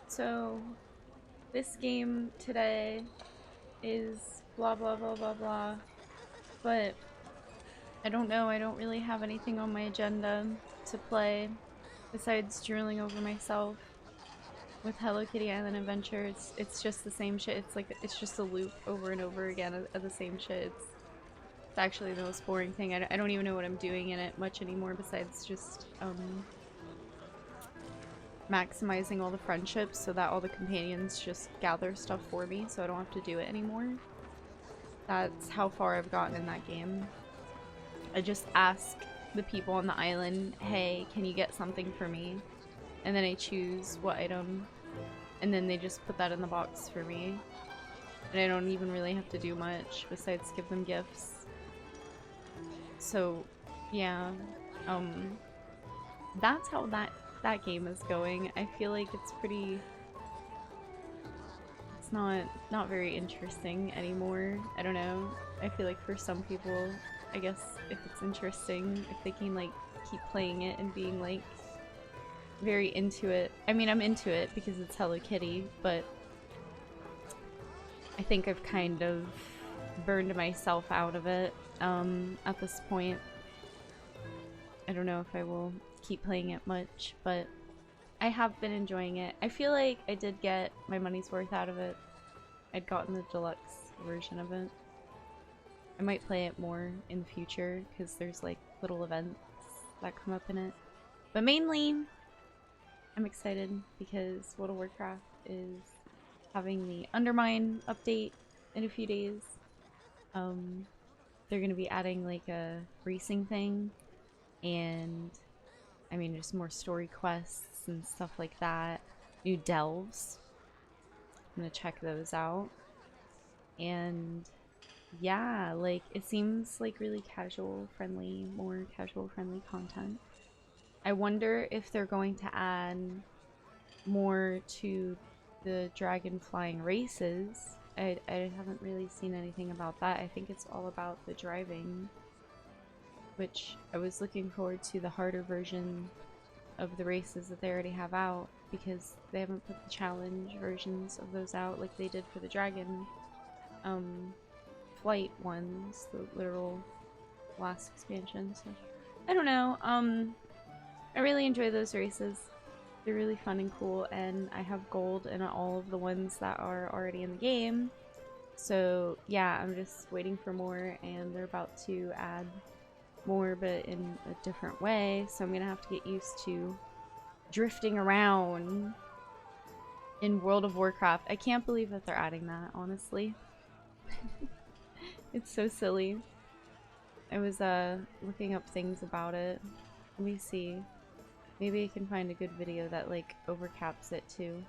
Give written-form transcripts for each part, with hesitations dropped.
So, this game today is blah blah blah blah blah, but I don't know, I don't really have anything on my agenda to play besides drooling over myself with Hello Kitty Island Adventure. It's just the same shit. It's like it's just a loop over and over again of the same shit. It's actually the most boring thing. I don't even know what I'm doing in it much anymore besides just maximizing all the friendships so that all the companions just gather stuff for me so I don't have to do it anymore. That's how far I've gotten in that game. I just ask the people on the island, hey, can you get something for me? And then I choose what item, and then they just put that in the box for me. And I don't even really have to do much besides give them gifts. So, yeah, that's how that game is going. I feel like it's pretty... It's not very interesting anymore. I don't know. I feel like for some people, I guess if it's interesting, if they can like keep playing it and being like very into it. I mean, I'm into it because it's Hello Kitty, but I think I've kind of burned myself out of it at this point. I don't know if I will keep playing it much, but I have been enjoying it. I feel like I did get my money's worth out of it. I'd gotten the deluxe version of it. I might play it more in the future because there's like little events that come up in it. But mainly, I'm excited because World of Warcraft is having the Undermine update in a few days. They're going to be adding like a racing thing and I mean just more story quests and stuff like that. New delves. I'm going to check those out. And yeah, like it seems like really casual friendly, more casual friendly content. I wonder if they're going to add more to the dragon flying races. I haven't really seen anything about that. I think it's all about the driving, which I was looking forward to the harder version of the races that they already have out because they haven't put the challenge versions of those out like they did for the dragon flight ones, the literal last expansion. So I don't know. I really enjoy those races. They're really fun and cool, and I have gold in all of the ones that are already in the game. So yeah, I'm just waiting for more, and they're about to add more, but in a different way. So I'm gonna have to get used to drifting around in World of Warcraft. I can't believe that they're adding that, honestly. It's so silly. I was looking up things about it. Let me see. Maybe I can find a good video that like overcaps it too.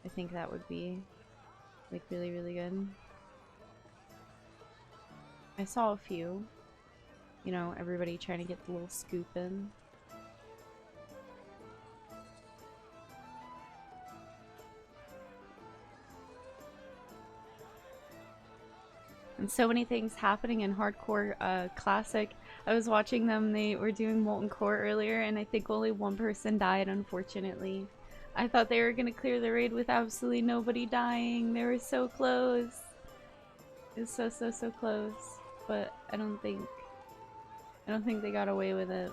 I think that would be like really, really good. I saw a few. You know, everybody trying to get the little scoop in. And so many things happening in Hardcore Classic. I was watching them, they were doing Molten Core earlier, and I think only one person died, unfortunately. I thought they were gonna clear the raid with absolutely nobody dying. They were so close. It was so close. But I don't think they got away with it.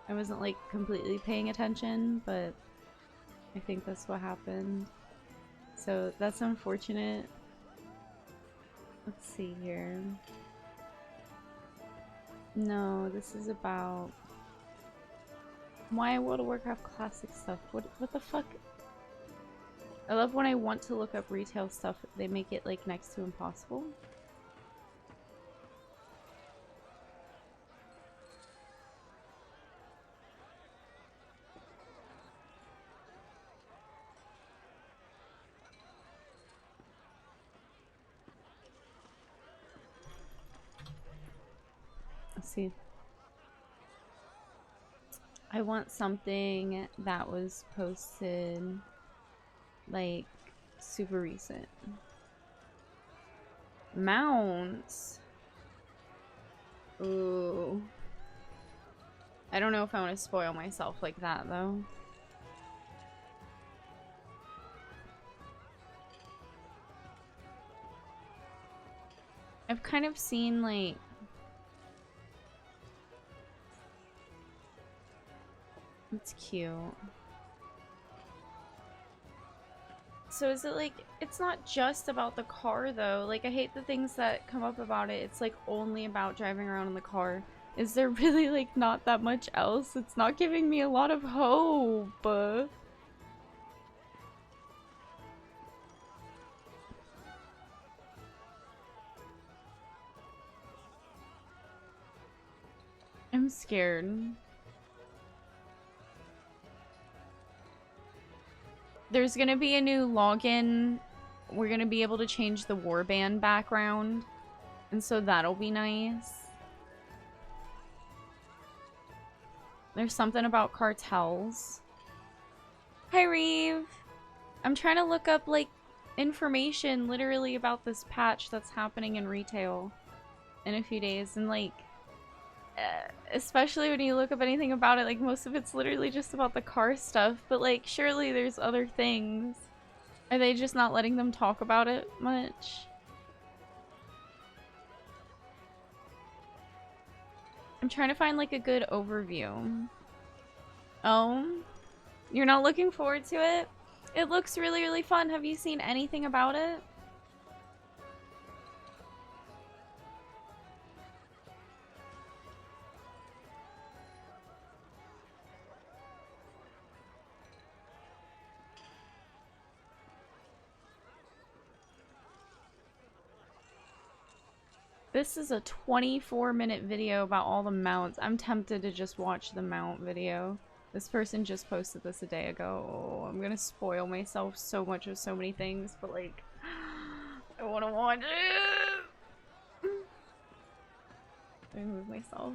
I wasn't like completely paying attention, but I think that's what happened. So that's unfortunate. Let's see here. No, this is about why World of Warcraft Classic stuff. What the fuck? I love when I want to look up retail stuff, they make it like next to impossible. Let's see. I want something that was posted like super recent. Mounts. Ooh. I don't know if I want to spoil myself like that though. I've kind of seen, like... It's cute. So is it like, it's not just about the car though. Like, I hate the things that come up about it. It's like only about driving around in the car. Is there really like not that much else? It's not giving me a lot of hope. I'm scared. There's gonna be a new login. We're gonna be able to change the warband background. And so that'll be nice. There's something about cartels. Hi, Reeve. I'm trying to look up, like, information literally about this patch that's happening in retail in a few days. And, like, especially when you look up anything about it, like, most of it's literally just about the car stuff. But, like, surely there's other things. Are they just not letting them talk about it much? I'm trying to find, like, a good overview. Oh? You're not looking forward to it? It looks really, really fun. Have you seen anything about it? This is a 24-minute video about all the mounts. I'm tempted to just watch the mount video. This person just posted this a day ago. Oh, I'm gonna spoil myself so much of so many things, but like, I wanna watch it! Let me move myself.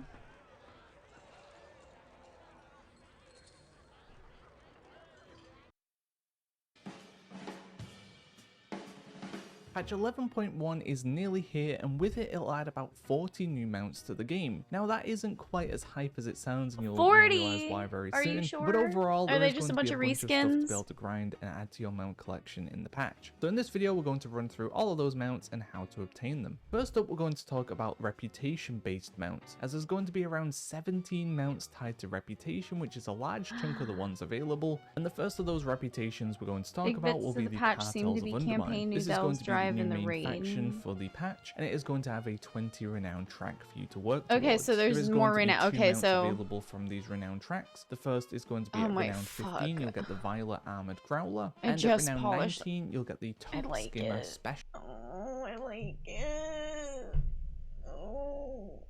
Patch 11.1 is nearly here, and with it it'll add about 40 new mounts to the game. Now that isn't quite as hype as it sounds, and you'll realize why very soon. Are you sure? But overall, there is going to be a bunch of stuff to be able to grind and add to your mount collection in the patch. So in this video, we're going to run through all of those mounts and how to obtain them. First up, we're going to talk about reputation-based mounts, as there's going to be around 17 mounts tied to reputation, which is a large chunk of the ones available. And the first of those reputations we're going to talk about will be the Cartels of Undermine. This is going to be the new main faction for the patch, and it is going to have a 20 renown track for you to work towards. Okay, so there's more renown. Okay, so available from these renown tracks. The first is going to be at renown 15. You'll get the Violet Armored Growler, and at renown 19, you'll get the Top Skimmer Special. Oh, I like it. Oh.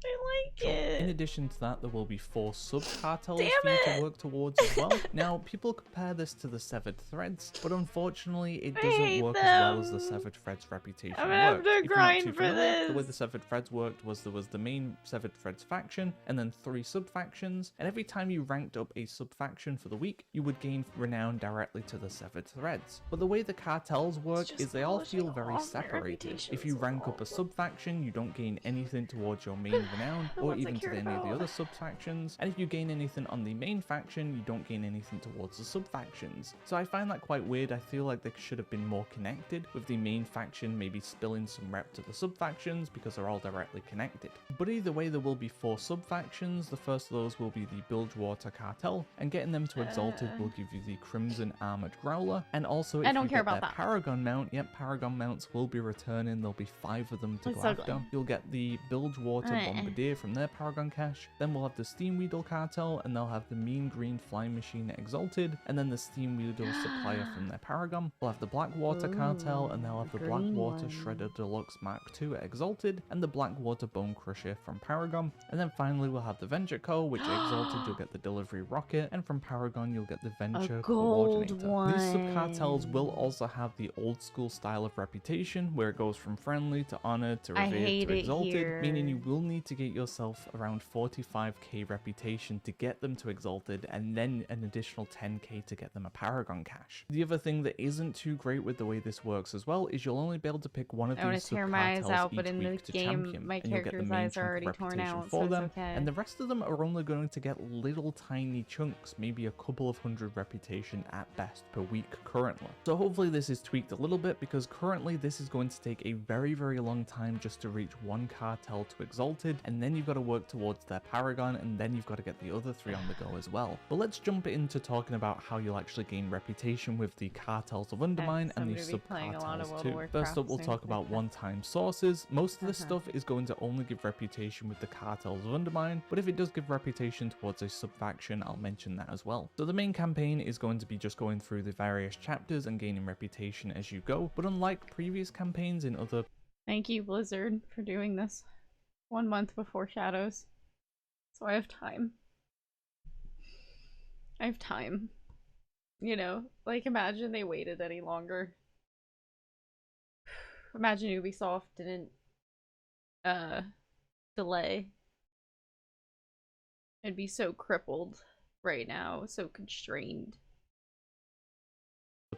I like it. In addition to that, there will be 4 sub-cartels for you to work towards as well. Now, people compare this to the Severed Threads, but unfortunately, it doesn't work as well as the Severed Threads reputation worked. If you're not too familiar, the way the Severed Threads worked was there was the main Severed Threads faction, and then 3 sub-factions, and every time you ranked up a sub-faction for the week, you would gain renown directly to the Severed Threads. But the way the cartels work is they all feel very separated. If you rank up a sub-faction, you don't gain anything towards your main renown, or even to any of the other sub-factions, and if you gain anything on the main faction, you don't gain anything towards the sub-factions. So I find that quite weird. I feel like they should have been more connected, with the main faction maybe spilling some rep to the sub-factions because they're all directly connected. But either way, there will be 4 sub-factions. The first of those will be the Bilgewater Cartel, and getting them to Exalted will give you the Crimson Armored Growler, and also if you get their Paragon mount, Paragon mounts will be returning. There'll be 5 of them to go after. You'll get the Bilgewater Bombardier from their Paragon cache, then we'll have the Steamweedle Cartel, and they'll have the Mean Green Flying Machine Exalted, and then the Steamweedle Supplier from their Paragon. We'll have the Blackwater Cartel, and they'll have the Blackwater Shredder Deluxe Mark II Exalted, and the Blackwater Bone Crusher from Paragon. And then finally we'll have the Venture Co, which Exalted you'll get the Delivery Rocket, and from Paragon you'll get the Venture Coordinator. These sub-cartels will also have the old school style of reputation, where it goes from friendly to honored to revered to exalted, meaning you will need to get yourself yourself around 45k reputation to get them to Exalted, and then an additional 10k to get them a Paragon cache. The other thing that isn't too great with the way this works as well is you'll only be able to pick one of I want these to tear my eyes sub-cartels out, each but in the week to game, champion, my and you'll get the character's main eyes are chunk of already torn reputation out, for so them, it's okay. and the rest of them are only going to get little tiny chunks, maybe a couple of hundred reputation at best per week currently. So hopefully this is tweaked a little bit, because currently this is going to take a very long time just to reach one cartel to Exalted, and then you've got to work towards their Paragon, and then you've got to get the other 3 on the go as well. But let's jump into talking about how you'll actually gain reputation with the cartels of Undermine and the sub-cartels too. First up, we'll talk about one-time sources. Most of this stuff is going to only give reputation with the cartels of Undermine, but if it does give reputation towards a sub-faction, I'll mention that as well. So the main campaign is going to be just going through the various chapters and gaining reputation as you go, but unlike previous campaigns in other... Thank you, Blizzard, for doing this 1 month before Shadows. So I have time. I have time. You know, like, imagine they waited any longer. Imagine Ubisoft didn't delay. I'd be so crippled right now, so constrained.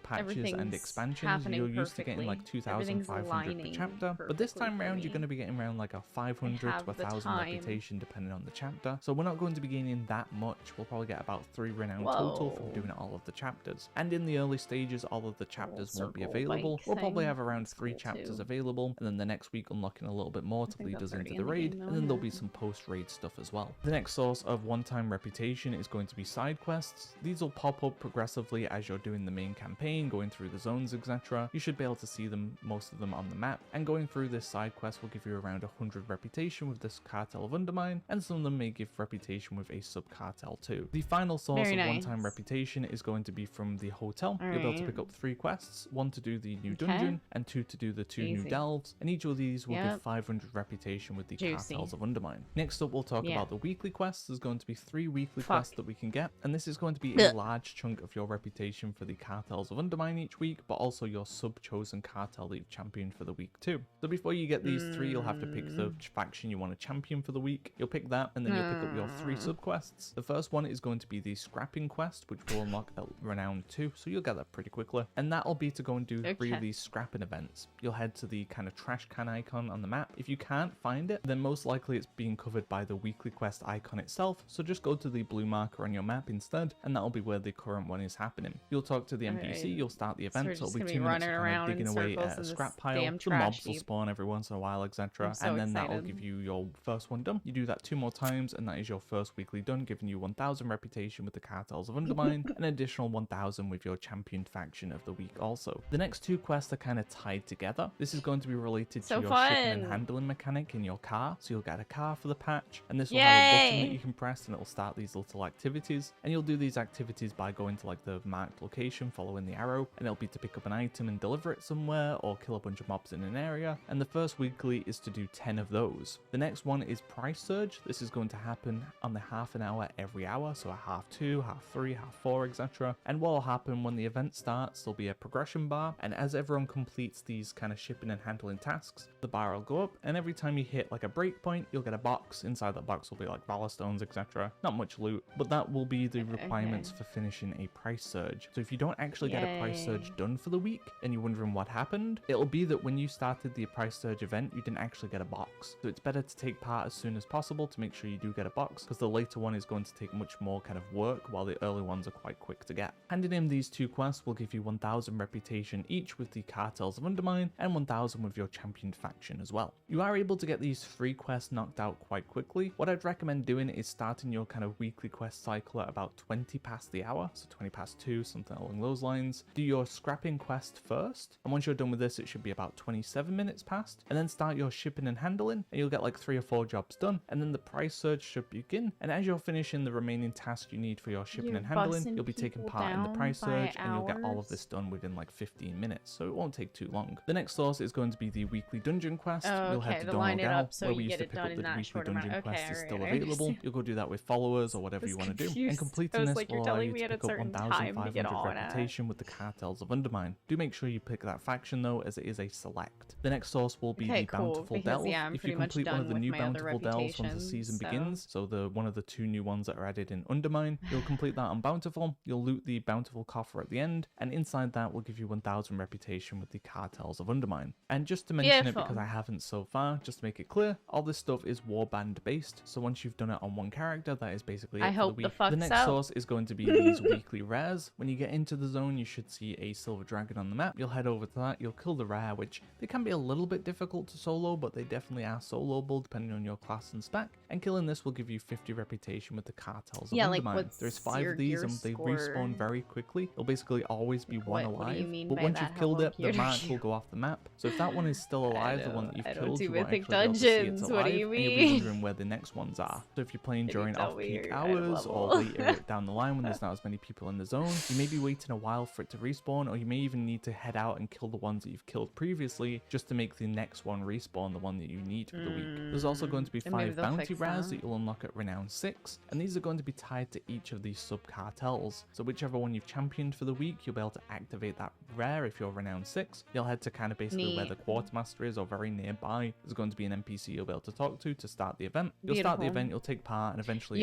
patches and expansions, you're used to getting like 2,500 per chapter, but this time around you're going to be getting around like a 500 to 1,000 reputation depending on the chapter, so we're not going to be gaining that much. We'll probably get about 3 renown total from doing all of the chapters, and in the early stages all of the chapters won't be available. We'll probably have around 3 chapters available, and then the next week unlocking a little bit more to lead us into the raid, and then there'll be some post-raid stuff as well. The next source of one-time reputation is going to be side quests. These will pop up progressively as you're doing the main campaign, going through the zones, etc. You should be able to see them, most of them, on the map, and going through this side quest will give you around 100 reputation with this cartel of Undermine, and some of them may give reputation with a sub-cartel too. The final source of one-time reputation is going to be from the hotel. You'll be able to pick up 3 quests, 1 to do the new dungeon, and 2 to do the 2 new delves, and each of these will give 500 reputation with the cartels of Undermine. Next up, we'll talk about the weekly quests. There's going to be 3 weekly quests that we can get, and this is going to be a large chunk of your reputation for the cartels of Undermine each week, but also your sub-chosen cartel that you've championed for the week too. So before you get these 3, you'll have to pick the faction you want to champion for the week. You'll pick that, and then you'll pick up your 3 sub-quests. The first one is going to be the scrapping quest, which will unlock at renown 2, so you'll get that pretty quickly. And that'll be to go and do 3 of these scrapping events. You'll head to the kind of trash can icon on the map. If you can't find it, then most likely it's being covered by the weekly quest icon itself, so just go to the blue marker on your map instead, and that'll be where the current one is happening. You'll talk to the NPC, you'll start the event, so it'll be 2 minutes of kind of digging away at a scrap pile. The mobs will spawn every once in a while, etc. And then that'll give you your first one done. You do that 2 more times, and that is your first weekly done, giving you 1,000 reputation with the cartels of Undermine, an additional 1,000 with your championed faction of the week also. The next 2 quests are kind of tied together. This is going to be related to your shipping and handling mechanic in your car, so you'll get a car for the patch, and this will have a button that you can press, and it'll start these little activities, and you'll do these activities by going to like the marked location, following the arrow, and it'll be to pick up an item and deliver it somewhere, or kill a bunch of mobs in an area, and the first weekly is to do 10 of those. The next one is price surge. This is going to happen on the half an hour every hour, so at half 2, half 3, half 4, etc. And what will happen when the event starts, there'll be a progression bar, and as everyone completes these kind of shipping and handling tasks, the bar will go up, and every time you hit like a breakpoint, you'll get a box. Inside that box will be like valor stones, etc. Not much loot, but that will be the requirements for finishing a price surge. So if you don't actually get a price surge done for the week, and you're wondering what happened, it'll be that when you started the price surge event, you didn't actually get a box. So it's better to take part as soon as possible to make sure you do get a box, because the later one is going to take much more kind of work, while the early ones are quite quick to get. Handing in these 2 quests will give you 1,000 reputation each with the cartels of Undermine, and 1,000 with your championed faction as well. You are able to get these 3 quests knocked out quite quickly. What I'd recommend doing is starting your kind of weekly quest cycle at about 20 past the hour, so 20 past 2, something along those lines. Do your scrapping quest first, and once you're done with this, it should be about 27 minutes past, and then start your shipping and handling, and you'll get like 3 or 4 jobs done, and then the price surge should begin, and as you're finishing the remaining tasks you need for your shipping and handling, you'll be taking part in the price surge, and you'll get all of this done within like 15 minutes, so it won't take too long. The next source is going to be the weekly dungeon quest. You'll head to Dawn Gal, where we used to pick up the weekly dungeon quest is still available. You'll go do that with followers or whatever you want to do, and completing this will allow you to pick up 1,500 reputation with the Cartels of Undermine. Do make sure you pick that faction though, as it is a select. The next source will be the Bountiful Delve. Yeah, I'm if you pretty much complete one of the done new with my other Bountiful Delves once the reputations, season so- begins, so one of the 2 new ones that are added in Undermine, you'll complete that on Bountiful. You'll loot the Bountiful coffer at the end, and inside that will give you 1000 reputation with the Cartels of Undermine. And just to mention it, because I haven't so far, just to make it clear, all this stuff is warband based, so once you've done it on one character, that is basically it for the week. The next source is going to be these weekly rares. When you get into the zone, you should see a silver dragon on the map. You'll head over to that, you'll kill the rare, which they can be a little bit difficult to solo, but they definitely are soloable depending on your class and spec. And killing this will give you 50 reputation with the Cartels of Undermine. There's 5 of these and they respawn very quickly. There'll basically always be one alive. But once you've killed it, the mark will go off the map. So if that one is still alive, the one that you've killed, you won't actually be able to see it's alive, and you'll be wondering where the next ones are. So if you're playing during off-peak hours or later down the line when there's not as many people in the zone, you may be waiting a while for it to respawn, or you may even need to head out and kill the ones that you've killed previously just to make the next one respawn the one that you need for the week. There's also going to be 5 bounty rares that you'll unlock at Renown 6, and these are going to be tied to each of these sub-cartels. So whichever one you've championed for the week, you'll be able to activate that rare if you're Renown 6. You'll head to kind of basically where the quartermaster is or very nearby. There's going to be an NPC you'll be able to talk to start the event. You'll start the event, you'll take part, and eventually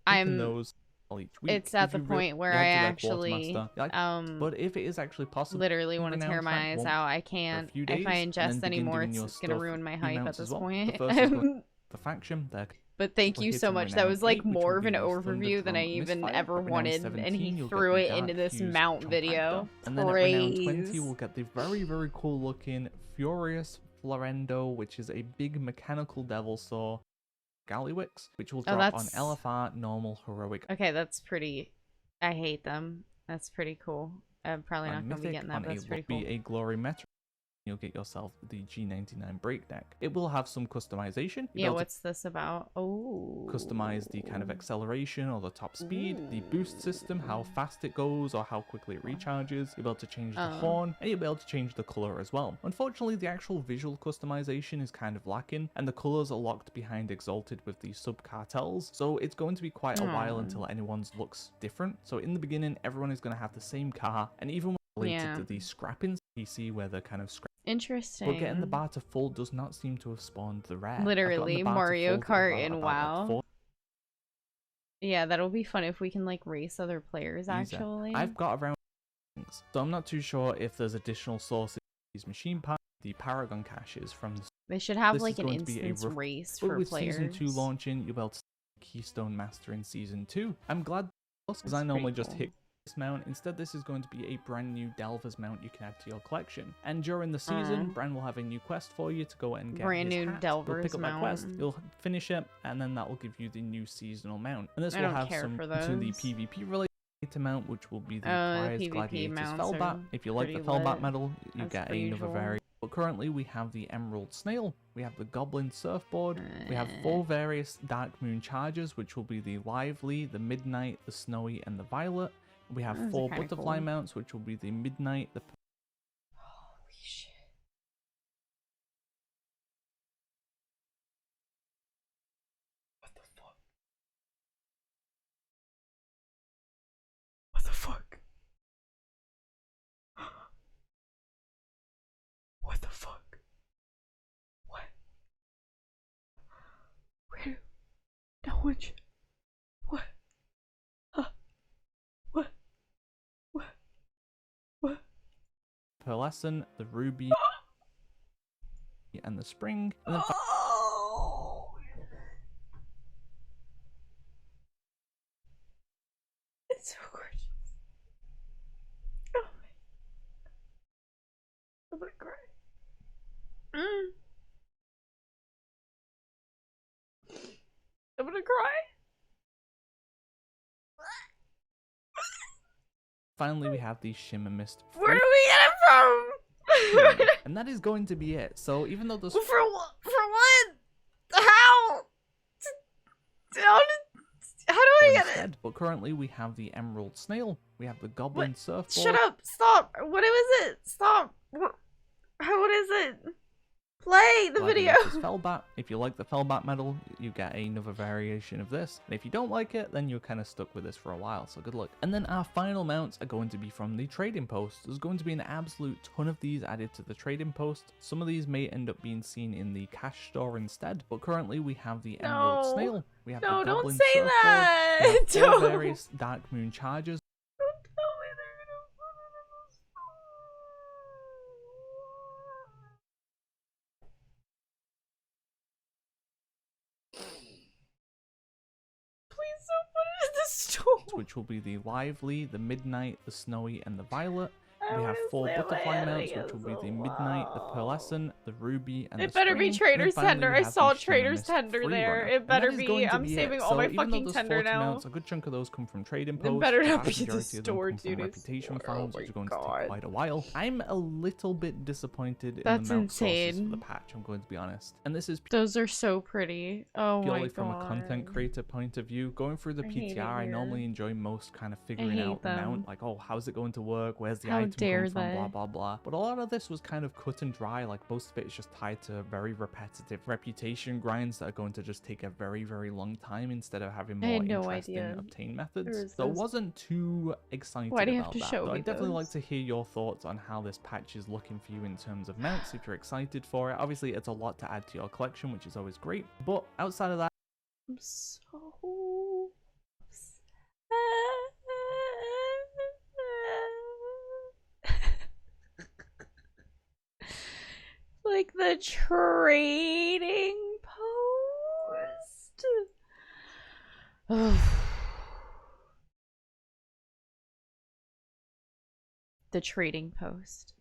those each week. It's at the point where I actually but if it is actually possible, literally want to tear my eyes out. I can't. If I ingest anymore, it's gonna ruin my hype at this point. The faction, but thank you so much. That was like more of an overview than I even ever wanted, and he threw it into this mount video. And then at Renown 20, we'll get the very, very cool looking Furious Florendo, which is a big mechanical devil saw. Gallywix, which will drop on LFR, normal, heroic. Okay, that's pretty. I hate them. That's pretty cool. I'm probably not going to be getting that, but that's pretty cool. Be a glory meta. You'll get yourself the G99 break deck. It will have some customization. Yeah, what's this about? Oh. Customize the kind of acceleration or the top speed, the boost system, how fast it goes or how quickly it recharges. You'll be able to change the horn, and you'll be able to change the color as well. Unfortunately, the actual visual customization is kind of lacking, and the colors are locked behind Exalted with the sub-cartels, so it's going to be quite a while until anyone's looks different. So in the beginning, everyone is going to have the same car, and even related to the scrappings, PC where the kind of interesting. But getting the bar to full does not seem to have spawned the rare. Literally, Mario Kart and WoW. Yeah, that'll be fun if we can like race other players actually. I've got around things, so I'm not too sure if there's additional sources. These machine parts, the Paragon caches from the... They should have like an instance race for with players. Season 2 launching, you'll be able to Keystone Master in Season 2. I'm glad because I normally just hit mount. Instead, this is going to be a brand new Delver's mount you can add to your collection. And during the season, Bran will have a new quest for you to go and get brand his new hat. Delver's pick up mount. That quest, you'll finish it, and then that will give you the new seasonal mount. And this will have some to the PvP related mount, which will be the Prize Gladiator's Fellbat. If you like the Fellbat medal, you get another variant. But currently we have the Emerald Snail, we have the Goblin Surfboard, we have 4 various Dark Moon charges, which will be the Lively, the Midnight, the Snowy, and the Violet. We have 4 butterfly mounts, which will be the Midnight, the... Holy shit. What the fuck? What the fuck? What the fuck? What? Where? No one should... What? Pearlescent, the Ruby, and the Spring. And then it's so gorgeous. Oh my. I'm gonna cry. I'm gonna cry. finally, we have the Shimmer Mist. Where do we get it from? And that is going to be it. So even though this... For what? How? How do I get it? But currently we have the Emerald Snail. We have the Goblin Surfboard. Shut up! Stop! What is it? Stop! What is it? Play the video. Gladiator's Fellbat. If you like the Fellbat medal, you get another variation of this. And if you don't like it, then you're kind of stuck with this for a while, so good luck. And then our final mounts are going to be from the trading post. There's going to be an absolute ton of these added to the trading post. Some of these may end up being seen in the cash store instead, but currently we have the Emerald Snail, we have the No, don't Goblin say Surfboard, that. we have four Don't. various Dark Moon Chargers. Don't tell me they're gonna put it in the store. Please don't put it in the store. Which will be the Lively, the Midnight, the Snowy, and the Violet. We have wanna 4 slam my butterfly head mounts, which against will be the the Midnight, the wall. Pearlescent, the Ruby, and It the better be Spring. Trader's And finally, Tender. we I have saw the Trader's Mist Tender Free there. Runner. It better And that is be. going to I'm be saving it. all So my even fucking though there's tender 40 now. mounts, a good chunk of those come from trading It posts. better The not vast be the majority of them store, come from dude. reputation Oh farms, my which are going to God. take quite a while. I'm a little bit disappointed in That's the mount sources for insane. the patch, I'm going to be honest. And this is Those are so pretty. Oh my purely God. from a content creator point of view. Going through the I hate it PTR, I here. normally enjoy most kind of figuring hate out the them. mount, like, oh, how's it going to work, where's the How item dare come from, they. blah blah blah. But a lot of this was kind of cut and dry, like most of it is just tied to very repetitive reputation grinds that are going to just take a very long time instead of having I more had no interesting idea obtain there methods. was So I those. wasn't too excited Why do you have about to that. show So me I'd definitely like those? to hear your thoughts on how this patch is looking for you in terms of mounts, if you're excited for it. Obviously it's a lot to add to your collection, which is always great, but outside of that, I'm so like the trading post. The trading post.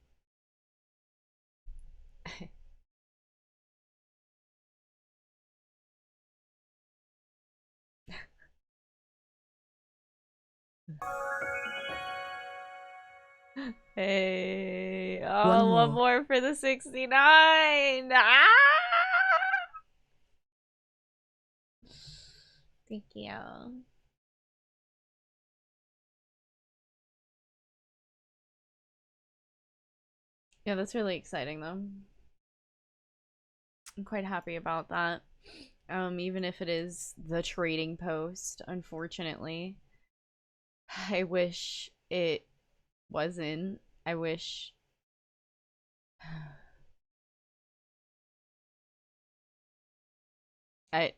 Hey, oh, one more for the 69. Ah! Thank you. Yeah, that's really exciting though. I'm quite happy about that. Even if it is the trading post, unfortunately. I wish it wasn't. I wish I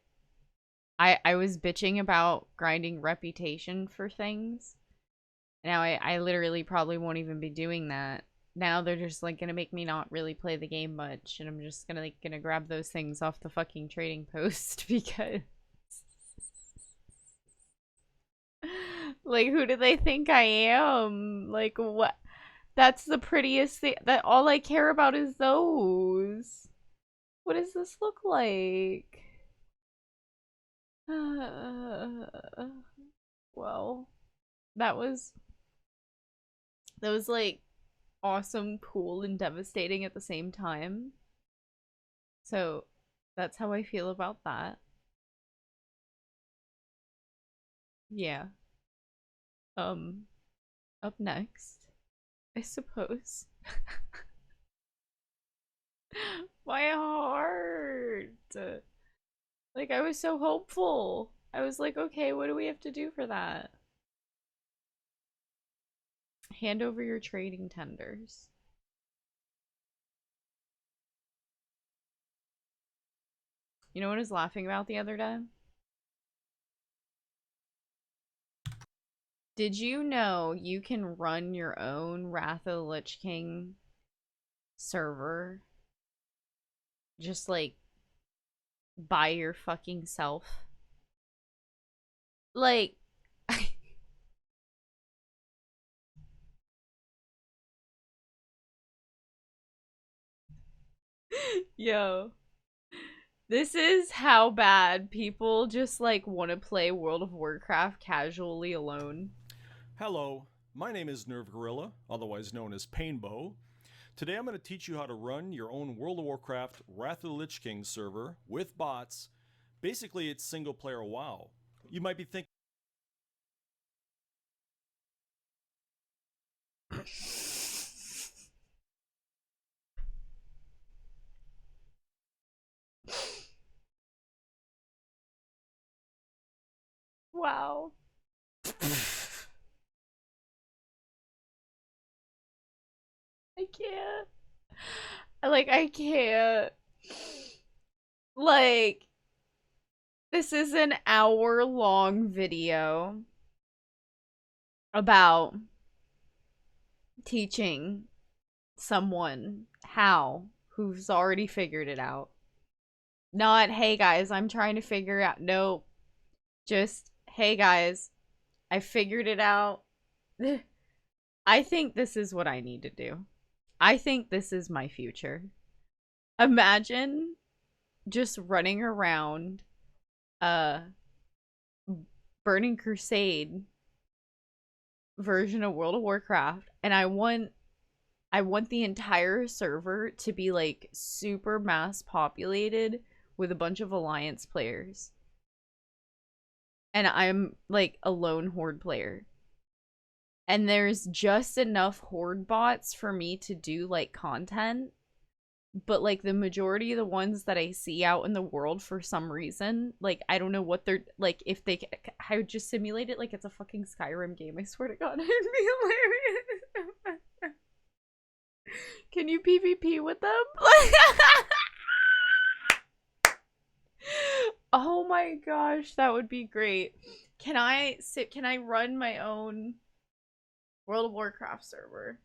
I was bitching about grinding reputation for things. Now I literally probably won't even be doing that. Now they're just like gonna make me not really play the game much, and I'm just gonna grab those things off the fucking trading post because like who do they think I am? Like what? That's the prettiest thing. That all I care about is those. What does this look like? Well, that was like awesome, cool, and devastating at the same time. So that's how I feel about that. Yeah. Up next, I suppose. My heart. Like, I was so hopeful. I was like, okay, what do we have to do for that? Hand over your trading tenders. You know what I was laughing about the other day? Did you know you can run your own Wrath of the Lich King server? Just like by your fucking self? Like, yo. This is how bad people just like want to play World of Warcraft casually alone. Hello, my name is Nerve Gorilla, otherwise known as Painbow. Today I'm going to teach you how to run your own World of Warcraft Wrath of the Lich King server with bots. Basically, it's single player WoW. You might be thinking, Wow. I can't. Like, I can't. Like, this is an hour-long video about teaching someone how who's already figured it out. Not, hey guys, I'm trying to figure out. Nope. Just, hey guys, I figured it out. I think this is what I need to do. I think this is my future. Imagine just running around Burning Crusade version of World of Warcraft, and I want the entire server to be like super mass populated with a bunch of alliance players. And I'm like a lone horde player. And there's just enough horde bots for me to do like content. But like the majority of the ones that I see out in the world for some reason, like I don't know what they're like. If they, I would just simulate it like it's a fucking Skyrim game. I swear to God, it'd be hilarious. Can you PvP with them? Oh my gosh, that would be great. Can I run my own World of Warcraft server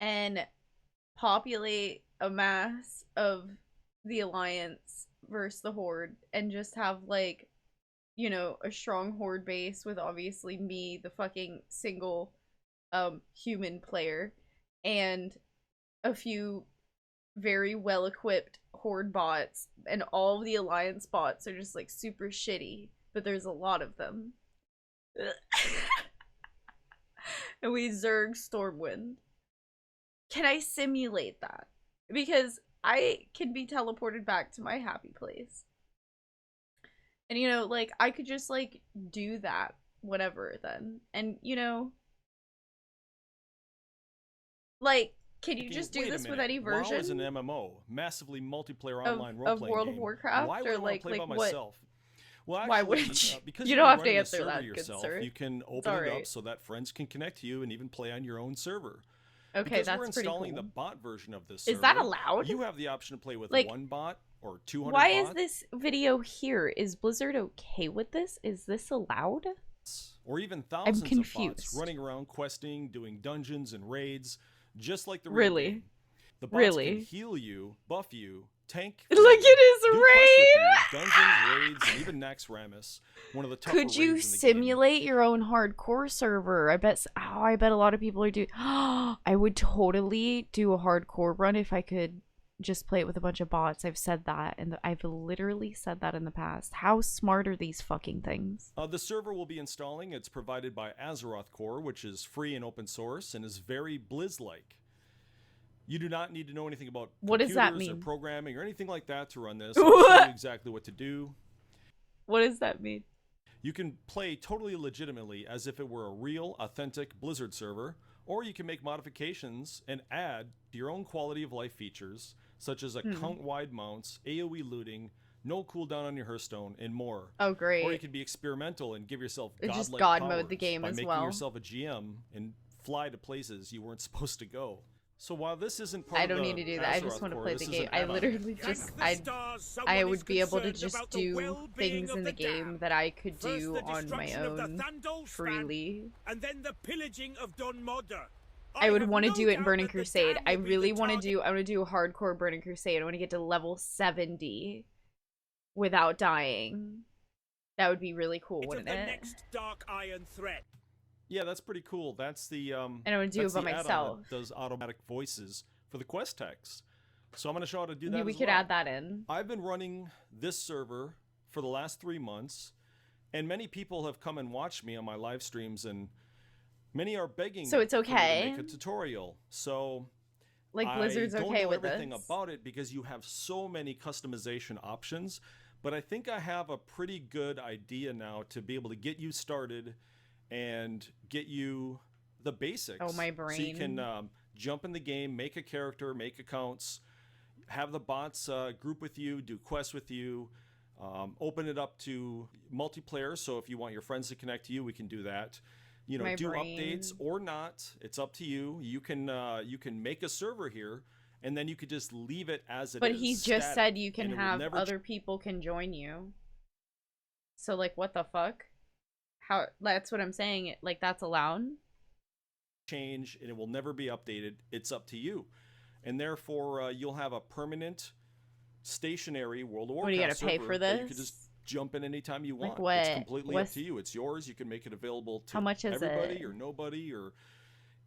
and populate a mass of the Alliance versus the Horde and just have like, you know, a strong Horde base with obviously me, the fucking single human player, and a few very well equipped Horde bots, and all of the Alliance bots are just like super shitty, but there's a lot of them. And we Zerg Stormwind. Can I simulate that? Because I can be teleported back to my happy place. And you know, like I could just like do that whatever then. And you know, like, can you just do this with any version? WoW is an MMO, massively multiplayer online of role-playing World game. of Warcraft, Why would or I want to play by what? myself? Well, actually, Why would you? Because You you don't can have run to the answer server that, yourself, good sir. you can open it up so that friends can connect to you and even play on your own server. Okay, because that's we're installing pretty cool. the bot version of this server. Is that allowed? You have the option to play with like, one bot or 200 why bots. is this video here? Is Blizzard okay with this? Is this allowed? Or even thousands I'm confused. of bots running around questing, doing dungeons and raids, just like the raid Really? game. The bots can heal you, buff you, tank. Like it is a raid. Dungeons, raids, and even Naxxramas, one of the tougher Could you raids in the simulate your own hardcore server? I bet. Oh, I bet a lot of people are doing. I would totally do a hardcore run if I could just play it with a bunch of bots. I've said that, and I've literally said that in the past. How smart are these fucking things? The server we'll be installing, it's provided by Azeroth Core, which is free and open source and is very Blizz-like. You do not need to know anything about computers or programming or anything like that to run this. I'll show you exactly what to do. What does that mean? You can play totally legitimately as if it were a real, authentic Blizzard server, or you can make modifications and add to your own quality of life features, such as account-wide mounts, AoE looting, no cooldown on your Hearthstone, and more. Oh, great. Or you can be experimental and give yourself godlike just God powers mode the game by as making well. yourself a GM and fly to places you weren't supposed to go. So while this isn't part I of don't the need to do that. I just Azeroth want to Core, play this the is an game. I add-on. literally just I would be able to just do things in the game that I could do on my own freely. And then the pillaging of Don Modder. I would want to do it in Burning Crusade. I really want to do. I want to do a hardcore Burning Crusade. I want to get to level 70 without dying. That would be really cool, wouldn't it? Next dark iron threat. Yeah, that's pretty cool. That's the and I would do it by myself. That does automatic voices for the quest text. So I'm going to show how to do that. We could add that in. I've been running this server for the last 3 months, and many people have come and watched me on my live streams, and many are begging so it's okay for me to make a tutorial. So like Blizzard's okay with this. I don't know everything about it because you have so many customization options, but I think I have a pretty good idea now to be able to get you started and get you the basics. Oh, my brain. So you can jump in the game, make a character, make accounts, have the bots group with you, do quests with you, Open it up to multiplayer, so if you want your friends to connect to you, we can do that. You know, My do brain. updates or not. It's up to you. You can make a server here, and then you could just leave it as it is. But he just static, said you can and it will have never other people can join you. So like, what the fuck? How? That's what I'm saying. Like, that's allowed. change, and it will never be updated. It's up to you, and therefore you'll have a permanent, stationary World of What, do you Warcraft gotta pay server for that you could this? just jump in anytime you want. Like what? It's completely up What's- to you. It's yours. You can make it available to How much is everybody it? or nobody, or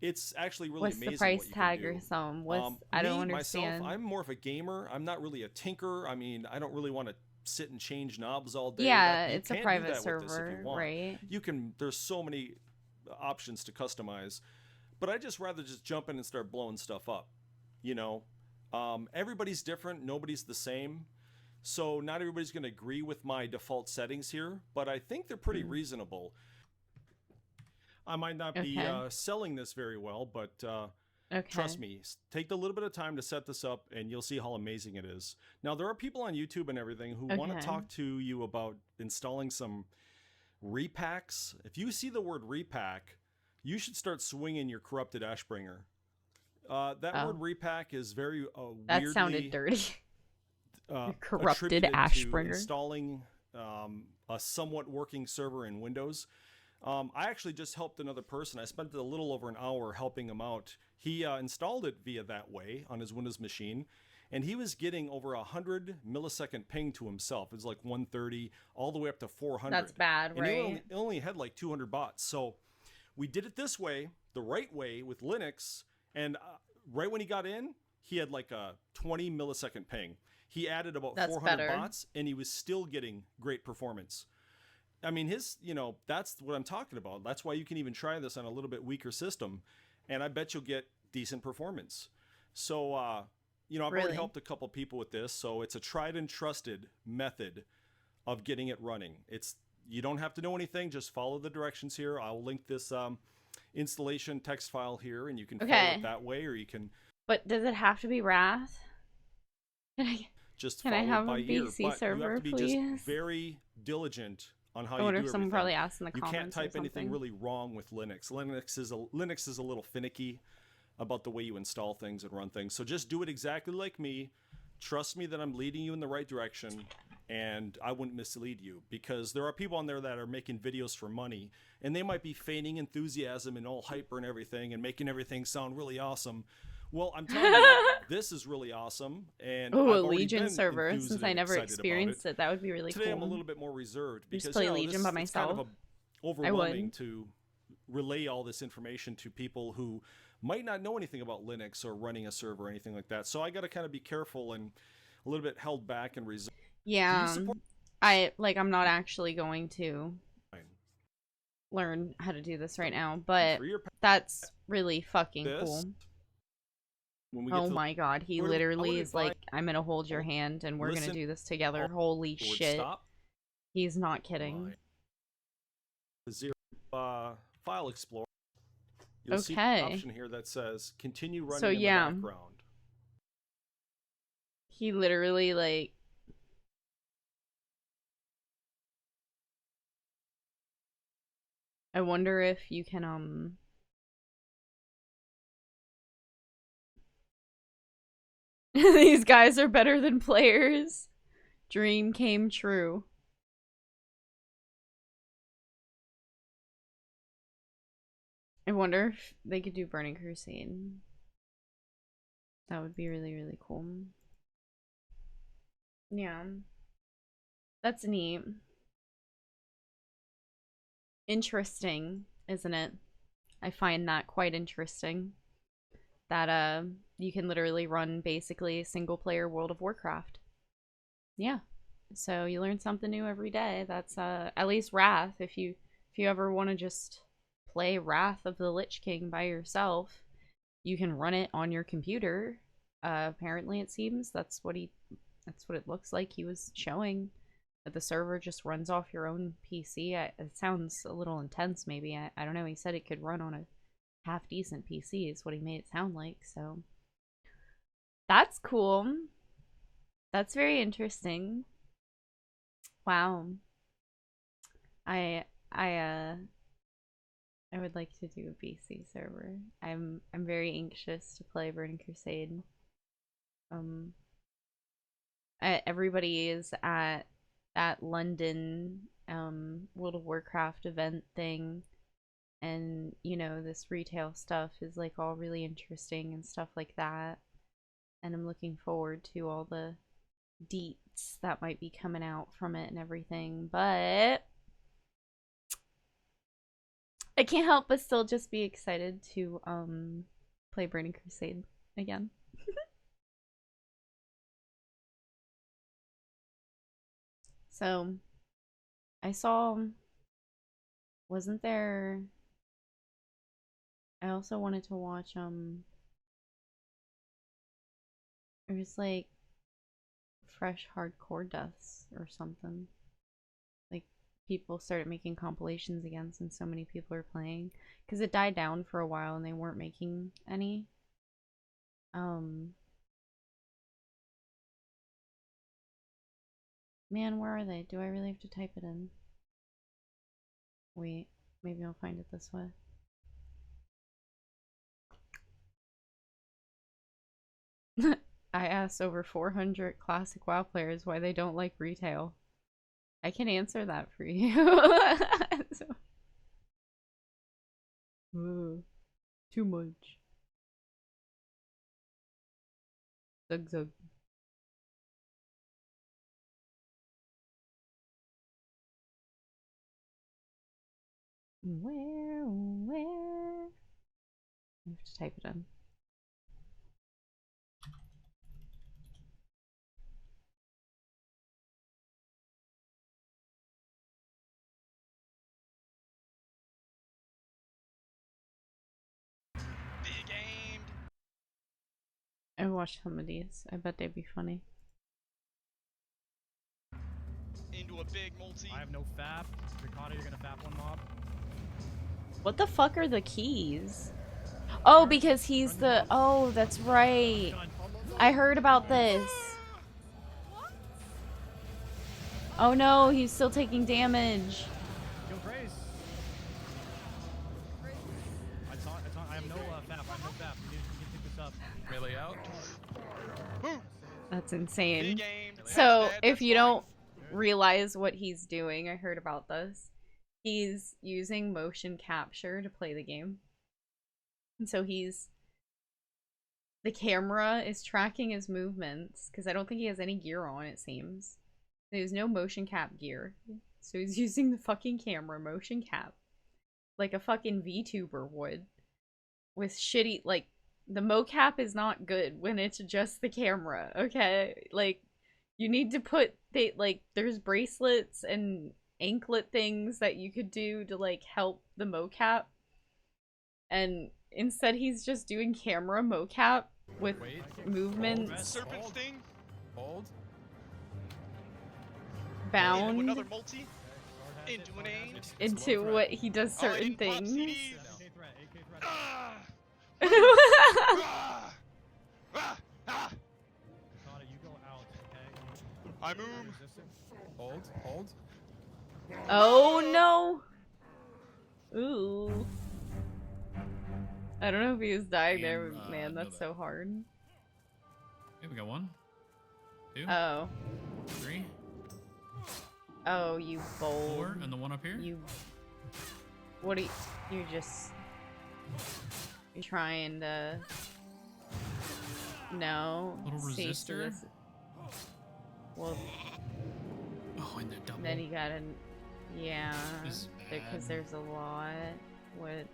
it's actually really What's amazing the price what you tag can do. or something? What's I Me, don't understand. myself, I'm more of a gamer. I'm not really a tinker. I mean, I don't really want to sit and change knobs all day. Yeah, You it's a can do private that with this if server, you want. right? You can. There's so many options to customize, but I just rather just jump in and start blowing stuff up. You know, everybody's different. Nobody's the same. So not everybody's going to agree with my default settings here, but I think they're pretty reasonable. I might not be Okay. selling this very well, but Okay. trust me, take a little bit of time to set this up and you'll see how amazing it is. Now, there are people on YouTube and everything who want Okay. to talk to you about installing some repacks. If you see the word repack, you should start swinging your corrupted Ashbringer. That Oh. word repack is very That weirdly sounded dirty. Corrupted attributed to Ashbringer. installing a somewhat working server in Windows. I actually just helped another person. I spent a little over an hour helping him out. He installed it via that way on his Windows machine, and he was getting over 100 millisecond ping to himself. It's like 130 all the way up to 400. That's bad, And right? he only had like 200 bots. So we did it this way, the right way with Linux, and right when he got in, he had like a 20 millisecond ping. He added about That's 400 better. bots, and he was still getting great performance. I mean, that's what I'm talking about. That's why you can even try this on a little bit weaker system, and I bet you'll get decent performance. So, I've already Really? helped a couple people with this, so it's a tried and trusted method of getting it running. You don't have to know anything, just follow the directions here. I'll link this installation text file here, and you can follow Okay. it that way, or you can But does it have to be Wrath? just Can follow I have it by a ear. BC But you have server, to be please? just very diligent on how I you wonder do if someone everything. probably asked in the You comments. can't type or anything something. really wrong with Linux. Linux is a little finicky about the way you install things and run things. So just do it exactly like me. Trust me that I'm leading you in the right direction, and I wouldn't mislead you, because there are people on there that are making videos for money, and they might be feigning enthusiasm and all hyper and everything and making everything sound really awesome. Well, I'm telling you, this is really awesome, and Ooh, a I've already Legion been server. enthused Since and I never excited about experienced it, that would be really Today cool. I'm a little bit more reserved Just because play Legion by it's kind of myself. overwhelming to relay all this information to people who might not know anything about Linux or running a server or anything like that. So I got to kind of be careful and a little bit held back and reserved. Yeah, support- I'm not actually going to learn how to do this right now, but For your that's really fucking this, cool. when we get Oh to my god, he I would literally is advise- like, I'm gonna hold your hand and we're gonna Listen, do this together. all Holy the word shit. stop, He's not kidding. the zero file explorer, you'll see Okay. an option here that says continue running So, in yeah. the background. He literally like I wonder if you can these guys are better than players. Dream came true. I wonder if they could do Burning Crusade. That would be really, really cool. Yeah. That's neat. Interesting, isn't it? I find that quite interesting. That you can literally run basically a single player World of Warcraft. Yeah. So you learn something new every day. That's at least Wrath. If you ever want to just play Wrath of the Lich King by yourself, you can run it on your computer. Apparently it seems that's what it looks like he was showing, that the server just runs off your own PC. It sounds a little intense maybe. I don't know. He said it could run on a half decent PC is what he made it sound like. So that's cool. That's very interesting. Wow. I I uh I would like to do a BC server. I'm very anxious to play Burning Crusade. Um everybody is at that London World of Warcraft event thing, and you know, this retail stuff is like all really interesting and stuff like that, and I'm looking forward to all the deets that might be coming out from it and everything, but I can't help but still just be excited to play Burning Crusade again. So I saw, wasn't there, I also wanted to watch it was like fresh hardcore deaths or something. Like people started making compilations again since so many people are playing, because it died down for a while and they weren't making any. Man, where are they? Do I really have to type it in? Wait, maybe I'll find it this way. I asked over 400 classic WoW players why they don't like retail. I can answer that for you. So, too much. Zug zug. Where? I have to type it in. I watched some of these. I bet they'd be funny. Into a big multi. I have no FAP. Ricardo, you're gonna FAP one mob. What the fuck are the keys? Oh, because he's the... Oh, that's right. I heard about this. Oh no, he's still taking damage. Kill Grace. I have no FAP. I have no FAP. You can pick this up. Melee out. Boom. That's insane. Big aim. So, Bad, if that's you fine. don't realize what he's doing, I heard about this. He's using motion capture to play the game. And so the camera is tracking his movements, because I don't think he has any gear on, it seems. There's no motion cap gear. So he's using the fucking camera motion cap. Like a fucking VTuber would. With shitty, like, the mocap is not good when it's just the camera, okay? Like, you need to put, there's bracelets and anklet things that you could do to, like, help the mocap. And instead he's just doing camera mocap with movements Serpent sting. Hold. bound Another multi. Into an aim. into what he does certain didn't pop things. CDs. AK threat. AK threat. Ah! Ah! Ah! Ricardo, you go out, okay? I move. Hold. Hold. Oh no! Ooh. I don't know if he was dying there, but man, that's so hard. Okay, we got 1, 2, Oh. 3, Oh, you bold. 4, and the one up here. What are you... You're just... You're trying to... No. Little Stay to resistor? this- Well, Oh, and the double. then you gotta... Yeah. This is Because bad. there's a lot. What...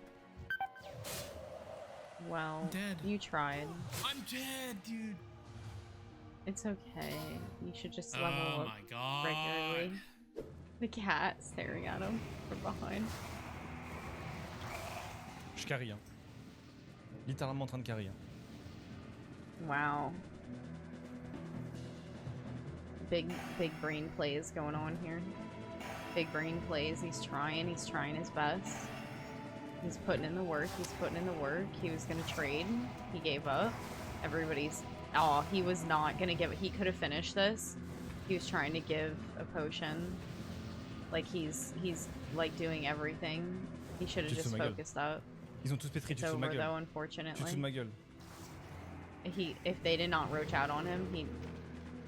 Well, Dead. you tried. I'm dead, dude. It's okay. You should just Oh level up my god. regularly. The cat staring at him from behind. Je carry un. Littéralement en train de carry un. Wow. Big brain plays going on here. Big brain plays. He's trying his best. He's putting in the work. He was gonna trade. He gave up. Everybody's... Oh, he was not gonna give it. He could have finished this. He was trying to give a potion. Like he's like doing everything. He should have just focused up. Ils ont tous pétri, It's tu te fous de ma over gueule. though, Tu te fous de unfortunately. ma gueule. If they did not roach out on him,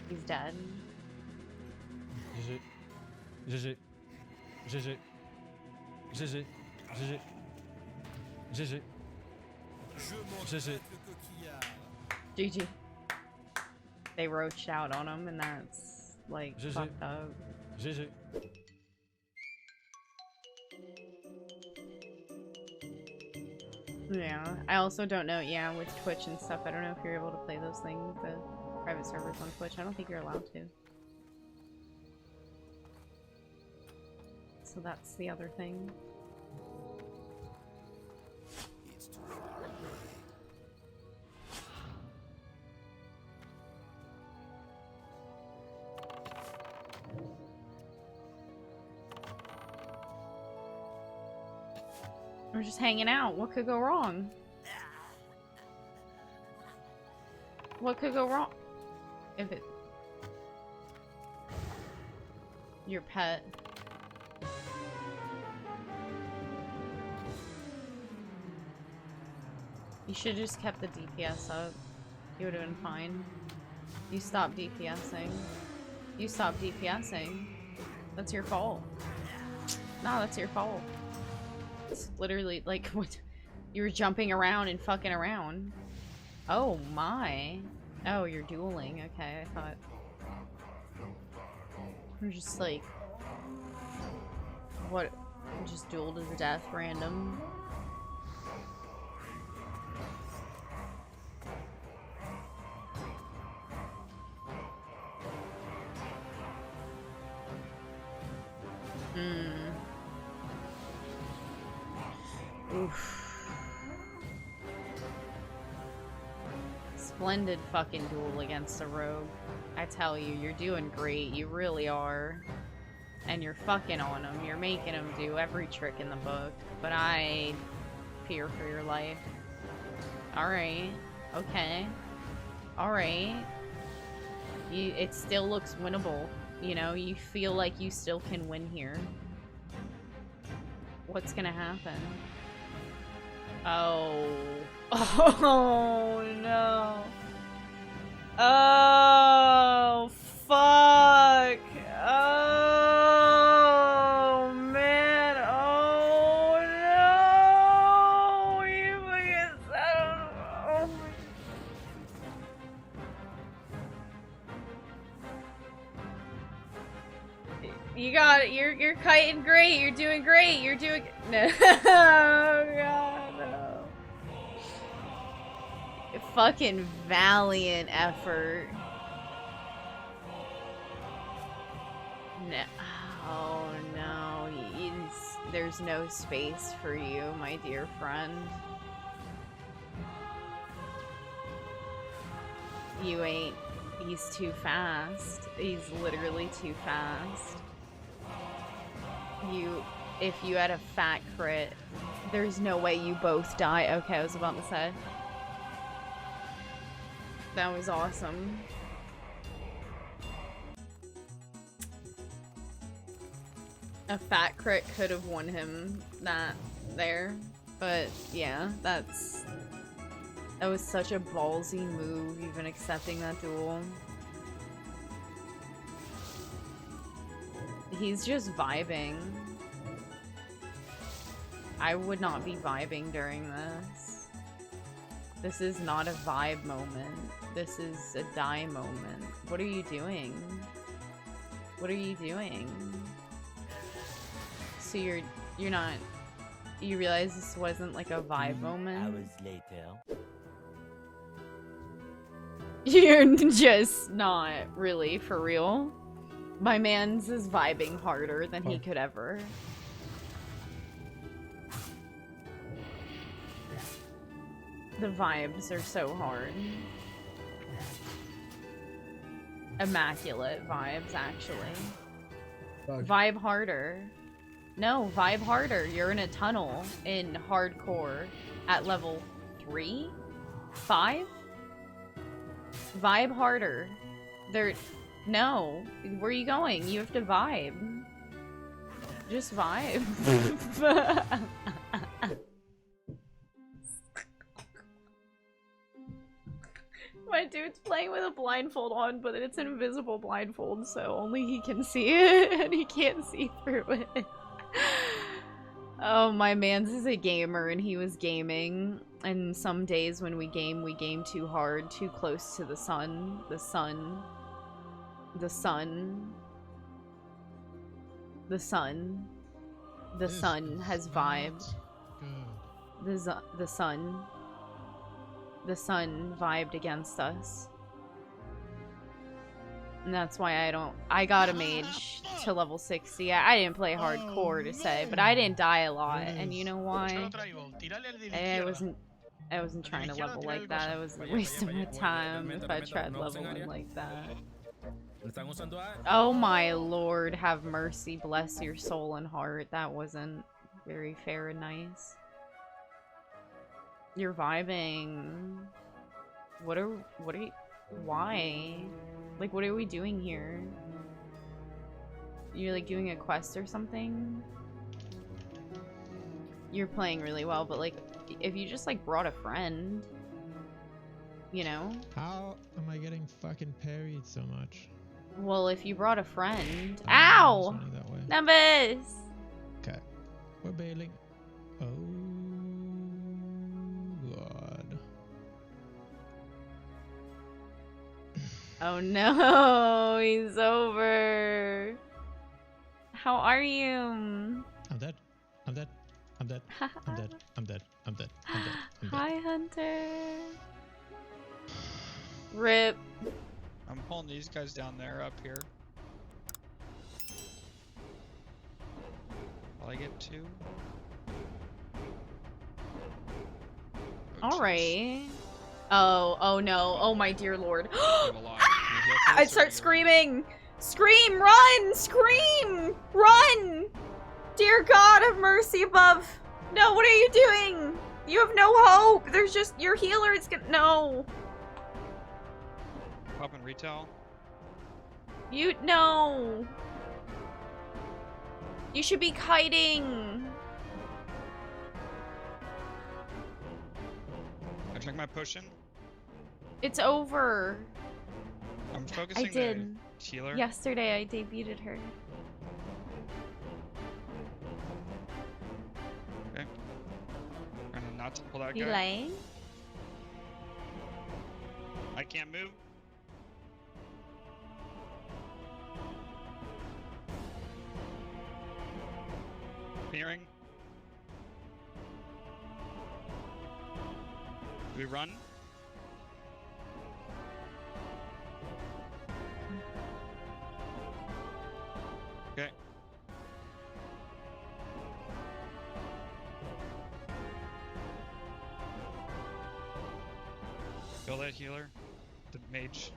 he's dead. GG. GG. GG. GG. GG. GG. GG. GG. They roached out on him, and that's like GG. fucked up. GG. Yeah, I also don't know, yeah, with Twitch and stuff, I don't know if you're able to play those things, the private servers on Twitch. I don't think you're allowed to. So that's the other thing. We're just hanging out. What could go wrong? What could go wrong? If it... Your pet. You should have just kept the DPS up. You would have been fine. You stopped DPSing. You stopped DPSing. That's your fault. No, that's your fault. It's literally like what you were jumping around and fucking around. Oh my. Oh, you're dueling. Okay, I thought you're just like what, just duel to the death random. Oof. Splendid fucking duel against a rogue. I tell you, you're doing great. You really are. And you're fucking on him. You're making him do every trick in the book. But I fear for your life. Alright. Okay. Alright. It still looks winnable. You know, you feel like you still can win here. What's gonna happen? Oh. Oh no. Oh fuck. Oh man. Oh no. You fucking son of a- You got it. You're kiting great. You're doing great. You're doing no. Oh god, no. Fucking valiant effort. No. Oh no. There's no space for you, my dear friend. You ain't. He's too fast. He's literally too fast. If you had a fat crit, there's no way you both die. Okay, I was about to say. That was awesome. A fat crit could have won him that there. But yeah, that was such a ballsy move, even accepting that duel. He's just vibing. I would not be vibing during this. This is not a vibe moment. This is a die moment. What are you doing? What are you doing? So you're not... You realize this wasn't like a vibe moment? Hours later. You're just not really for real. My man's is vibing harder than he could ever. The vibes are so hard. Immaculate vibes, actually. Vibe harder. No, vibe harder. You're in a tunnel in hardcore at level 3? 5? Vibe harder. No. Where are you going? You have to vibe. Just vibe. My dude's playing with a blindfold on, but it's an invisible blindfold, so only he can see it, and he can't see through it. Oh, my man's is a gamer, and he was gaming, and some days when we game too hard, too close to the sun. The sun has vibed. The sun vibed against us. And that's why I got a mage to level 60. I didn't play hardcore to say, but I didn't die a lot. And you know why? I wasn't trying to level like that. It was a waste of my time if I tried leveling like that. Oh my lord, have mercy, bless your soul and heart. That wasn't very fair and nice. You're vibing. What are you, why? Like, what are we doing here? You're like doing a quest or something? You're playing really well, but like, if you just like brought a friend, you know? How am I getting fucking parried so much? Well, if you brought a friend. Ow! Numbers! Okay. We're bailing. Oh god. Oh no, he's over. How are you? I'm dead. I'm dead. I'm dead. I'm dead. I'm dead. I'm dead. I'm dead. I'm dead. Hi, Hunter. Rip. I'm pulling these guys down there, up here. Will I get two? Alright. Oh no. Oh my dear lord. I start screaming! Scream! Run! Scream! Run! Dear God, have mercy above! No, what are you doing? You have no hope! There's just your healer is gonna— no! Popping retail. No! You should be kiting! I drank my potion. It's over. I'm focusing I did. the healer. Yesterday I debuted her. Okay. Trying to not to pull that You guy. lying? I can't move. Clearing. Do we run? Okay. Kill that healer. The mage.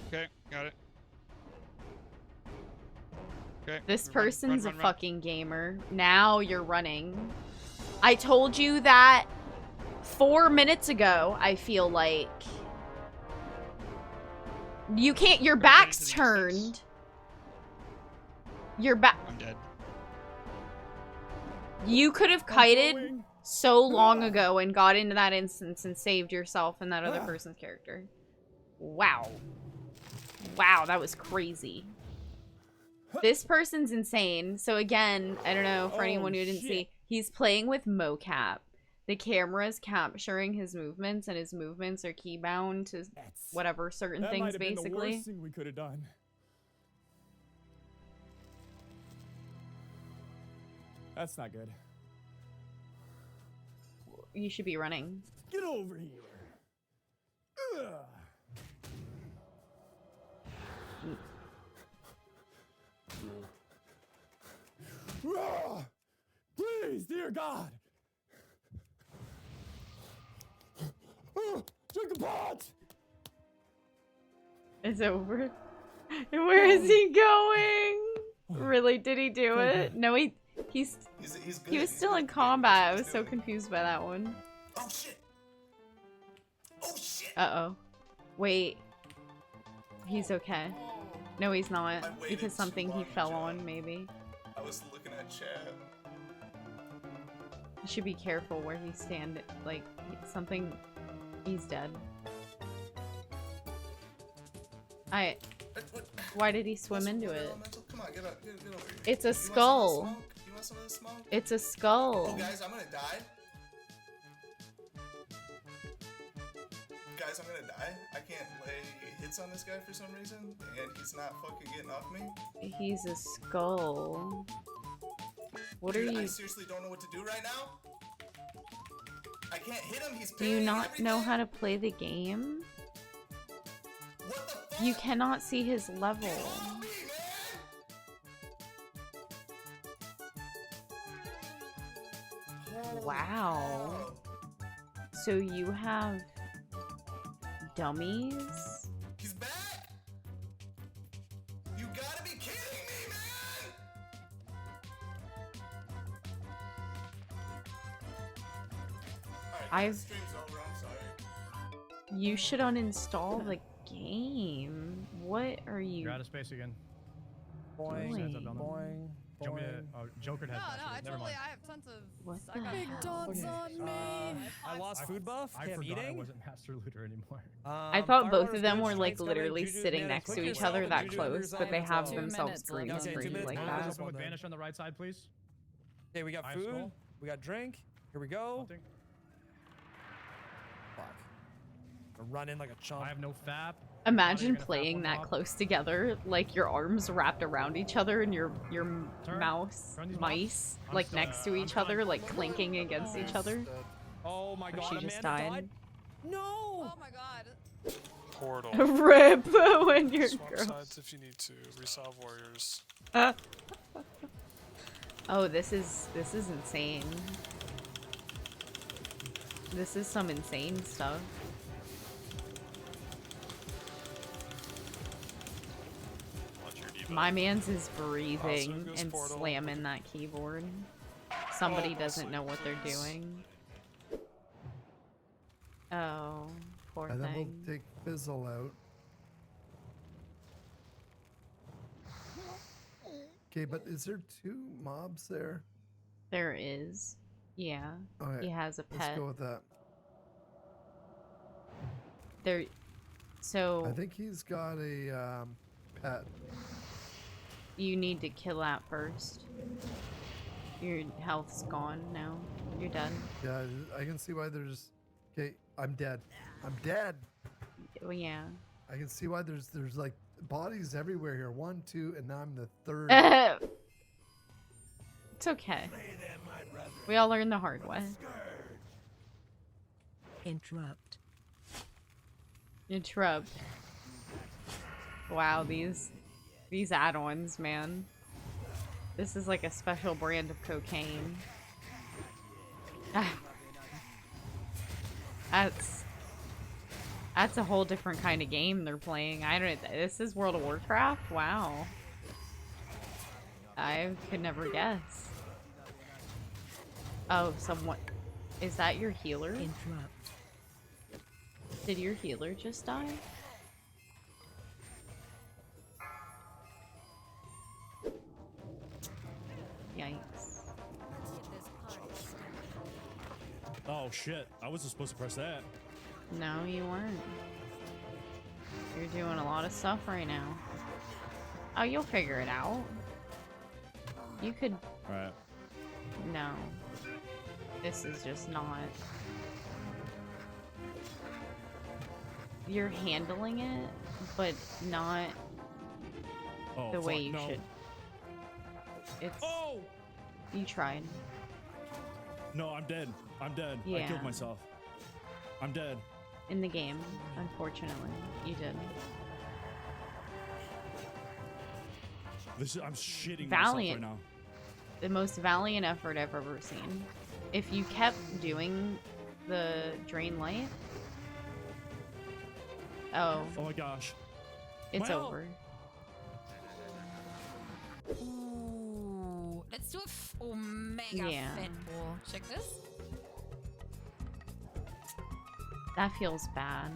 Okay, got it. Okay. This run, person's run, a run. fucking gamer. Now you're running. I told you that 4 minutes ago, I feel like. You can't— your back's turned. Your back— I'm dead. You could have kited so long ago and got into that instance and saved yourself and that other person's character. Wow. Wow, that was crazy. This person's insane. So again, I don't know, for anyone who didn't see, he's playing with mocap. The camera is capturing his movements, and his movements are key bound to whatever certain things, basically. Been the worst thing we could have done. That's not good. You should be running. Get over here. Ugh. Please, dear God. Drink the pot. It's over. Where is he going? Really? Did he do it? No, he was still in combat. I was so confused by that one. Oh shit! Oh shit! Uh-oh. Wait. He's okay. No, he's not. Because something he fell on, maybe. I was looking at chat. You should be careful where he's standing. Like, something... He's dead. Why did he swim into it? Come on, get over here. It's a skull. You want some of this smoke? It's a skull. Oh, guys, I'm gonna die. Guys, I'm gonna die. I can't lay hits on this guy for some reason, and he's not fucking getting off me. He's a skull. What Dude, are you? I seriously don't know what to do right now. I can't hit him. He's Do you not know how to play the game? What the fuck? You cannot see his level. Wow. So you have dummies? He's back? You gotta be kidding me, man! Alright, stream's over, I'm sorry. You should uninstall the game. What are you? You're out of space again. Boing, Boing. Joker has Never mind. I have tons of. What I got the hell? dots on me. I lost food buff. I Can't forgot I eating. wasn't Master Looter anymore. I thought both of them were like literally sitting next to each other that close, but they have 2 themselves minutes green left. screen like that. Just with vanish on the right side, please. Okay, we got I food. scroll. We got drink. Here we go. Nothing. Fuck. I run in like a chump. I have no fap. Imagine playing that close together, like your arms wrapped around each other and your mice like next to each other, like clinking against each other. Oh my god, She a just man died. died. No. Oh my god. Portal. Rip when you're Swap gross. sides if you need to. Resolve warriors. Oh, this is insane. This is some insane stuff. My man's is breathing and slamming that keyboard. Somebody doesn't know what they're doing. Oh, poor And then we'll thing. take Fizzle out. Okay, but is there 2 mobs there? There is. Yeah. Okay, He has a pet. let's go with that. There. So. I think he's got a pet. You need to kill that first. Your health's gone now. You're done. Yeah, I can see why there's. Okay, I'm dead. I'm dead. Oh yeah. I can see why there's like bodies everywhere here. 1, 2, and now I'm the 3rd. It's okay. We all learn the hard way. Interrupt. Interrupt. Wow, these add-ons, man. This is like a special brand of cocaine. That's a whole different kind of game they're playing. I don't. This is World of Warcraft. Wow. I could never guess. Oh, someone. Is that your healer? Interrupt. Did your healer just die? Yikes. Oh shit! I wasn't supposed to press that. No, you weren't. You're doing a lot of stuff right now. Oh, you'll figure it out. You could... Right. No. This is just not... You're handling it, but not Oh, the way fuck, you no. should. It's... Oh! You tried. No, I'm dead. I'm dead. I Yeah. killed myself. I'm dead. In the game, unfortunately. You did. I'm shitting Valiant. myself right now. The most valiant effort I've ever seen. If you kept doing the drain light... Oh. Oh my gosh. It's My over. Ooh, let's do a mega Yeah. fat ball. Check this. That feels bad.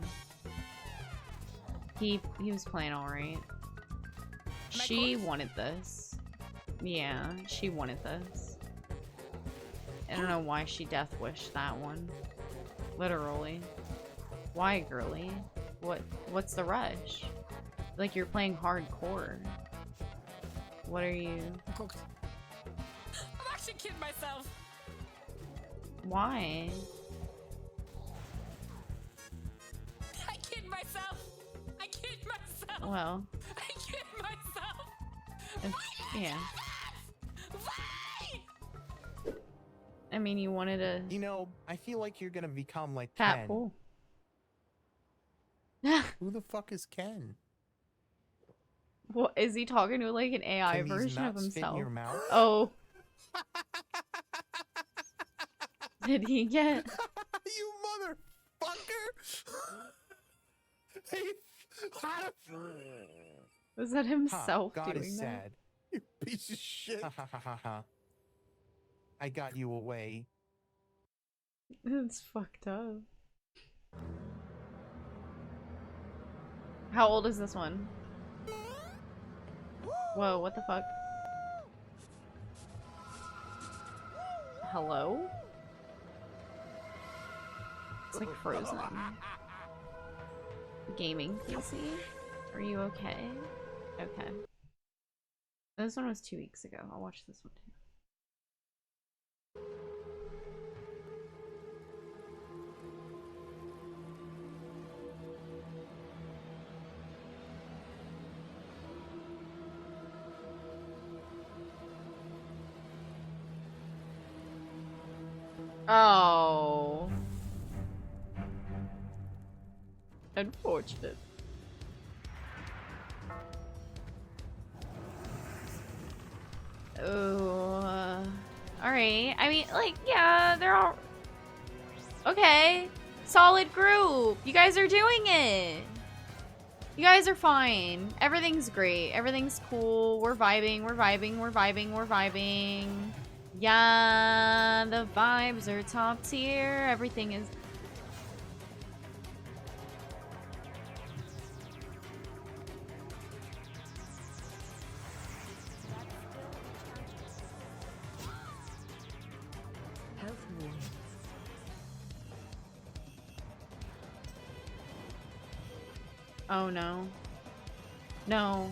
He was playing alright. She wanted this. Yeah, she wanted this. I don't know why she death wished that one. Literally. Why, girly? What's the rush? Like, you're playing hardcore. What are you... I'm actually kidding myself. Why? I kid myself. I kid myself. Well... I kid myself. Yeah. I mean, you wanted a... You know, I feel like you're gonna become like fat Ken. pool. Who the fuck is Ken? What, is he talking to like an AI Can these version of nuts fit in himself? your mouth? Oh. Did he get... You motherfucker! Was that himself God doing is that? sad. You piece of shit. Ha ha ha ha ha. I got you away. It's fucked up. How old is this one? Whoa, what the fuck? Hello? It's like frozen. Gaming PC? Are you okay? Okay. This one was 2 weeks ago. I'll watch this one too. Oh. Unfortunate. Oh. Alright. I mean, like, yeah, they're all... Okay. Solid group. You guys are doing it. You guys are fine. Everything's great. Everything's cool. We're vibing. We're vibing. We're vibing. We're vibing. Yeah, the vibes are top tier. Everything is... Oh no. No.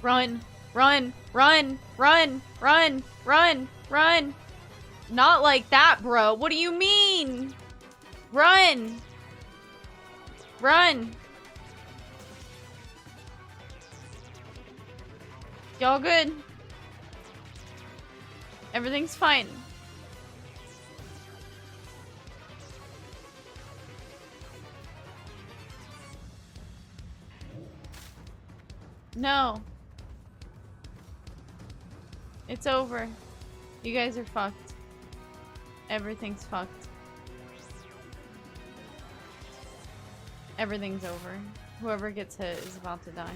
Run! Run! Run! Run! Run! Run! Run! Not like that, bro. What do you mean? Run! Run! Y'all good? Everything's fine. No. It's over. You guys are fucked. Everything's fucked. Everything's over. Whoever gets hit is about to die.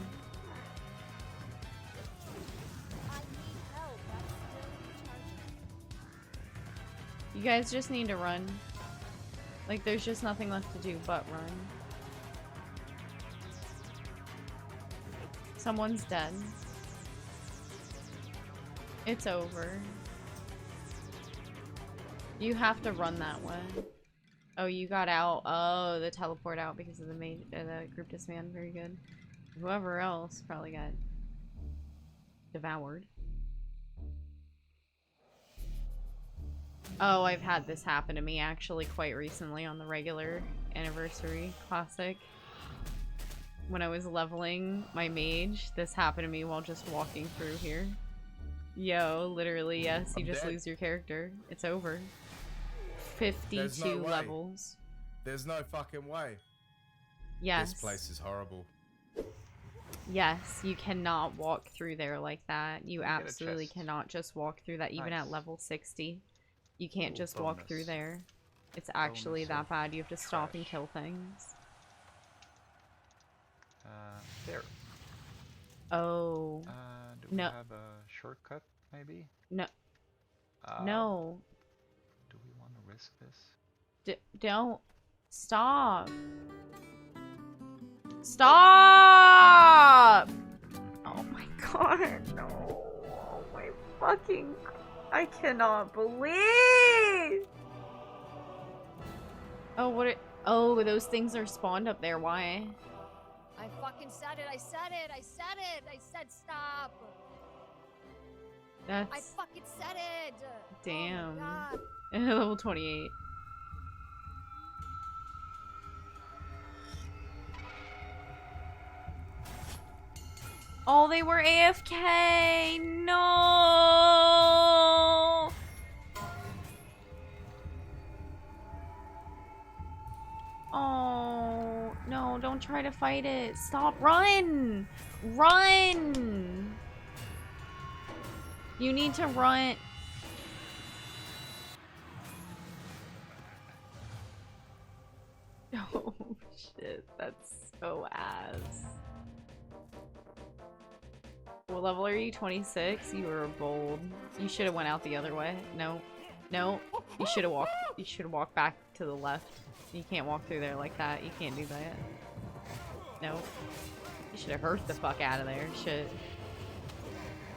You guys just need to run. Like, there's just nothing left to do but run. Someone's dead. It's over. You have to run that way. Oh, you got out. Oh, the teleport out because of the the group disband. Very good. Whoever else probably got devoured. Oh, I've had this happen to me actually quite recently on the regular anniversary classic. When I was leveling my mage, this happened to me while just walking through here. Yo, literally, yes, you just lose your character. It's over. 52 levels. There's no fucking way. Yes. This place is horrible. Yes, you cannot walk through there like that. You absolutely cannot just walk through that even at level 60. You can't just walk through there. It's actually that bad. You have to stop and kill things. There. Oh. Do we have a shortcut, maybe? No. No. Do we want to risk this? Don't. Stop. Stop! Oh my god, no. Oh my fucking... I cannot believe! Oh, what it... Oh, those things are spawned up there. Why? I fucking said it. I said it. I said it. I said stop. That's... I fucking said it. Damn. Oh my god. Level 28. Oh, they were AFK. No. Oh, no, don't try to fight it. Stop. Run. Run. You need to run. Oh, shit. That's so ass. What level are you? 26? You were bold. You should have went out the other way. No. No. You should have walked. You should have walked back to the left. You can't walk through there like that. You can't do that. No. You should have hurt the fuck out of there. Shit.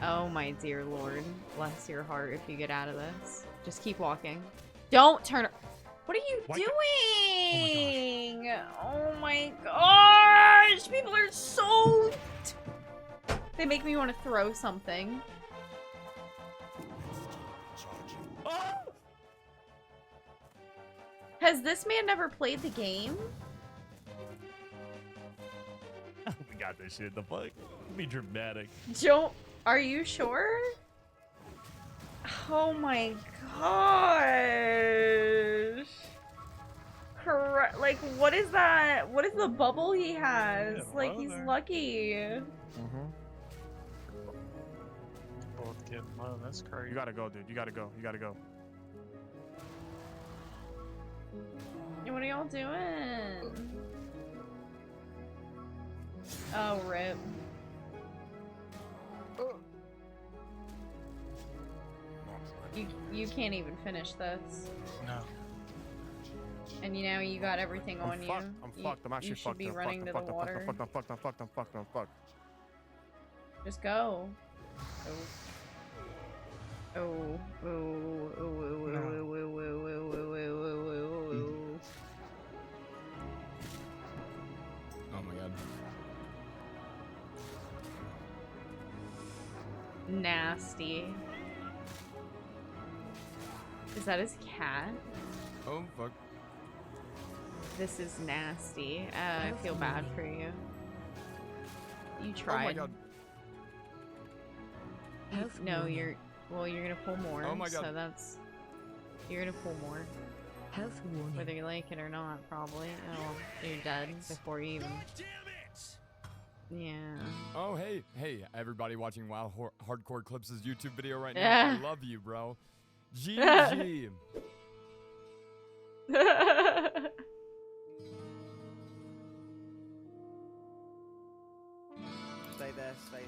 Oh my dear lord. Bless your heart if you get out of this. Just keep walking. Don't turn. What are you doing? Oh my gosh. People are so... They make me want to throw something. Has this man never played the game? We got this shit. The fuck? Be dramatic. Don't. Are you sure? Oh my gosh. Correct. Like, what is that? What is the bubble he has? Yeah, like, he's lucky. Both getting low. That's crazy. You gotta go, dude. You gotta go. You gotta go. Hey, what are y'all doing? Oh, rip. You can't even finish this. No. And you know you got everything on you. I'm fucked. I'm actually you should fucked. be I'm running to the water. I'm fucked. Just go. Oh. Oh. Oh. Oh. Oh. Oh my god. Nasty. Is that his cat? Oh, fuck. This is nasty. I feel bad for you. You tried. Oh my god. No, you're... Well, you're gonna pull more. Oh my god. So that's... You're gonna pull more. Health warning. Whether you like it or not, probably. Oh, you're dead before you even... Yeah. Oh, hey, everybody watching WoW Hardcore Clips' YouTube video right now. I love you, bro. GG. Stay there, because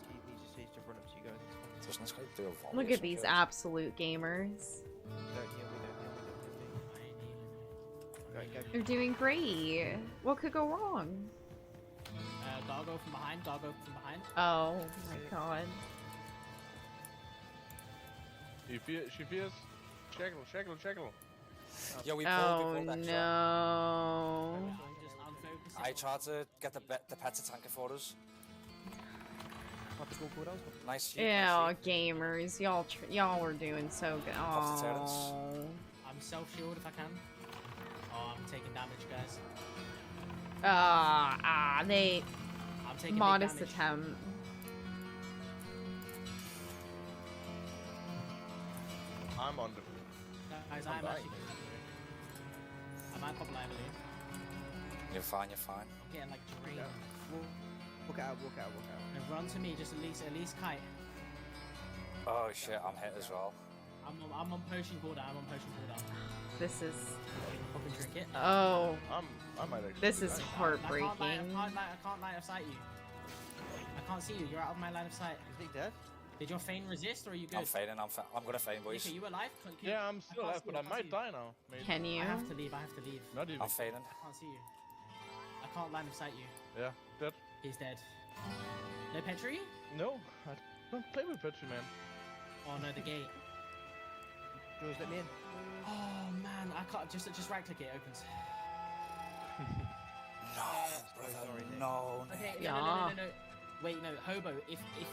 he just needs to run up to you guys. Look at these absolute gamers. They're doing great. What could go wrong? Doggo from behind, doggo from behind. Oh my god. She fears. Shackle. Yeah, we Oh pulled that shot. no. I tried to get the pets to tank it for us. Nice. Yeah, gamers, y'all were doing so good. Oh. I'm self-shield if I can. Oh, I'm taking damage, guys. They I'm taking modest big damage. attempt. I'm on the. Guys, I'm actually. I might pop live balloon. You're fine. I'm getting like drained. Walk out. No, run to me, just at least kite. Oh shit, I'm hit as well. I'm on potion cooldown. This is. Fucking drink it. Oh. I might actually. This is heartbreaking. I can't line of sight you. I can't see you. You're out of my line of sight. Is he dead? Did your feign resist, or are you good? I'm feigning. I'm gonna feign, boys. Okay, you alive? Yeah, I'm still alive, but I might die now. Maybe. Can you? I have to leave. I have to leave. Not even. I'm feigning. I can't see you. I can't line of sight you. Yeah, dead. He's dead. No Petri? No, I don't play with Petri, man. Oh no, the gate. Jules, let me in. Oh man, I can't. Just right click it, it opens. No, brother, no. Okay, Yeah. no. Wait, no, Hobo. If it.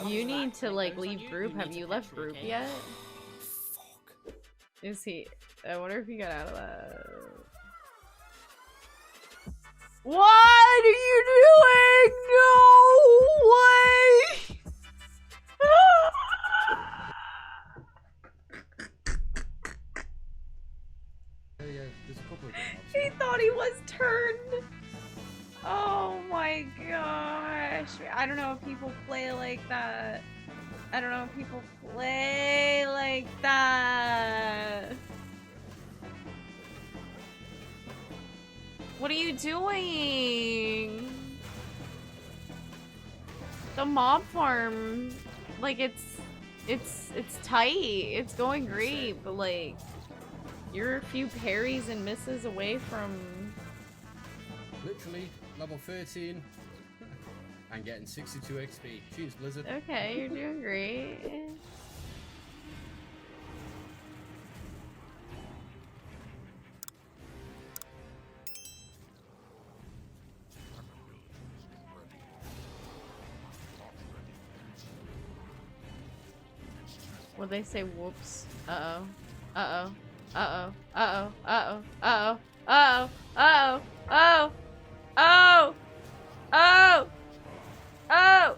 You need to like goes on leave you, group. you Have need you to left Petri, group okay? yet? Fuck. Is he? I wonder if he got out of that. What are you doing? No way! Yeah, there's a couple of them. He thought he was turned. Oh my gosh. I don't know if people play like that. I don't know if people play like that. What are you doing? The mob farm, like it's tight. It's going great, but like you're a few parries and misses away from Literally level 13 and getting 62 XP. Cheers, Blizzard. Okay, you're doing great. Well, they say whoops. Uh-oh. Uh-oh. Uh-oh. Uh-oh. Uh-oh. Uh-oh. Uh-oh. Uh-oh. Oh. Oh. Oh. Oh.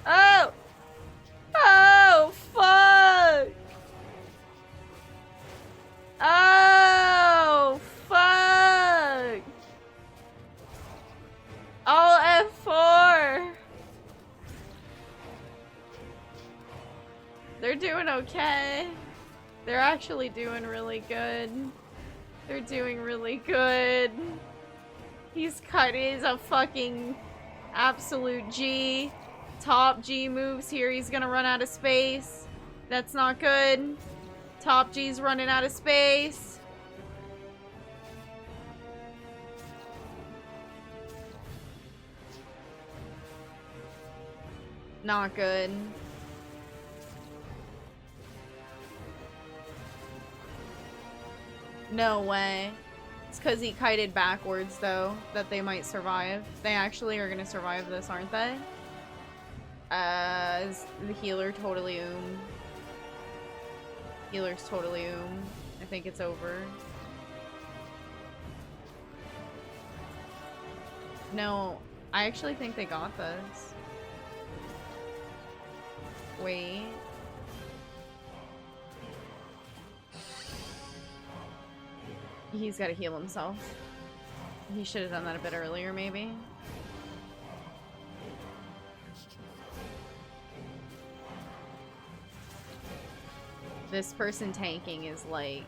Oh. Oh, fuck. Oh, fuck. All F4. They're doing okay. They're actually doing really good. They're doing really good. He's a fucking absolute G. Top G moves here. He's gonna run out of space. That's not good. Top G's running out of space. Not good. No way. It's because he kited backwards, though, that they might survive. They actually are gonna survive this, aren't they? Is the healer totally Healer's totally I think it's over. No, I actually think they got this. Wait. He's got to heal himself. He should have done that a bit earlier, maybe. This person tanking is, like,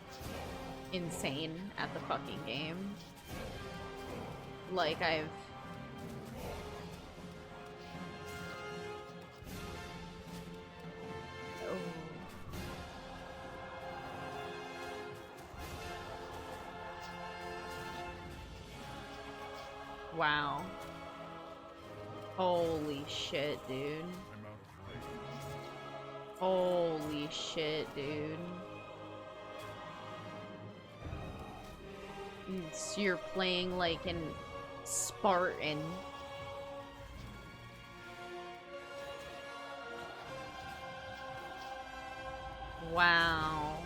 insane at the fucking game. Like, wow. Holy shit, dude. Holy shit, dude. You're playing like an Spartan. Wow.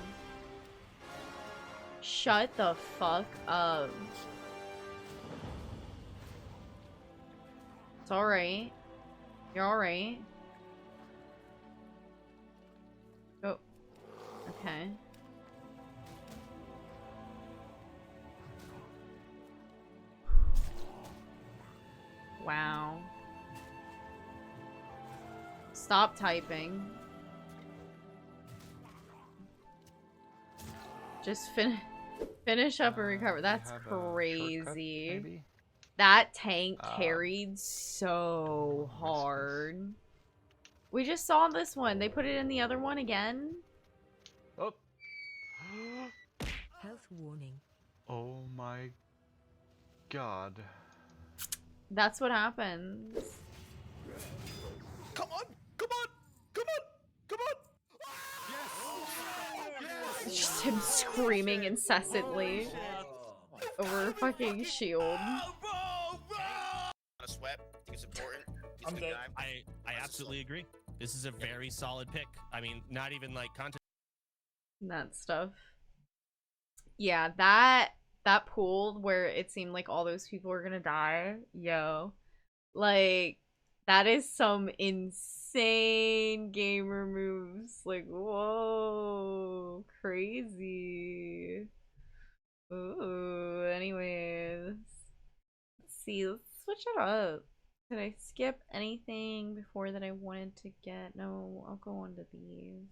Shut the fuck up. It's alright. You're alright. Oh. Okay. Wow. Stop typing. Just finish up and recover. That's crazy. That tank carried so hard. We just saw this one. They put it in the other one again. Oh. Health warning. Oh my god. That's what happens. Come on! Come on! Come on! Come on! It's just him screaming incessantly over a fucking shield. Sweat. I think it's important. He's I'm a good good. guy. I absolutely agree. This is a very solid pick. I mean, not even like content. That stuff. Yeah, that pool where it seemed like all those people were gonna die. Yo. Like, that is some insane gamer moves. Like, whoa. Crazy. Ooh, anyways. Let's see, let's switch it up. Did I skip anything before that I wanted to get? No, I'll go on to these.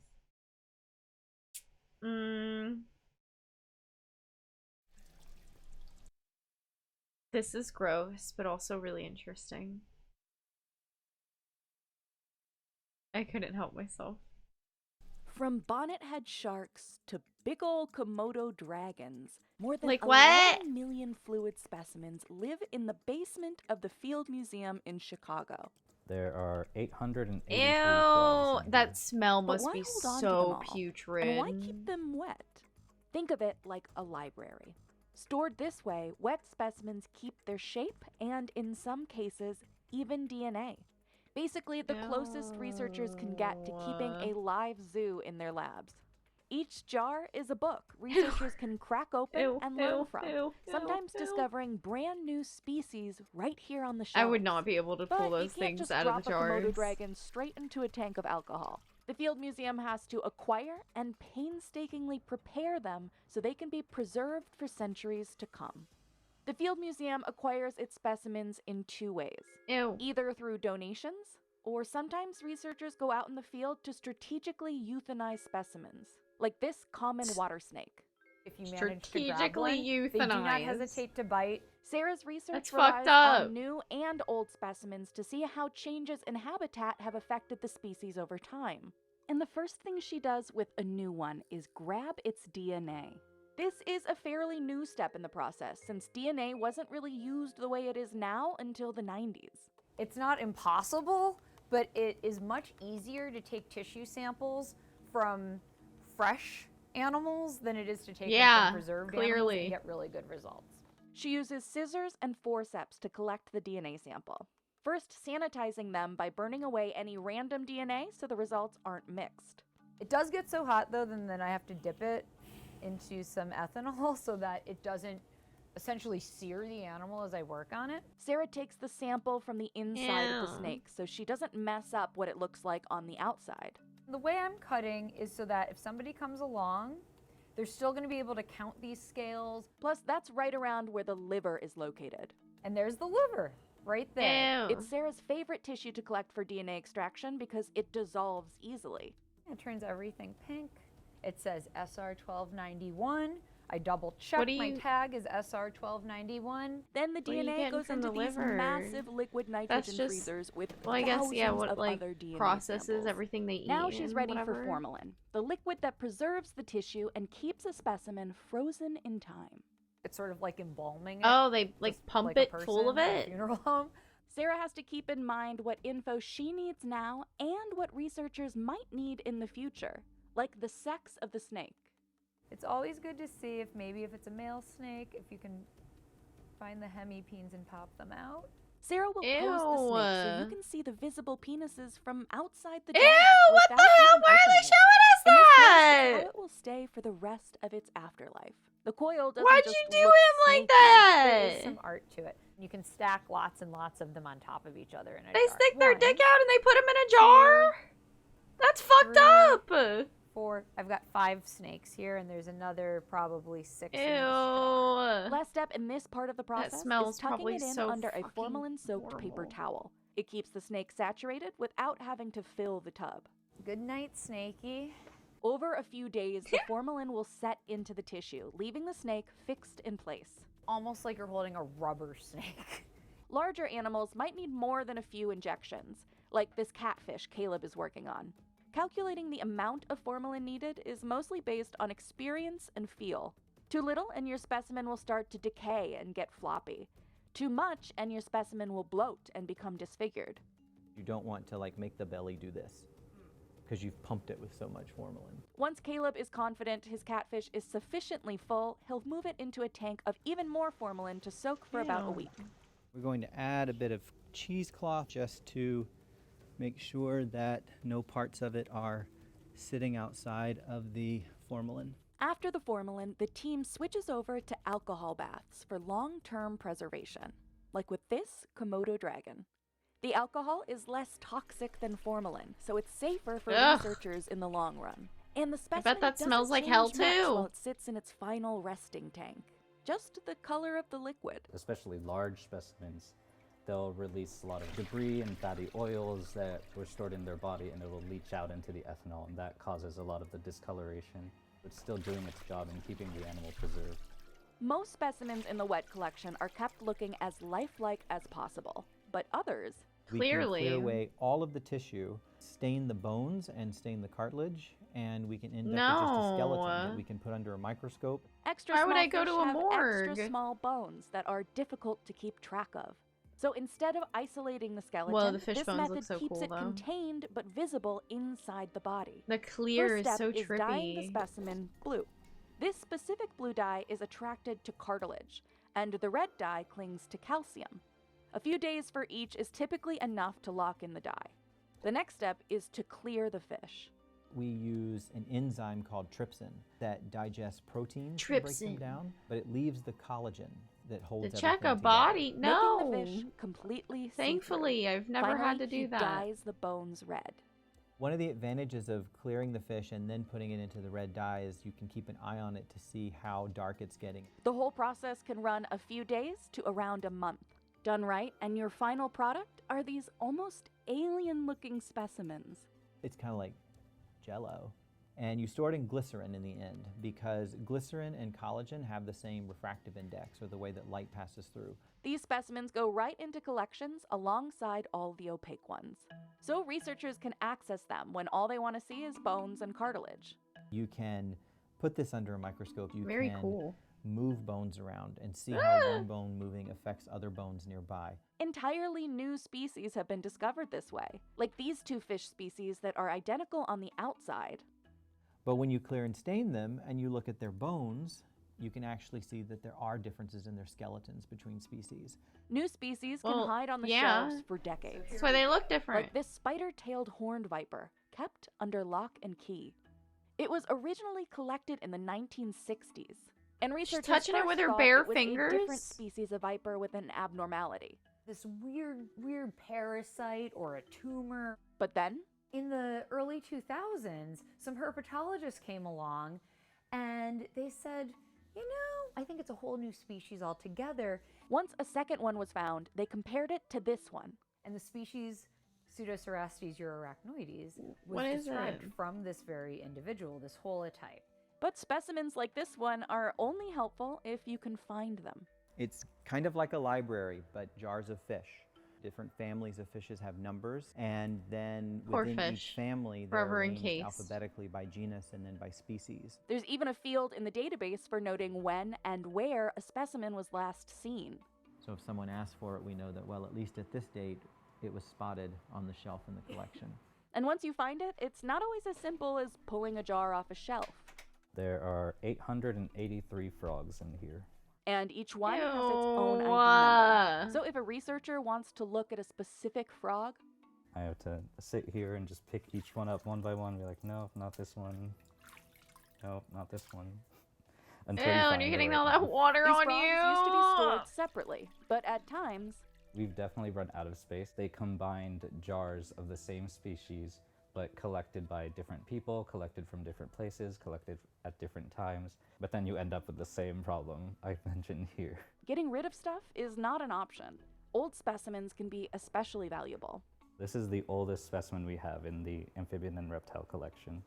This is gross, but also really interesting. I couldn't help myself. From bonnethead sharks to big ol' Komodo dragons, more than Like 11 what? million fluid specimens live in the basement of the Field Museum in Chicago. There are 883 Ew, frogs in that smell But must why be hold on to them so all? putrid. And why keep them wet? Think of it like a library. Stored this way, wet specimens keep their shape and, in some cases, even DNA. Basically, the closest researchers can get to keeping a live zoo in their labs. Each jar is a book researchers can crack open and learn from, sometimes discovering brand new species right here on the shelf. I would not be able to pull But you those can't things just out drop of the a Komodo jars. dragon straight into a tank of alcohol. The Field Museum has to acquire and painstakingly prepare them so they can be preserved for centuries to come. The Field Museum acquires its specimens in two ways. Ew. Either through donations, or sometimes researchers go out in the field to strategically euthanize specimens, like this common water snake. If you manage to grab Strategically one, they do not euthanize. hesitate to bite. Sarah's research That's relies fucked up. on new and old specimens to see how changes in habitat have affected the species over time. And the first thing she does with a new one is grab its DNA. This is a fairly new step in the process, since DNA wasn't really used the way it is now until the 90s. It's not impossible, but it is much easier to take tissue samples from fresh animals than it is to take them from preserved animals and get really good results. She uses scissors and forceps to collect the DNA sample. First, sanitizing them by burning away any random DNA so the results aren't mixed. It does get so hot though, then I have to dip it into some ethanol so that it doesn't essentially sear the animal as I work on it. Sarah takes the sample from the inside of the snake so she doesn't mess up what it looks like on the outside. The way I'm cutting is so that if somebody comes along, they're still going to be able to count these scales. Plus, that's right around where the liver is located. And there's the liver, right there. It's Sarah's favorite tissue to collect for DNA extraction because it dissolves easily. It turns everything pink. It says SR1291. I double check my tag is SR1291. Then the DNA goes into these massive liquid nitrogen freezers with thousands of other DNA processes samples. everything they eat. Now she's and ready whatever. for formalin, the liquid that preserves the tissue and keeps a specimen frozen in time. It's sort of like embalming it. Oh, they like just pump like a it full of person at a it. funeral home. Sarah has to keep in mind what info she needs now and what researchers might need in the future, like the sex of the snake. It's always good to see if it's a male snake, if you can find the hemipenes and pop them out. Sarah will pose the snake so you can see the visible penises from outside the Ew, jar what the without hell? even Why are they opening it. showing us In this case, that? it's how it will stay for the rest of its afterlife. The coil doesn't Why'd just you do look him like snaky. that? There is some art to it. You can stack lots and lots of them on top of each other in a They jar. stick their dick out and they put him in a jar? That's fucked up. 4. I've got 5 snakes here, and there's another probably 6 in this Ew. jar. Last step in this part of the process smells is tucking probably it in so under a fucking formalin-soaked paper towel. It keeps the snake saturated without having to fill the tub. Good night, Snakey. Over a few days, the formalin will set into the tissue, leaving the snake fixed in place. Almost like you're holding a rubber snake. Larger animals might need more than a few injections. like this catfish Caleb is working on. Calculating the amount of formalin needed is mostly based on experience and feel. Too little and your specimen will start to decay and get floppy. Too much and your specimen will bloat and become disfigured. You don't want to make the belly do this because you've pumped it with so much formalin. Once Caleb is confident his catfish is sufficiently full, he'll move it into a tank of even more formalin to soak for about a week. We're going to add a bit of cheesecloth just to make sure that no parts of it are sitting outside of the formalin. After the formalin, the team switches over to alcohol baths for long-term preservation, like with this Komodo dragon. The alcohol is less toxic than formalin, so it's safer for researchers in the long run. And the specimen I bet that doesn't smells like hell change much too. while it sits in its final resting tank. Just the color of the liquid. Especially large specimens, they'll release a lot of debris and fatty oils that were stored in their body, and it will leach out into the ethanol, and that causes a lot of the discoloration. It's still doing its job in keeping the animal preserved. Most specimens in the wet collection are kept looking as lifelike as possible, but others... We can clear away all of the tissue, stain the bones and stain the cartilage, and we can end up with just a skeleton that we can put under a microscope. Why would I go to a morgue? Extra small bones that are difficult to keep track of. So instead of isolating the skeleton, the fish this bones method look so keeps cool, it though. contained but visible inside the body. The clear First is step so is dyeing the trippy. specimen blue. This specific blue dye is attracted to cartilage, and the red dye clings to calcium. A few days for each is typically enough to lock in the dye. The next step is to clear the fish. We use an enzyme called trypsin that digests proteins and breaks them down, but it leaves the collagen that holds To check everything a body? together. No. Making the fish completely see-through. Thankfully, I've never had to Finally, do he that. dyes the bones red. One of the advantages of clearing the fish and then putting it into the red dye is you can keep an eye on it to see how dark it's getting. The whole process can run a few days to around a month. Done right, and your final product are these almost alien-looking specimens. It's kind of like Jell-O. And you store it in glycerin in the end because glycerin and collagen have the same refractive index, or the way that light passes through. These specimens go right into collections alongside all the opaque ones. So researchers can access them when all they want to see is bones and cartilage. You can put this under a microscope. You Very can cool. move bones around and see how one bone moving affects other bones nearby. Entirely new species have been discovered this way, like these two fish species that are identical on the outside. But when you clear and stain them and you look at their bones, you can actually see that there are differences in their skeletons between species. New species can Well, hide on the yeah. shelves for decades. That's why they look different. Like this spider-tailed horned viper, kept under lock and key. It was originally collected in the 1960s. And researchers touching it first with her thought bare it was a different fingers? species of viper with an abnormality. This weird parasite or a tumor. But then, in the early 2000s, some herpetologists came along and they said, you know, I think it's a whole new species altogether. Once a second one was found, they compared it to this one. And the species Pseudocerastes urarachnoides What was is described it? from this very individual, this holotype. But specimens like this one are only helpful if you can find them. It's kind of like a library, but jars of fish. Different families of fishes have numbers, and then Poor within fish. each family, they're Forever arranged encased. alphabetically by genus and then by species. There's even a field in the database for noting when and where a specimen was last seen. So if someone asks for it, we know that, well, at least at this date, it was spotted on the shelf in the collection. And once you find it, it's not always as simple as pulling a jar off a shelf. There are 883 frogs in here. And each one has its own ID Ew. number. So if a researcher wants to look at a specific frog, I have to sit here and just pick each one up one by one, be like, no, not this one. No, not this one. Ew, and you're getting all that water these on frogs you. used to be stored separately, but at times, We've definitely run out of space. They combined jars of the same species, but collected by different people, collected from different places, collected at different times. But then you end up with the same problem I mentioned here. getting rid of stuff is not an option. Old specimens can be especially valuable. This is the oldest specimen we have in the amphibian and reptile collection.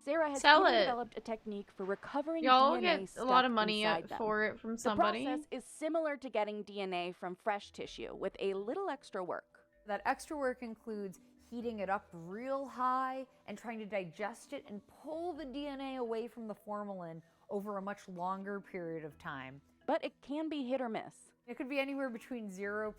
Sarah has Sell even it. developed a technique for recovering Y'all DNA get a stuck lot of money inside them. for it from somebody. The process is similar to getting DNA from fresh tissue with a little extra work. That extra work includes heating it up real high and trying to digest it and pull the DNA away from the formalin over a much longer period of time. But it can be hit or miss. It could be anywhere between 0%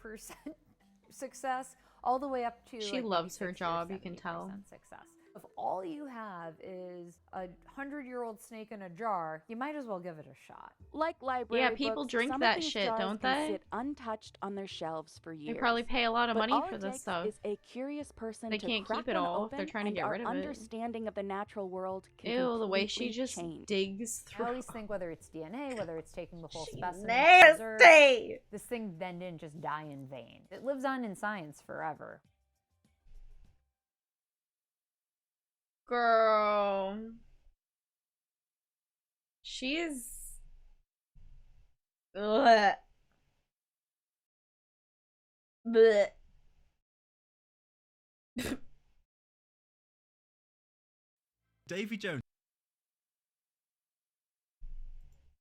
success all the way up to She like loves her 60 or job, you can 70% tell. Success. If all you have is a 100-year-old snake in a jar, you might as well give it a shot. Like library Yeah, people books, drink some that of these shit, jars don't can they? sit untouched on their shelves for years. They probably pay a lot of But money all for it this takes stuff. is a curious person They to can't crack keep it one all if they're open, trying to and get our rid of it. understanding of the natural world can Ew, the way she completely just change. digs I through. always think whether it's DNA, whether it's taking the whole specimen, nasty! this thing then didn't just die in vain. It lives on in science forever. Girl. She's... Ugh. Blech. Davy Jones.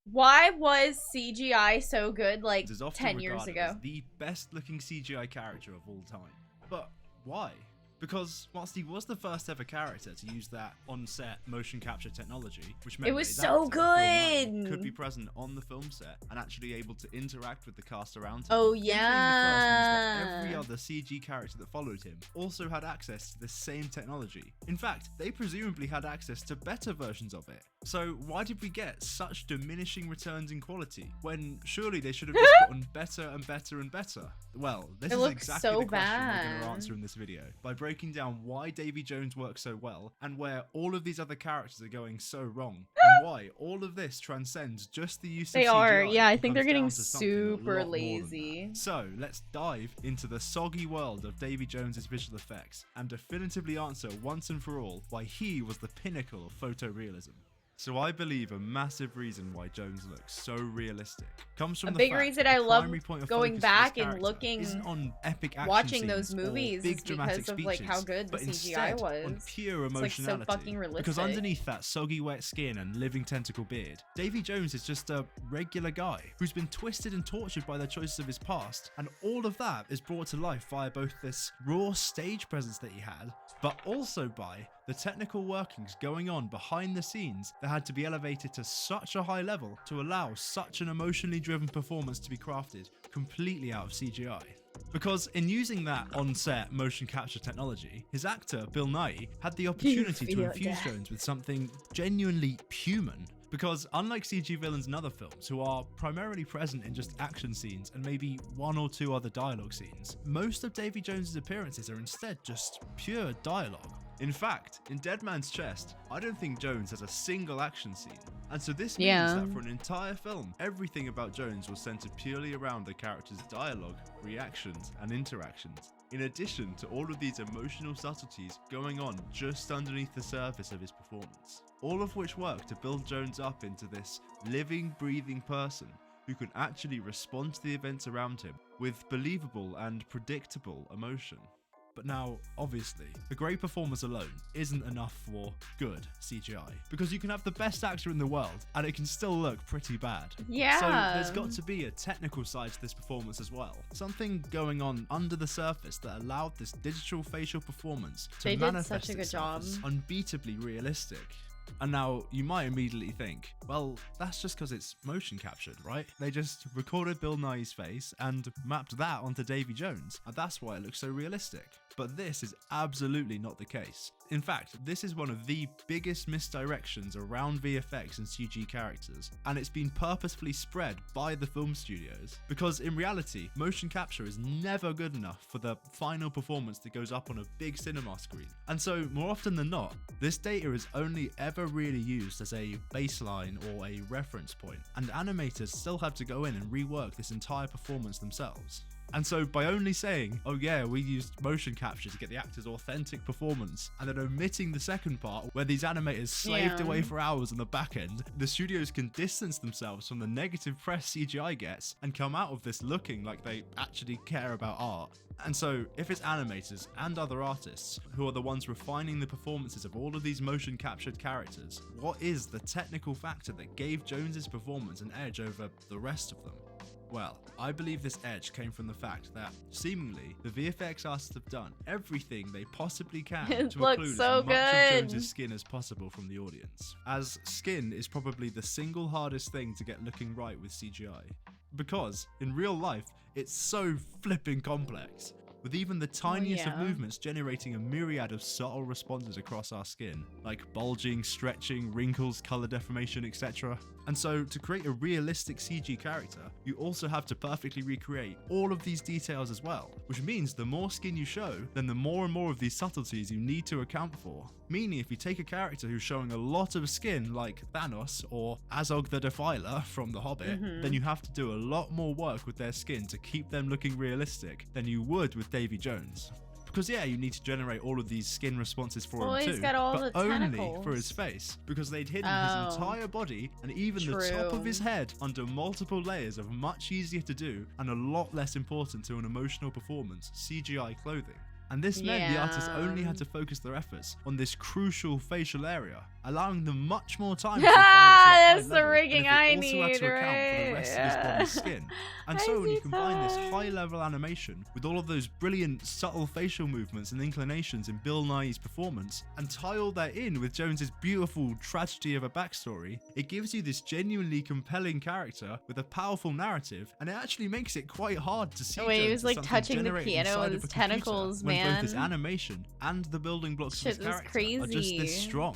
Why was CGI so good like Is often 10 years regarded ago? as the best looking CGI character of all time. But why? Because whilst he was the first ever character to use that on-set motion capture technology, which meant It was that his so actor, Bill Nye, good! could be present on the film set and actually able to interact with the cast around him. Oh, him being the first means that yeah. every other CG character that followed him also had access to the same technology. In fact, they presumably had access to better versions of it. So why did we get such diminishing returns in quality when surely they should have just gotten better and better and better? Well, this is looks exactly so the question we're going bad. to answer in this video by breaking down why Davy Jones works so well and where all of these other characters are going so wrong and why all of this transcends just the use of They CGI. are, yeah, I and think they're comes getting down to something a super lot more than that. lazy. So let's dive into the soggy world of Davy Jones's visual effects and definitively answer once and for all why he was the pinnacle of photorealism. So I believe a massive reason why Jones looks so realistic comes from A the big fact reason that I the love primary point of going focus for this back and character looking, isn't on epic action watching those scenes or movies big is dramatic because of like how speeches, good the but CGI instead was. on pure It's emotionality. like so fucking realistic. Because underneath that soggy wet skin and living tentacle beard, Davy Jones is just a regular guy who's been twisted and tortured by the choices of his past, and all of that is brought to life via both this raw stage presence that he had, but also by the technical workings going on behind the scenes that had to be elevated to such a high level to allow such an emotionally driven performance to be crafted completely out of CGI. Because in using that on-set motion capture technology, his actor, Bill Nye, had the opportunity to infuse Jones with something genuinely human. Because unlike CG villains in other films, who are primarily present in just action scenes and maybe one or two other dialogue scenes, most of Davy Jones's appearances are instead just pure dialogue. In fact, in Dead Man's Chest, I don't think Jones has a single action scene. And so this means that for an entire film, everything about Jones was centered purely around the character's dialogue, reactions, and interactions. In addition to all of these emotional subtleties going on just underneath the surface of his performance. All of which work to build Jones up into this living, breathing person who can actually respond to the events around him with believable and predictable emotion. But now, obviously, the great performance alone isn't enough for good CGI, because you can have the best actor in the world and it can still look pretty bad. Yeah. So there's got to be a technical side to this performance as well. Something going on under the surface that allowed this digital facial performance to They did manifest such a good itself job. as unbeatably realistic. And now you might immediately think, well, that's just because it's motion captured, right? They just recorded Bill Nye's face and mapped that onto Davy Jones, and that's why it looks so realistic. But this is absolutely not the case. In fact, this is one of the biggest misdirections around VFX and CG characters, and it's been purposefully spread by the film studios. Because in reality, motion capture is never good enough for the final performance that goes up on a big cinema screen. And so, more often than not, this data is only ever really used as a baseline or a reference point, and animators still have to go in and rework this entire performance themselves. And so by only saying, oh yeah, we used motion capture to get the actor's authentic performance, and then omitting the second part where these animators slaved away for hours on the back end, the studios can distance themselves from the negative press CGI gets and come out of this looking like they actually care about art. And so, if it's animators and other artists who are the ones refining the performances of all of these motion captured characters, what is the technical factor that gave Jones's performance an edge over the rest of them? Well, I believe this edge came from the fact that, seemingly, the VFX artists have done everything they possibly can It to looks include so as much good. of Jones's skin as possible from the audience, as skin is probably the single hardest thing to get looking right with CGI. Because, in real life, it's so flipping complex, with even the tiniest of movements generating a myriad of subtle responses across our skin, like bulging, stretching, wrinkles, color deformation, etc. And so, to create a realistic CG character, you also have to perfectly recreate all of these details as well, which means the more skin you show, then the more and more of these subtleties you need to account for. Meaning, if you take a character who's showing a lot of skin, like Thanos or Azog the Defiler from The Hobbit, then you have to do a lot more work with their skin to keep them looking realistic than you would with Davy Jones. Because yeah, you need to generate all of these skin responses for him he's too, got all but the only tentacles. for his face, because they'd hidden his entire body and even the top of his head under multiple layers of much easier to do and a lot less important to an emotional performance CGI clothing. And this meant the artists only had to focus their efforts on this crucial facial area, allowing them much more time to refine it to a high That's the level, rigging and I if they also had need, to account for the rest of his body's right? skin. And so when you combine this high-level animation with all of those brilliant, subtle facial movements and inclinations in Bill Nighy's performance, and tie all that in with Jones's beautiful tragedy of a backstory, it gives you this genuinely compelling character with a powerful narrative, and it actually makes it quite hard to see. The way he Jones was as like something touching the generated piano inside with of his a computer, tentacles, when man. both his animation and the building blocks Shit of his was character are just crazy. this strong.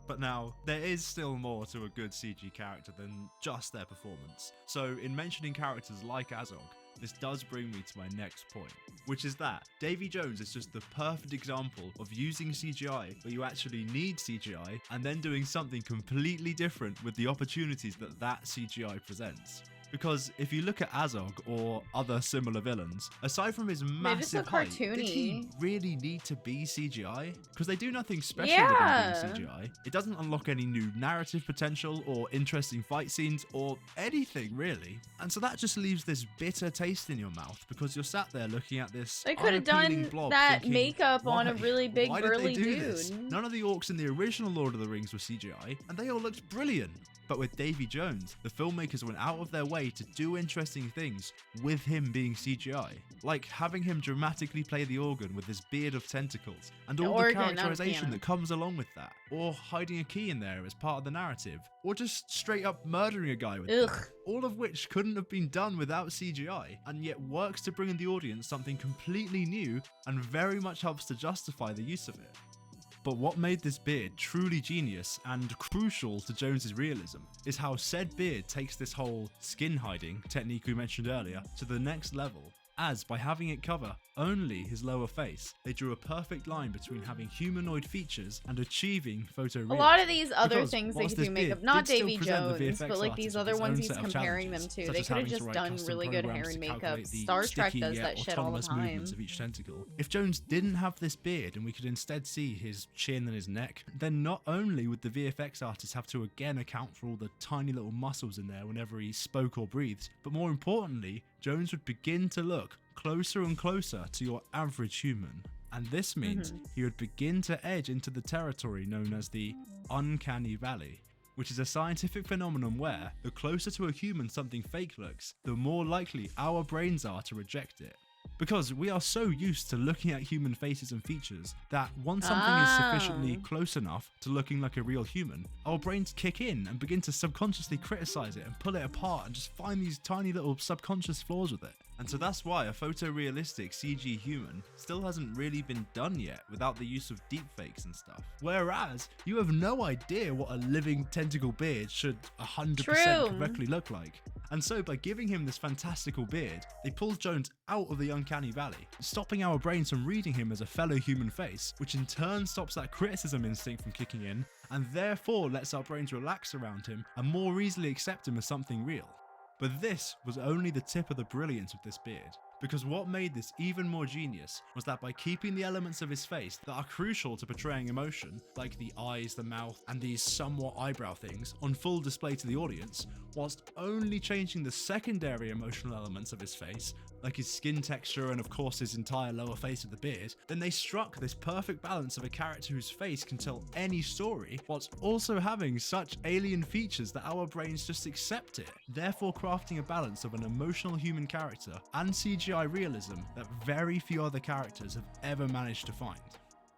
But now, there is still more to a good CG character than just their performance. So, in mentioning characters like Azog, this does bring me to my next point, which is that Davy Jones is just the perfect example of using CGI where you actually need CGI and then doing something completely different with the opportunities that that CGI presents. Because if you look at Azog or other similar villains, aside from his massive height, did he really need to be CGI? Because they do nothing special with him being CGI. It doesn't unlock any new narrative potential or interesting fight scenes or anything really. And so that just leaves this bitter taste in your mouth because you're sat there looking at this They could have unappealing done blob that thinking, makeup on a "Why? really big Why did they burly do dude. this?" None of the orcs in the original Lord of the Rings were CGI, and they all looked brilliant. But with Davy Jones, the filmmakers went out of their way to do interesting things with him being CGI. Like having him dramatically play the organ with his beard of tentacles, and all the characterization that comes along with that. Or hiding a key in there as part of the narrative. Or just straight up murdering a guy with it. All of which couldn't have been done without CGI, and yet works to bring in the audience something completely new and very much helps to justify the use of it. But what made this beard truly genius and crucial to Jones's realism is how said beard takes this whole skin hiding technique we mentioned earlier to the next level, as by having it cover only his lower face, they drew a perfect line between having humanoid features and achieving photorealism. A lot of these other Because things they whilst could do this makeup, beard not did still Davy present the Jones, VFX but like these artist with other its ones own he's set of comparing them challenges, to. such They as could have having to just write done custom really good hair programs and to makeup. calculate the Star Trek sticky does yet that shit all the autonomous movements time. of each tentacle. If Jones didn't have this beard and we could instead see his chin and his neck, then not only would the VFX artists have to again account for all the tiny little muscles in there whenever he spoke or breathed, but more importantly, Jones would begin to look closer and closer to your average human. And this means he would begin to edge into the territory known as the uncanny valley, which is a scientific phenomenon where the closer to a human something fake looks, the more likely our brains are to reject it. Because we are so used to looking at human faces and features that once something is sufficiently close enough to looking like a real human, our brains kick in and begin to subconsciously criticize it and pull it apart and just find these tiny little subconscious flaws with it. And so that's why a photorealistic CG human still hasn't really been done yet without the use of deepfakes and stuff. Whereas, you have no idea what a living tentacle beard should 100% correctly look like. And so by giving him this fantastical beard, they pulled Jones out of the uncanny valley, stopping our brains from reading him as a fellow human face, which in turn stops that criticism instinct from kicking in, and therefore lets our brains relax around him and more easily accept him as something real. But this was only the tip of the brilliance of this beard, because what made this even more genius was that by keeping the elements of his face that are crucial to portraying emotion, like the eyes, the mouth, and these somewhat eyebrow things, on full display to the audience, whilst only changing the secondary emotional elements of his face, like his skin texture and of course his entire lower face of the beard, then they struck this perfect balance of a character whose face can tell any story whilst also having such alien features that our brains just accept it, therefore crafting a balance of an emotional human character and CGI realism that very few other characters have ever managed to find.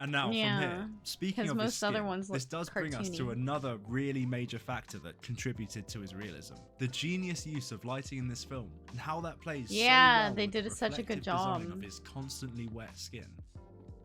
And now, from here, speaking of most his skin, other ones this look does bring us to cartoony. another really major factor that contributed to his realism. The genius use of lighting in this film, and how that plays so well they with did the such a good reflective design job. of his constantly wet skin.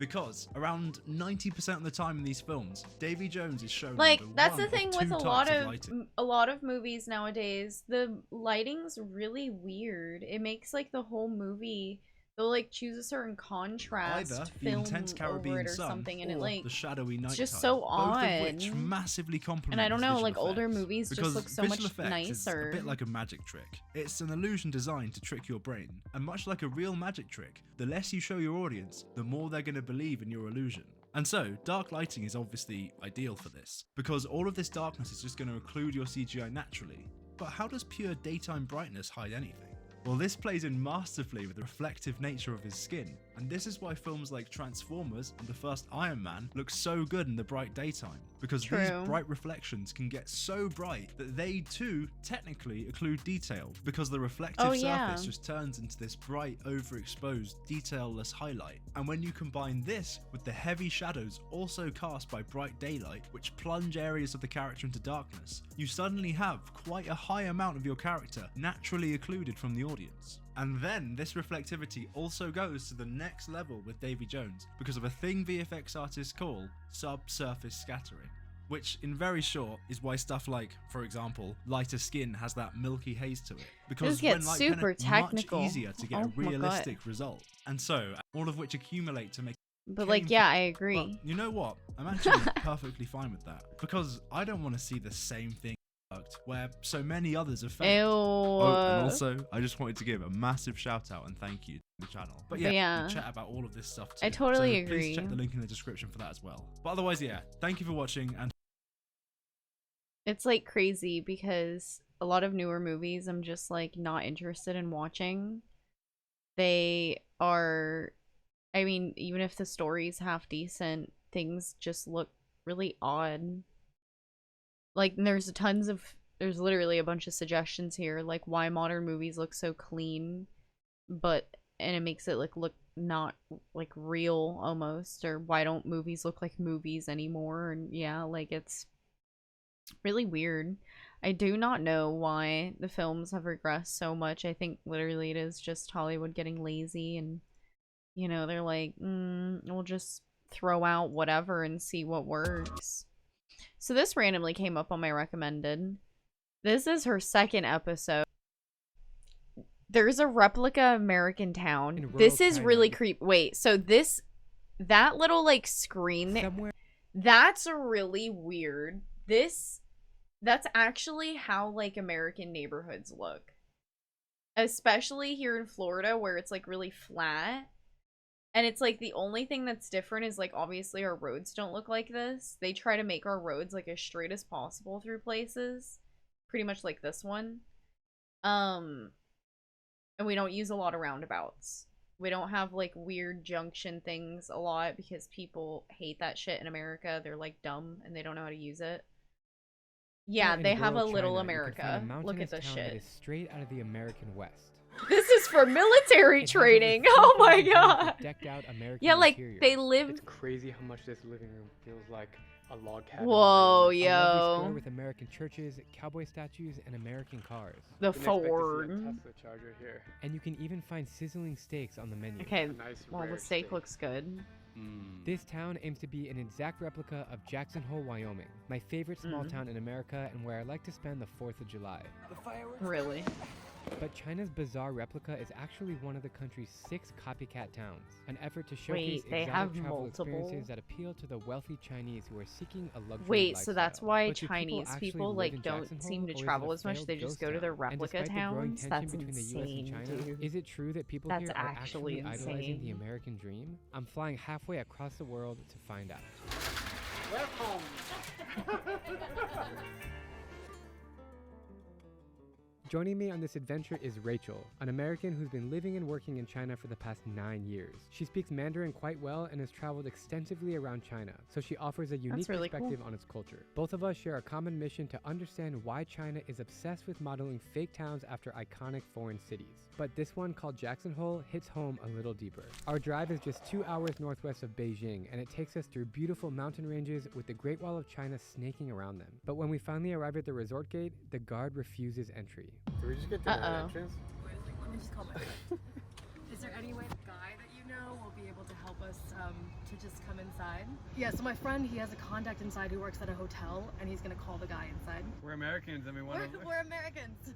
Because around 90% of the time in these films, Davy Jones is shown Like, under that's one the thing of with two a types lot of of lighting. movies nowadays. The lighting's really weird. It makes like the whole movie, they'll like choose a certain contrast Either the film intense over Caribbean it or sun something, and or it like the shadowy nighttime, it's just so both odd. of which massively complement And I don't know, visual like older effects, movies just because look so visual much effects is nicer. a bit like a magic trick. It's an illusion designed to trick your brain, and much like a real magic trick, the less you show your audience, the more they're going to believe in your illusion. And so, dark lighting is obviously ideal for this, because all of this darkness is just going to occlude your CGI naturally. But how does pure daytime brightness hide anything? Well, this plays in masterfully with the reflective nature of his skin, and this is why films like Transformers and the first Iron Man look so good in the bright daytime, because these bright reflections can get so bright that they too technically occlude detail, because the reflective surface just turns into this bright, overexposed, detailless highlight. And when you combine this with the heavy shadows also cast by bright daylight, which plunge areas of the character into darkness, you suddenly have quite a high amount of your character naturally occluded from the audience. And then this reflectivity also goes to the next level with Davy Jones because of a thing VFX artists call subsurface scattering, which in very short is why stuff like, for example, lighter skin has that milky haze to it, because when light penetrates, much easier to get a realistic result. And so all of which accumulate to make. But like, yeah, I agree. But you know what? I'm actually perfectly fine with that, because I don't want to see the same thing where so many others have failed. Oh, and also, I just wanted to give a massive shout out and thank you to the channel. But yeah, we chat about all of this stuff too. I totally so agree. Please check the link in the description for that as well. But otherwise, yeah, thank you for watching. And it's like crazy because a lot of newer movies I'm just like not interested in watching. They are, I mean, even if the story's half decent, things just look really odd. Like, there's literally a bunch of suggestions here, like why modern movies look so clean, and it makes it like look not like real almost, or why don't movies look like movies anymore? And yeah, like it's really weird. I do not know why the films have regressed so much. I think literally it is just Hollywood getting lazy, and you know, they're like, we'll just throw out whatever and see what works. So this randomly came up on my recommended. This is her second episode. There's a replica American town. This is really creepy. Wait, so that little like screen there, that's really weird. That's actually how like American neighborhoods look. Especially here in Florida where it's like really flat. And it's like the only thing that's different is like obviously our roads don't look like this. They try to make our roads like as straight as possible through places. Pretty much like this one. And we don't use a lot of roundabouts. We don't have like weird junction things a lot because people hate that shit in America. They're like dumb and they don't know how to use it. Yeah, they have a little America. Look at this shit. Straight out of the American West. This is for military training. Oh my god. Decked out American yeah, like interiors. they live. It's crazy how much this living room feels like a log cabin. Whoa, A lovely yo. square with American churches, cowboy statues, and American cars. The Ford. Tesla charger here. And you can even find sizzling steaks on the menu. Okay, well the steak looks good. This town aims to be an exact replica of Jackson Hole, Wyoming, my favorite small town in America and where I like to spend the 4th of July. Really? But China's bizarre replica is actually one of the country's 6 copycat towns, an effort to showcase exotic travel experiences that appeal to the wealthy Chinese who are seeking a luxury lifestyle. So that's why But do Chinese actually people live like in don't Jackson seem Hole, to or is it travel a as much. failed They just ghost go to their town? And replica despite the growing towns. tension That's between the US and insane, China, dude. is it true that people That's here are actually idolizing the insane. American dream? I'm flying halfway across the world to find out. Welcome. Joining me on this adventure is Rachel, an American who's been living and working in China for the past 9 years. She speaks Mandarin quite well and has traveled extensively around China, so she offers a unique really perspective cool. on its culture. Both of us share a common mission to understand why China is obsessed with modeling fake towns after iconic foreign cities. But this one, called Jackson Hole, hits home a little deeper. Our drive is just 2 hours northwest of Beijing, and it takes us through beautiful mountain ranges with the Great Wall of China snaking around them. But when we finally arrive at the resort gate, the guard refuses entry. Did we just get denied entrance? Let me just call my friend. Is there any way the guy that you know will be able to help us to just come inside? Yeah, so my friend, he has a contact inside who works at a hotel, and he's gonna call the guy inside. We're Americans and we want to... We're Americans.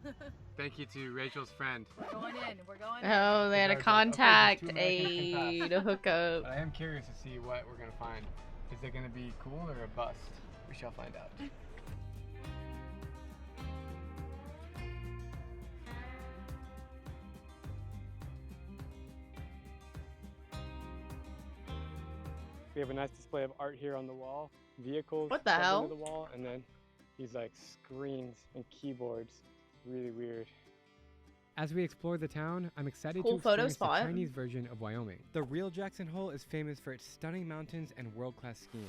Than't you to Rachel's friend. We're going in. We're going in. Oh, they had a contact, to hook up. But I am curious to see what we're going to find. Is it going to be cool or a bust? We shall find out. We have a nice display of art here on the wall. Vehicles. What the plugged hell? into the wall, and then these like screens and keyboards. Really weird. As we explore the town, I'm excited Cool to photo experience the spot. Chinese version of Wyoming. The real Jackson Hole is famous for its stunning mountains and world-class skiing.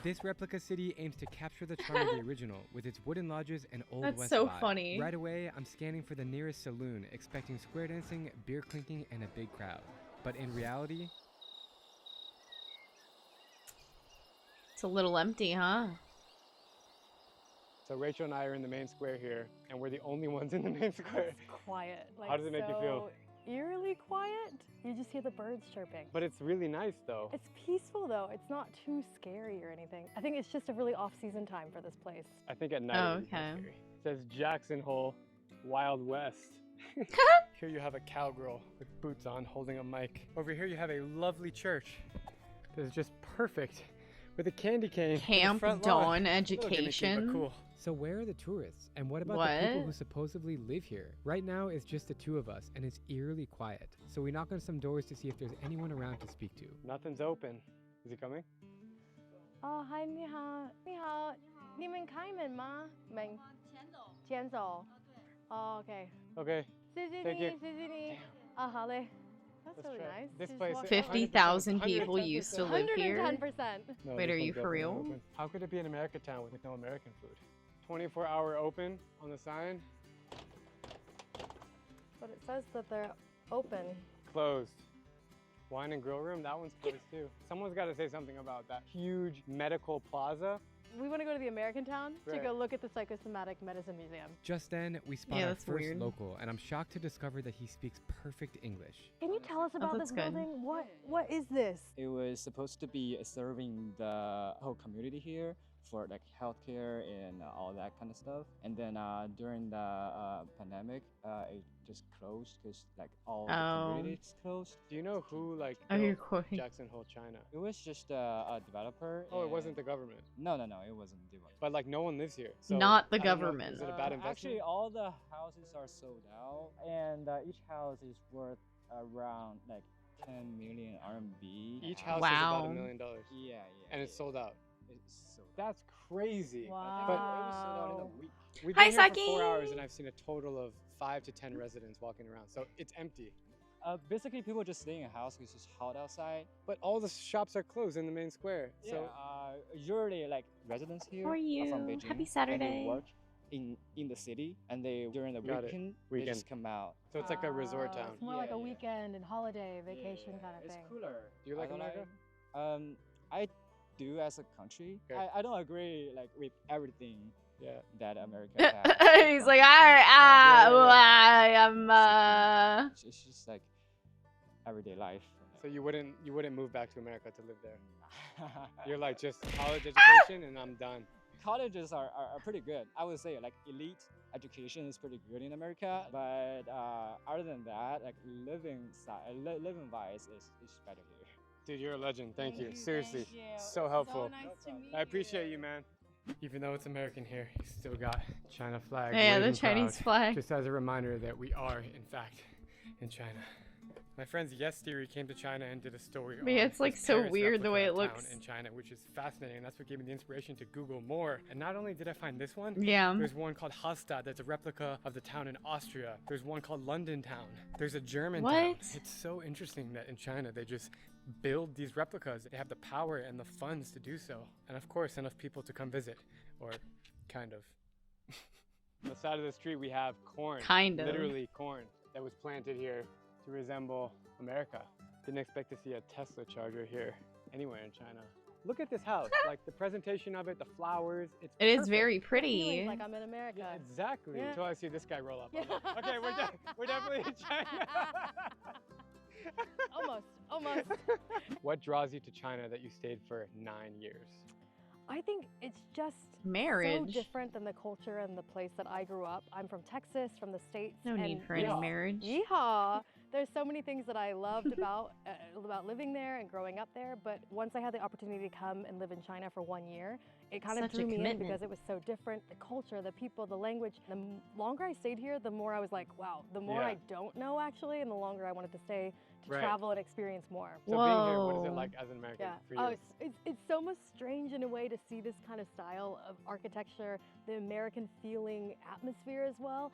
This replica city aims to capture the charm of the original with its wooden lodges and Old That's West so vibe. funny. Right away, I'm scanning for the nearest saloon, expecting square dancing, beer clinking, and a big crowd. But in reality, It's a little empty, huh? So Rachel and I are in the main square here, and we're the only ones in the main square. It's quiet. Like, How does it make you feel? Eerily quiet. You just hear the birds chirping. But it's really nice though. It's peaceful though. It's not too scary or anything. I think it's just a really off-season time for this place. I think at night Oh, it would be okay. scary. It says Jackson Hole, Wild West. Here you have a cowgirl with boots on holding a mic. Over here you have a lovely church that is just perfect with a candy cane. in the Camp front Dawn lawn. Little gimmicky, but Education. cool. so where are the tourists? And what about the people What? who supposedly live here? Right now, it's just the two of us, and it's eerily quiet. So we knock on some doors to see if there's anyone around to speak to. Nothing's open. Is he coming? Oh, hi, 你好，你好，你们开门吗？门前走。Oh, okay. Okay. 谢谢 Thank you. 你，谢谢你。啊，好嘞。That's Let's really try it. nice. This Just place- walk- 50,000 people 110%. used to live here. 110%. No, Wait, this are you one's for definitely real? open. How could it be an American town with no American food? 24-hour open on the sign. But it says that they're open. Closed. Wine and grill room, that one's closed too. Someone's got to say something about that huge medical plaza. We want to go to the American town to Right. go look at the Psychosomatic Medicine Museum. Just then, we spot Yeah, our that's first weird. local, and I'm shocked to discover that he speaks perfect English. Can you tell us about that's this good. building? What is this? It was supposed to be serving the whole community here for like healthcare and all that kind of stuff. And then during the pandemic, it just closed because like all the Oh. communities closed. Do you know who like Oh, you're built quoting. Jackson Hole, China? It was just a developer. Oh, it and- wasn't the government. No, it wasn't the government. But like no one lives here. So Not the I don't know, government. Is it a bad investment? Actually, all the houses are sold out, and each house is worth around like 10 million RMB. Each house is Wow. about $1 million. Yeah, yeah. And it's sold out. It's sold out. That's crazy. Wow. But it was sold out in a week. We've Hi, been here for Saki. 4 hours and I've seen a total of 5 to 10 residents walking around. So it's empty. Basically, people just stay in a house because it's hot outside. But all the shops are closed in the main square. So Usually like residents here How are from you? Beijing. Happy And Saturday. they work in the city, and they during the Got it. weekend they Weekend. just come out. So it's like a resort Oh, town. It's more like a weekend and holiday vacation kind of It's thing. cooler. Do you like I don't America? I do as a country. Okay. I don't agree like with everything Yeah. that America has. He's like, I am. It's just like everyday life. So you wouldn't move back to America to live there. You're like just college education and I'm done. Colleges are pretty good. I would say like elite education is pretty good in America, but other than that, like living wise is better here. Dude, you're a legend. Thank you. Seriously. So helpful. I appreciate you, man. Even though it's American here, you still got China flag. Yeah, the waving Chinese proud, flag. Just as a reminder that we are, in fact, in China. My friend's Yes Theory came to China and did a story But yeah, on it's like this so Paris weird the way it replica looks. town in China, which is fascinating. And that's what gave me the inspiration to Google more. And not only did I find this one, Yeah. there's one called Hallstatt that's a replica of the town in Austria. There's one called London Town. There's a German town. What? It's so interesting that in China they just build these replicas. They have the power and the funds to do so. And of course, enough people to come visit. Or kind of. On the side of the street we have corn. Kind of. Literally corn that was planted here to resemble America. Didn't expect to see a Tesla charger here anywhere in China. Look at this house, like the presentation of it, the flowers. It is perfect. very pretty. Feelings like I'm in America. Yeah, exactly. Yeah. Until I see this guy roll up. I'm like, okay, we're definitely in China. Almost. What draws you to China that you stayed for 9 years? I think it's just Marriage. so different than the culture and the place that I grew up. I'm from Texas, from the States. No need and for any marriage. Yeehaw! There's so many things that I loved about living there and growing up there, but once I had the opportunity to come and live in China for 1 year, it kind of Such a drew me in commitment. because it was so different. The culture, the people, the language. The longer I stayed here, the more I was like, wow, the more Yeah. I don't know actually, and the longer I wanted to stay to Right. travel and experience more. So being here, what is it like as an American Yeah. for you? Oh, it's so much strange in a way to see this kind of style of architecture, the American feeling atmosphere as well,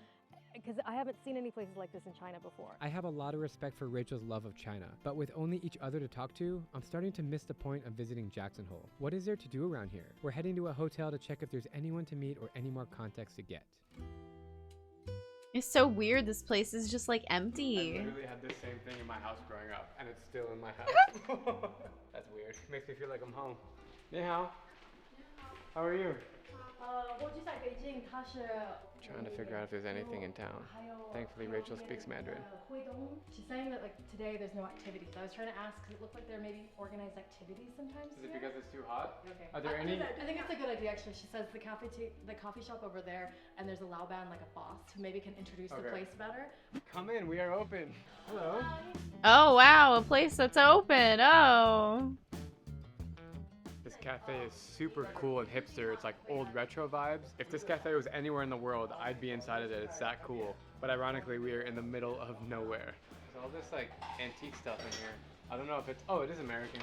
because I haven't seen any places like this in China before. I have a lot of respect for Rachel's love of China, but with only each other to talk to, I'm starting to miss the point of visiting Jackson Hole. What is there to do around here? We're heading to a hotel to check if there's anyone to meet or any more context to get. It's so weird. This place is just like I empty. literally had this same thing in my house growing up, and it's still in my house. That's weird. Makes me feel like I'm home. Ni hao. How are you? Trying to figure out if there's anything in town. Thankfully, Rachel speaks Mandarin. She's saying that like today there's no activities. I was trying to ask because it looked like there may be organized activities sometimes. Is it here. because it's too hot? Okay. Are there any? I think it's a good idea actually. She says the coffee shop over there, and there's a Lao band like a boss who maybe can introduce the Okay. place better. Come in, we are open. Hello. Oh wow, a place that's open. Oh. This cafe is super cool and hipster. It's like old retro vibes. If this cafe was anywhere in the world, I'd be inside of it. It's that cool. But ironically, we are in the middle of nowhere. There's all this like antique stuff in here. I don't know if it's, oh, it is American.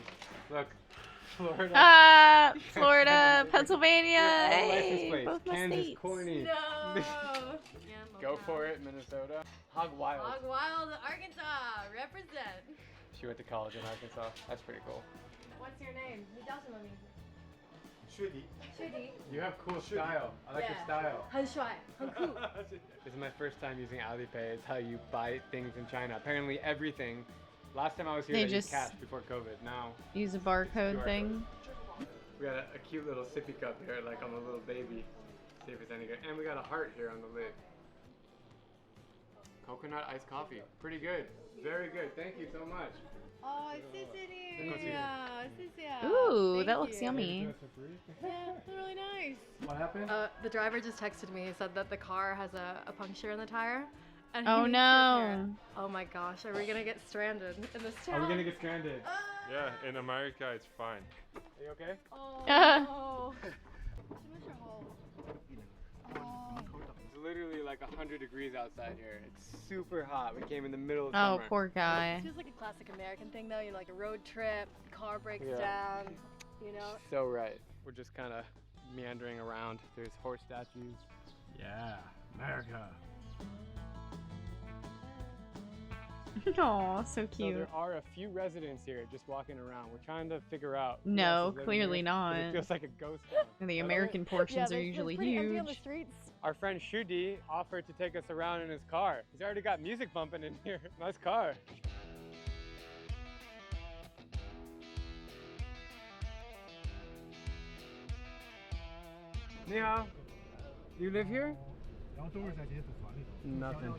Look, Florida. Florida, Pennsylvania. Yeah, all Hey, license plates. both my Kansas, states. corny. No. Go for it, Minnesota. Hog Wild. Hog Wild, Arkansas, represent. She went to college in Arkansas. That's pretty cool. What's your name? 你叫什么名字？ Shudi. You have cool style. I like your style. 很帅，很酷。 This is my first time using Alipay. It's how you buy things in China. Apparently everything. Last time I was here, They they used just cash before COVID. Now Use a barcode QR thing. we got a cute little sippy cup here, like on a little baby. See if it's any good. And we got a heart here on the lid. Coconut iced coffee. Pretty good. Very good. Thank you so much. 哦，谢谢你啊，谢谢啊。 Ooh, Thank that looks you. yummy. Yeah, really nice. What happened? The driver just texted me. He said that the car has a puncture in the tire. And he Oh needs no. repair. Oh my gosh, are we gonna get stranded in this town? Are we gonna get stranded? Yeah, in America it's fine. Are you okay? Oh. It's literally like 100 degrees outside here. It's super hot. We came in the middle of Oh, summer. poor guy. It feels like a classic American thing though, you know, like a road trip, car breaks Yeah. down, you know. So right. We're just kind of meandering around. There's horse statues. Yeah, America. Aw, so So cute. there are a few residents here just walking around. We're trying to figure out. who No, else is living clearly here, 'cause not. It feels like a ghost town. And the American portions are usually pretty empty on the huge. streets. Our friend Shudi offered to take us around in his car. He's already got music bumping in here. Nice car. Ni hao. You live here? Nothing.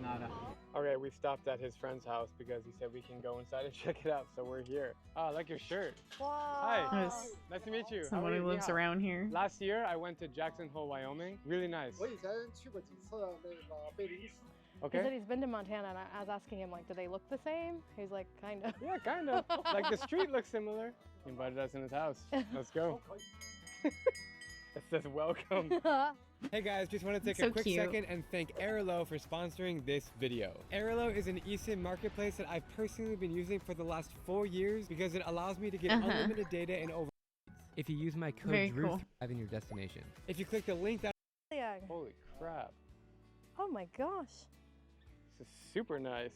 Nada. Okay, we stopped at his friend's house because he said we can go inside and check it out, so we're here. Oh, I like your shirt. Hi. Nice. Nice to meet you. How Someone are who you? Ni lives hao. around here. Last year, I went to Jackson Hole, Wyoming. Really nice. 我以前去过几次那个贝林斯。 He said Okay. he's been to Montana, and I was asking him, like, do they look the same? He's like, kind of. Yeah, kind of. Like the street looks similar. He invited us in his house. Let's go. It says welcome. Hey guys, just want to take So a quick cute. second and thank Arilo for sponsoring this video. Arilo is an eSIM marketplace that I've personally been using for the last 4 years because it allows me to get unlimited data and over. If you use my code Very DREW cool. in your destination. If you click the link that holy crap. Oh my gosh. This is super nice.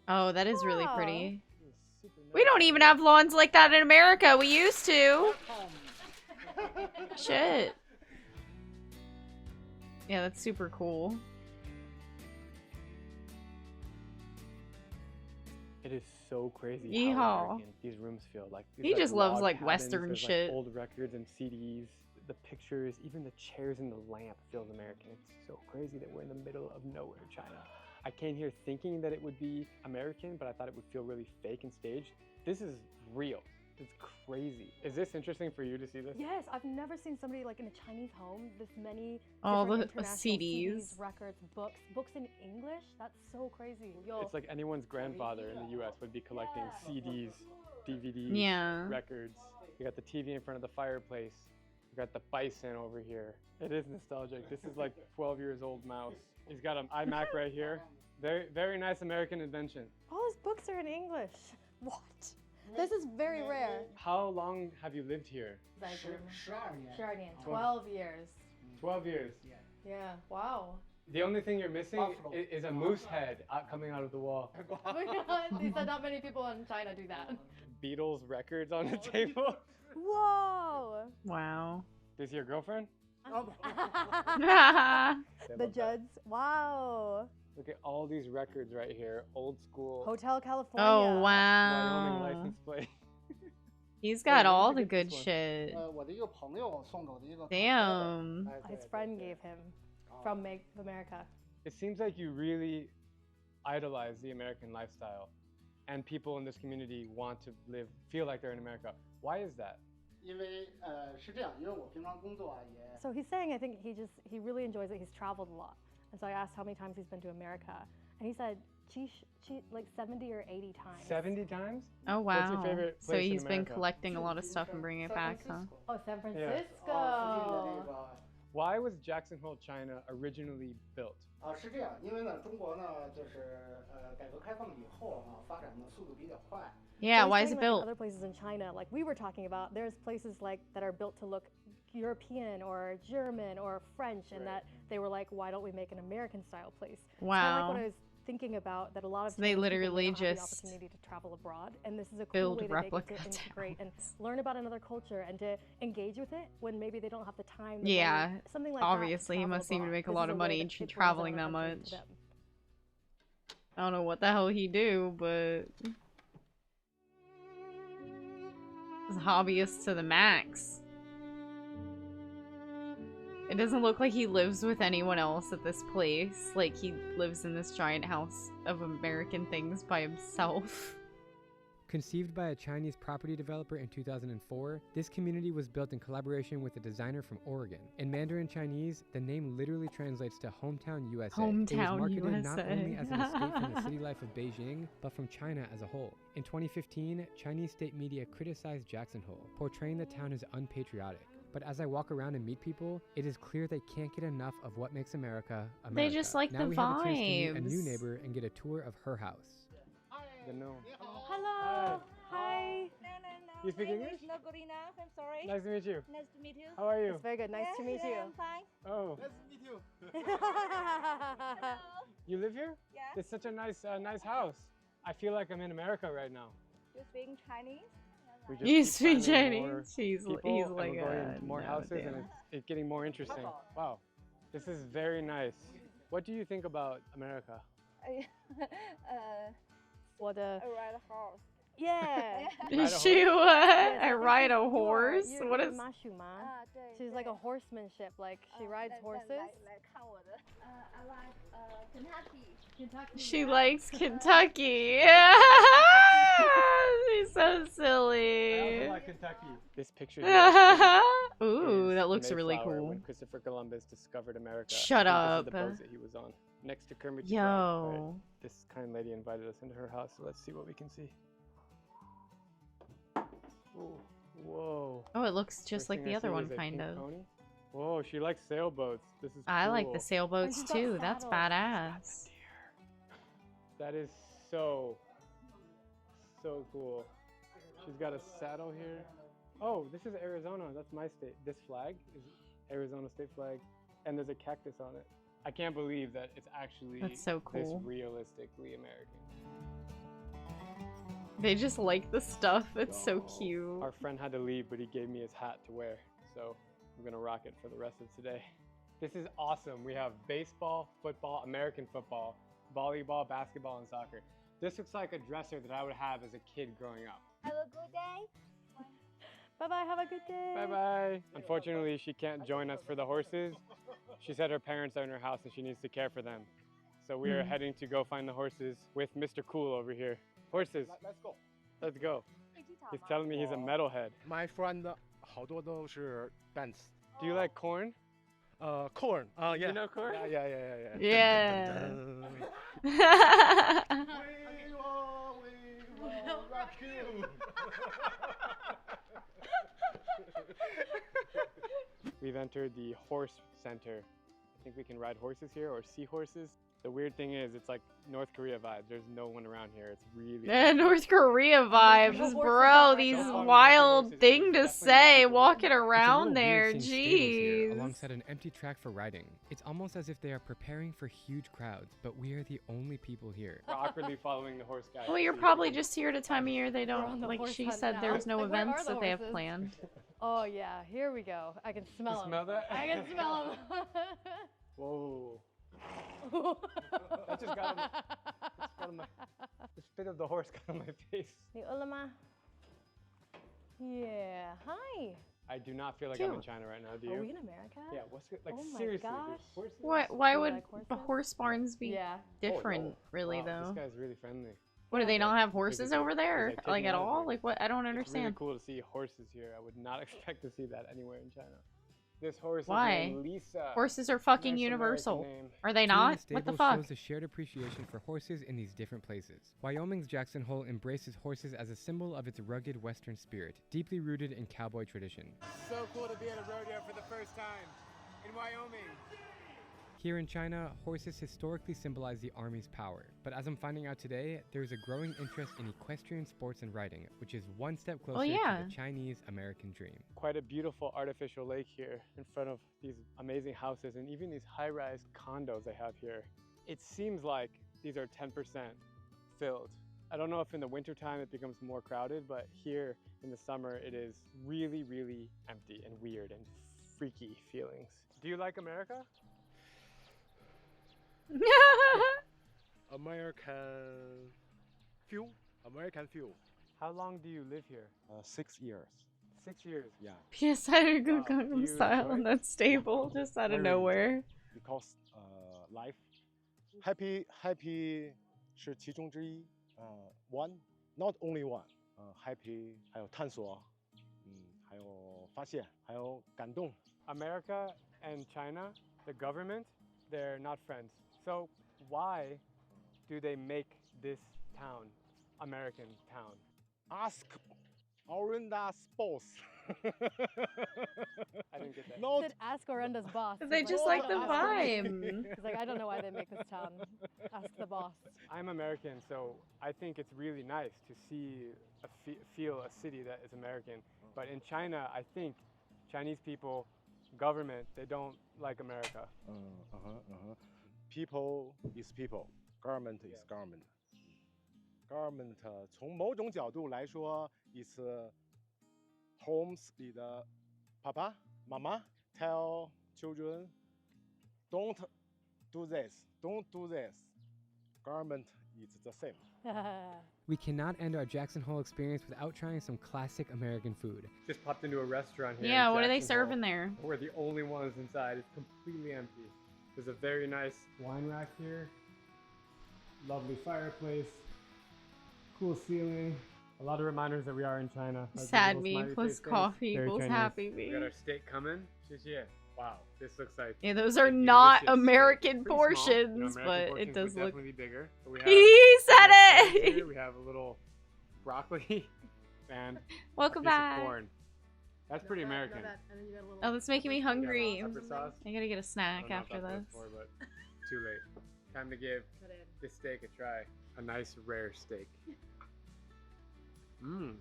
Oh, that is really Wow. pretty. This is super nice. We don't even have lawns like that in America. We used to. Shit. Yeah, that's super cool. It is so crazy Yeehaw. how American these rooms feel. Like He these, just like, loves, log like, cabins, Western there's, shit. Like, old records and CDs, the pictures, even the chairs and the lamp feels American. It's so crazy that we're in the middle of nowhere, China. I came here thinking that it would be American, but I thought it would feel really fake and staged. This is real. It's crazy. Is this interesting for you to see this? Yes, I've never seen somebody like in a Chinese home this many All different the international CDs. records, books in English. That's so crazy. Yo, It's like anyone's grandfather in the US would be collecting CDs, DVDs, Yeah. records. You got the TV in front of the fireplace. You got the bison over here. It is nostalgic. This is like 12 years old mouse. He's got an iMac right here. Very, very nice American invention. all his books are in English. What? This is very rare. How long have you lived here? 12 years. 12 years. Yeah. Wow. The only thing you're missing is a moose head coming out of the wall. He said not many people in China do that. Beatles records on the table. Whoa. Wow. This your girlfriend? The Judds. Wow. Look at all these records right here. Old school. Hotel California. Oh, Wyoming wow. license plate. He's got Hey, all where'd the you get good this one? shit. 我的一个朋友送给我的一个 Damn. His friend gave him from America. It seems like you really idolize the American lifestyle, and people in this community want to feel like they're in America. Why is that? 因为是这样，因为我平常工作啊也 So he's saying I think he really enjoys it. He's traveled a lot. And so I asked how many times he's been to America. And he said like 70 or 80 times. 70 times? Oh, What's your wow. favorite So place in he's been America? collecting a lot of stuff and bringing it back, huh? Oh, San Yeah. Francisco. Why was Jackson Hole, China originally built? 是这样，因为呢，中国呢就是改革开放以后啊，发展的速度比较快。 Yeah, So he's why is saying, it like, in built? other places in China, like we were talking about, there's places like that are built to look European or German or French, and that they were like, why don't we make an American style place? It's kind of like Wow. what I was thinking about, that a lot of So they Chinese people literally don't have the just opportunity to travel abroad, and this is a cool build way to replica they get to integrate and learn about another culture and to engage with it when maybe they don't have the time. The Yeah, money, something like that to obviously he travel must seem to abroad. make a This lot is of way money that it brings traveling that another country much. to them. I don't know what the hell he do, but he's a hobbyist to the max. It doesn't look like he lives with anyone else at this place. Like he lives in this giant house of American things by himself. Conceived by a Chinese property developer in 2004, this community was built in collaboration with a designer from Oregon. In Mandarin Chinese, the name literally translates to Hometown USA. It was Hometown marketed not USA. only as an escape from the city life of Beijing, but from China as a whole. In 2015, Chinese state media criticized Jackson Hole, portraying the town as unpatriotic. But as I walk around and meet people, it is clear they can't get enough of what makes America, America. They just like now the we have a chance to meet a new vibes. neighbor and get a tour of her house. The gnome. Hello. Hi. You speak English? No good enough. I'm sorry. Nice to meet you. Nice to meet you. How are you? It's very good. Nice to meet you. I'm fine. Oh. Nice to meet you. You live here? Yeah. It's such a nice house. I feel like I'm in America right now. You speak Chinese? We You keep speak finding more Chinese? He's people, he's and like we're going to more no, houses, damn. and it's getting more interesting. Wow, this is very nice. What do you think about America? What a ride a horse. yeah. She what? I ride a horse? You're What is? Ah, She's like a horsemanship, like she rides horses. 来看我的。I like Kentucky. Kentucky. She likes Kentucky. She's so I also silly. like Kentucky. This picture. Ooh, that looks really Mayflower, cool. When Christopher Columbus discovered America. Shut I think up. This is the boat that he was on, next to Kermit the Yo. Frog. Right. This kind lady invited us into her house, so let's see what we can see. Ooh, whoa. Oh, it looks just First like thing the I other see one, is a kind pink of. pony. Whoa, she likes sailboats. This is I like cool. the sailboats too. That's badass. That is so cool. She's got a saddle here. Oh, this is Arizona. That's my state. This flag is Arizona state flag, and there's a cactus on it. I can't believe that it's actually That's so cool. this realistically American. They just like the stuff. It's so cute. Our friend had to leave, but he gave me his hat to wear, so I'm gonna rock it for the rest of today. This is awesome. We have baseball, football, American football, volleyball, basketball, and soccer. This looks like a dresser that I would have as a kid growing up. Have a good day. Bye-bye, have a good day. Bye-bye. Unfortunately, she can't join us for the horses. She said her parents are in her house and she needs to care for them. So we are heading to go find the horses with Mr. Cool over here. Horses. Let's go. Let's go. He's telling me he's a metalhead. My friend, 好多都是 bands. Do you like corn? Corn. Yeah. You know corn? Yeah. Yeah. We will rock you. We've entered the horse center. I think we can ride horses here or see horses. The weird thing is, it's like North Korea vibes. There's no one around here. It's really Yeah, North Korea vibes, bro. These wild thing to say walking around there. Jeez. Alongside an empty track for riding. It's almost as if they are preparing for huge crowds, but we are the only people here. We're awkwardly following the horse guy. Well, you're probably just here at a time of year they on don't, the like horse she hunt said, now. there's no Like, where are events the that they have horses? planned. Oh yeah, here we go. I can smell them. Smell that? I can smell them. Whoa. That just got on my, the spit of the horse got on my face. The ulama. Yeah. Hi. I do not feel like I'm in China right now. Do you? Are we in America? Yeah. What's good? Like Oh my seriously? gosh. there's horses? Why Do you would like horses? the horse barns be different, really, Wow, though? This guy's really friendly. What, do they not have horses over Is there? they take Like, me at out of all? here? Like, what? I don't It's really understand. cool to see horses here. I would not expect to see that anywhere in China. This horse Why? is named Lisa. Horses are fucking Nice universal. American name. Are they Touring not? the What the stable fuck? shows a shared appreciation for horses in these different places. Wyoming's Jackson Hole embraces horses as a symbol of its rugged Western spirit, deeply rooted in cowboy tradition. So cool to be at a rodeo for the first time in Wyoming. Here in China, horses historically symbolize the army's power. But as I'm finding out today, there's a growing interest in equestrian sports and riding, which is one step closer to the Chinese-American dream. Quite a beautiful artificial lake here in front of these amazing houses and even these high-rise condos they have here. It seems like these are 10% filled. I don't know if in the wintertime it becomes more crowded, but here in the summer it is really, really empty and weird and freaky feelings. Do you like America? American fuel. American fuel. How long do you live here? 6 years. 6 years. Yeah. Yes, I would go Do Gangnam you Style enjoy and it? that's stable, just out of Very nowhere. Because life happy 是其中之一。one not only one。happy 还有探索，还有发现，还有感动。 America and China, the government, they're not friends. So why do they make this town American town? Ask Orinda's boss. I didn't get that. No. Said ask Orenda's boss. They He's just like the vibe. He's like, I don't know why they make this town. Ask the boss. I'm American, so I think it's really nice to see, feel a city that is American. But in China, I think Chinese people, government, they don't like America. People is people. Government is government. Government 从某种角度来说 is homes 里的爸爸妈妈 tell children don't do this, don't do this. Government is the same. We cannot end our Jackson Hole experience without trying some classic American food. Just popped into a restaurant here. Yeah, in what are they Jackson Hole. serving there? We're the only ones inside. It's completely empty. There's a very nice wine rack here. Lovely fireplace. Cool ceiling. A lot of reminders that we are in China. Like Sad the little me smiley plus face things. coffee Very equals Chinese. happy We me. got our steak coming. Wow, this looks like Yeah, those are a not delicious American steak. Pretty small. portions, You know, American but portions it does would look. definitely be bigger. But we have He said carrots it! here, we have a little broccoli and Welcome a piece back. of corn. That's pretty American. Oh, that's making me hungry. Pepper sauce. I gotta get a snack after Not this. before, but too late. Time to give this steak a try. A nice rare steak. Mmm.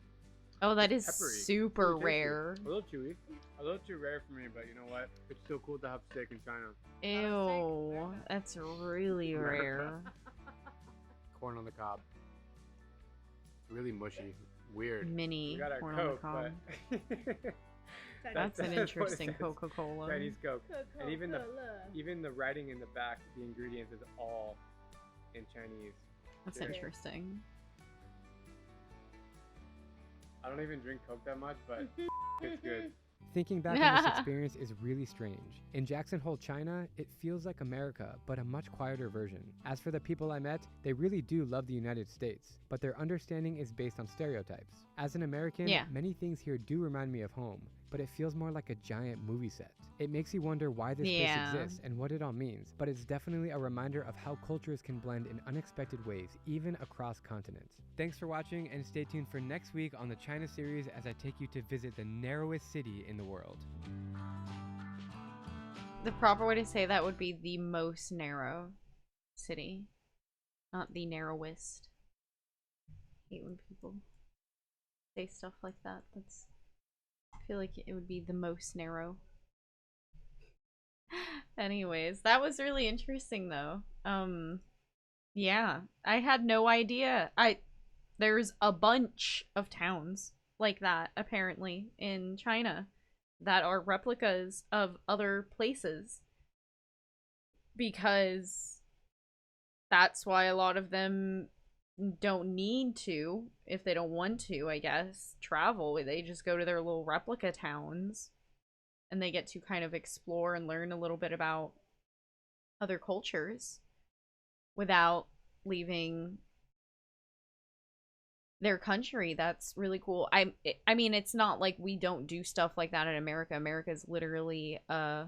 Oh, that is Peppery. super Really tasty. rare. A little chewy. A little too rare for me, but you know what? It's still cool to have steak in China. Ew, that's really rare. Corn on the cob. Really mushy. Weird. Mini We got our corn on the Coke, cob. but That's an what it interesting says. Coca-Cola. Chinese Coke. And even the writing in the back, the ingredients is all in Chinese. That's Cheers. interesting. I don't even drink Coke that much, but it's good. Thinking back on this experience is really strange. In Jackson Hole, China, it feels like America, but a much quieter version. As for the people I met, they really do love the United States, but their understanding is based on stereotypes. As an American, many things here do remind me of home, but it feels more like a giant movie set. It makes you wonder why this place exists and what it all means, but it's definitely a reminder of how cultures can blend in unexpected ways, even across continents. Thanks for watching, and stay tuned for next week on the China series as I take you to visit the narrowest city in the world. The proper way to say that would be the most narrow city, not the narrowest. I hate when people say stuff like that. I feel like it would be the most narrow. Anyways, that was really interesting though. Yeah, I had no idea. There's a bunch of towns like that apparently in China that are replicas of other places, because that's why a lot of them don't need to, if they don't want to, I guess, travel. They just go to their little replica towns and they get to kind of explore and learn a little bit about other cultures without leaving their country. That's really cool. I mean, it's not like we don't do stuff like that in America. America is literally a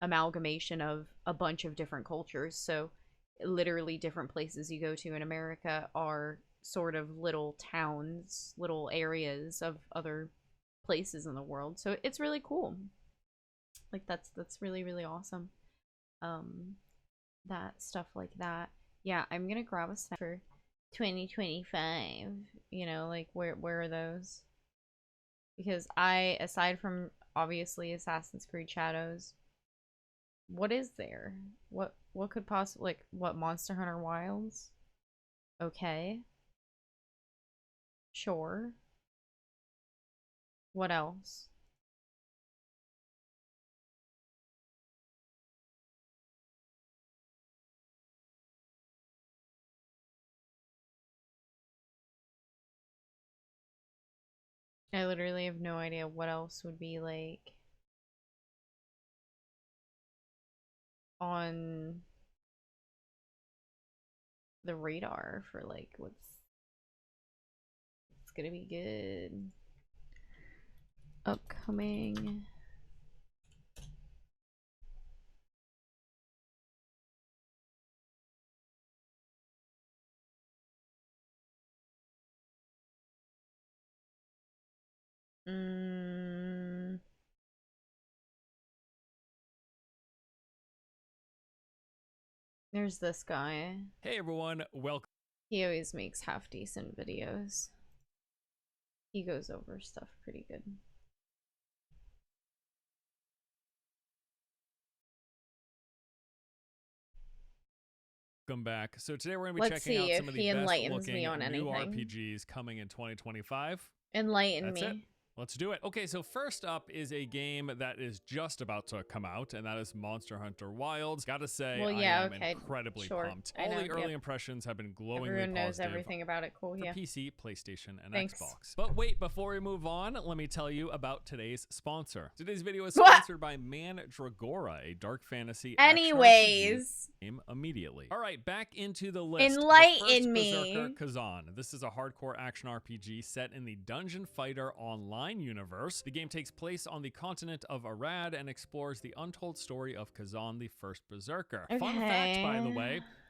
amalgamation of a bunch of different cultures. So literally different places you go to in America are sort of little towns, little areas of other places in the world. So it's really cool. Like that's really, really awesome. That stuff like that. Yeah, I'm gonna grab a snack for 2025. You know, like where are those? Because aside from obviously Assassin's Creed Shadows, what is there? What could possibly, like, what, Monster Hunter Wilds? Okay. Sure. What else? I literally have no idea what else would be, like, on the radar for, like, what's gonna be good. Upcoming. There's this guy. Hey everyone, welcome. He always makes half decent videos. He goes over stuff pretty good. Welcome back. So today we're going to be checking out some of the best looking new RPGs coming in 2025. Enlighten That's me. it. Let's do it. Okay, so first up is a game that is just about to come out, and that is Monster Hunter Wilds. Gotta say, Well, yeah, I am okay, incredibly sure. pumped. I All know, the early yep. impressions have been glowingly Everyone knows positive everything about it. Cool, for yeah. PC, PlayStation, and Thanks. Xbox. But wait, before we move on, let me tell you about today's sponsor. Today's video is sponsored by Mandragora, a dark fantasy action Anyways. RPG game immediately. All right, back into the list. Enlighten the me. first Berserker Kazan. This is a hardcore action RPG set in the Dungeon Fighter Online universe. The game takes place on the continent of Arad and explores the untold story of Kazan, the first Berserker. Fun fact, by the way,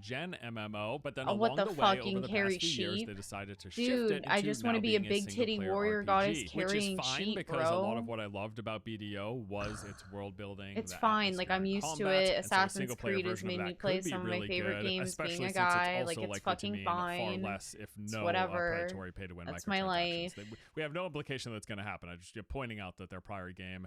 gen MMO, but then what along the the way, fucking over the carry past few years, sheep? they decided to shift Dude, it into I just want to now be a being big titty single-player warrior RPG, goddess which carrying is fine sheep, because a lot bro. of what I loved about BDO was its world building. It's the fine. Like, I'm atmosphere and used to combat, it. and so a Assassin's single-player Creed has version of made me that play could be some of really my favorite good, games especially being a since guy. it's Like, also it's likely to fucking mean fine. far less, if It's no, whatever. predatory pay-to-win That's my microtransactions. life. We have no implication that's going to happen. I'm just pointing out that their prior game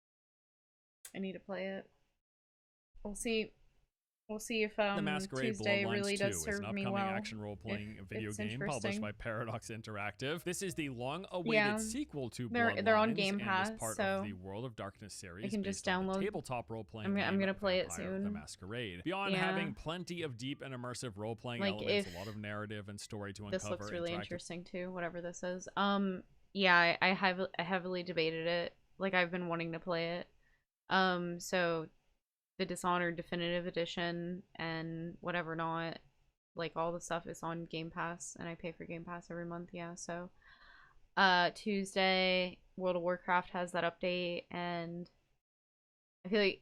I need to play it. We'll see. We'll see if The Masquerade Tuesday Bloodlines really 2 does is serve an me upcoming well. action role-playing video it's game published interesting. by Paradox Interactive. This is the long-awaited Yeah. sequel to They're Bloodlines on Game Pass, and is part so of the World of Darkness series I can based just on the download. tabletop role-playing I'm game gonna play it Vampire soon. the Masquerade. Beyond Yeah. having plenty of deep and immersive role-playing Like, elements, if a lot of narrative and story to This uncover. looks really interactive interesting too, whatever this is. Yeah, I heavily debated it. Like, I've been wanting to play it. So the Dishonored Definitive Edition and whatever not, like, all the stuff is on Game Pass, and I pay for Game Pass every month, yeah. So Tuesday, World of Warcraft has that update, and I feel like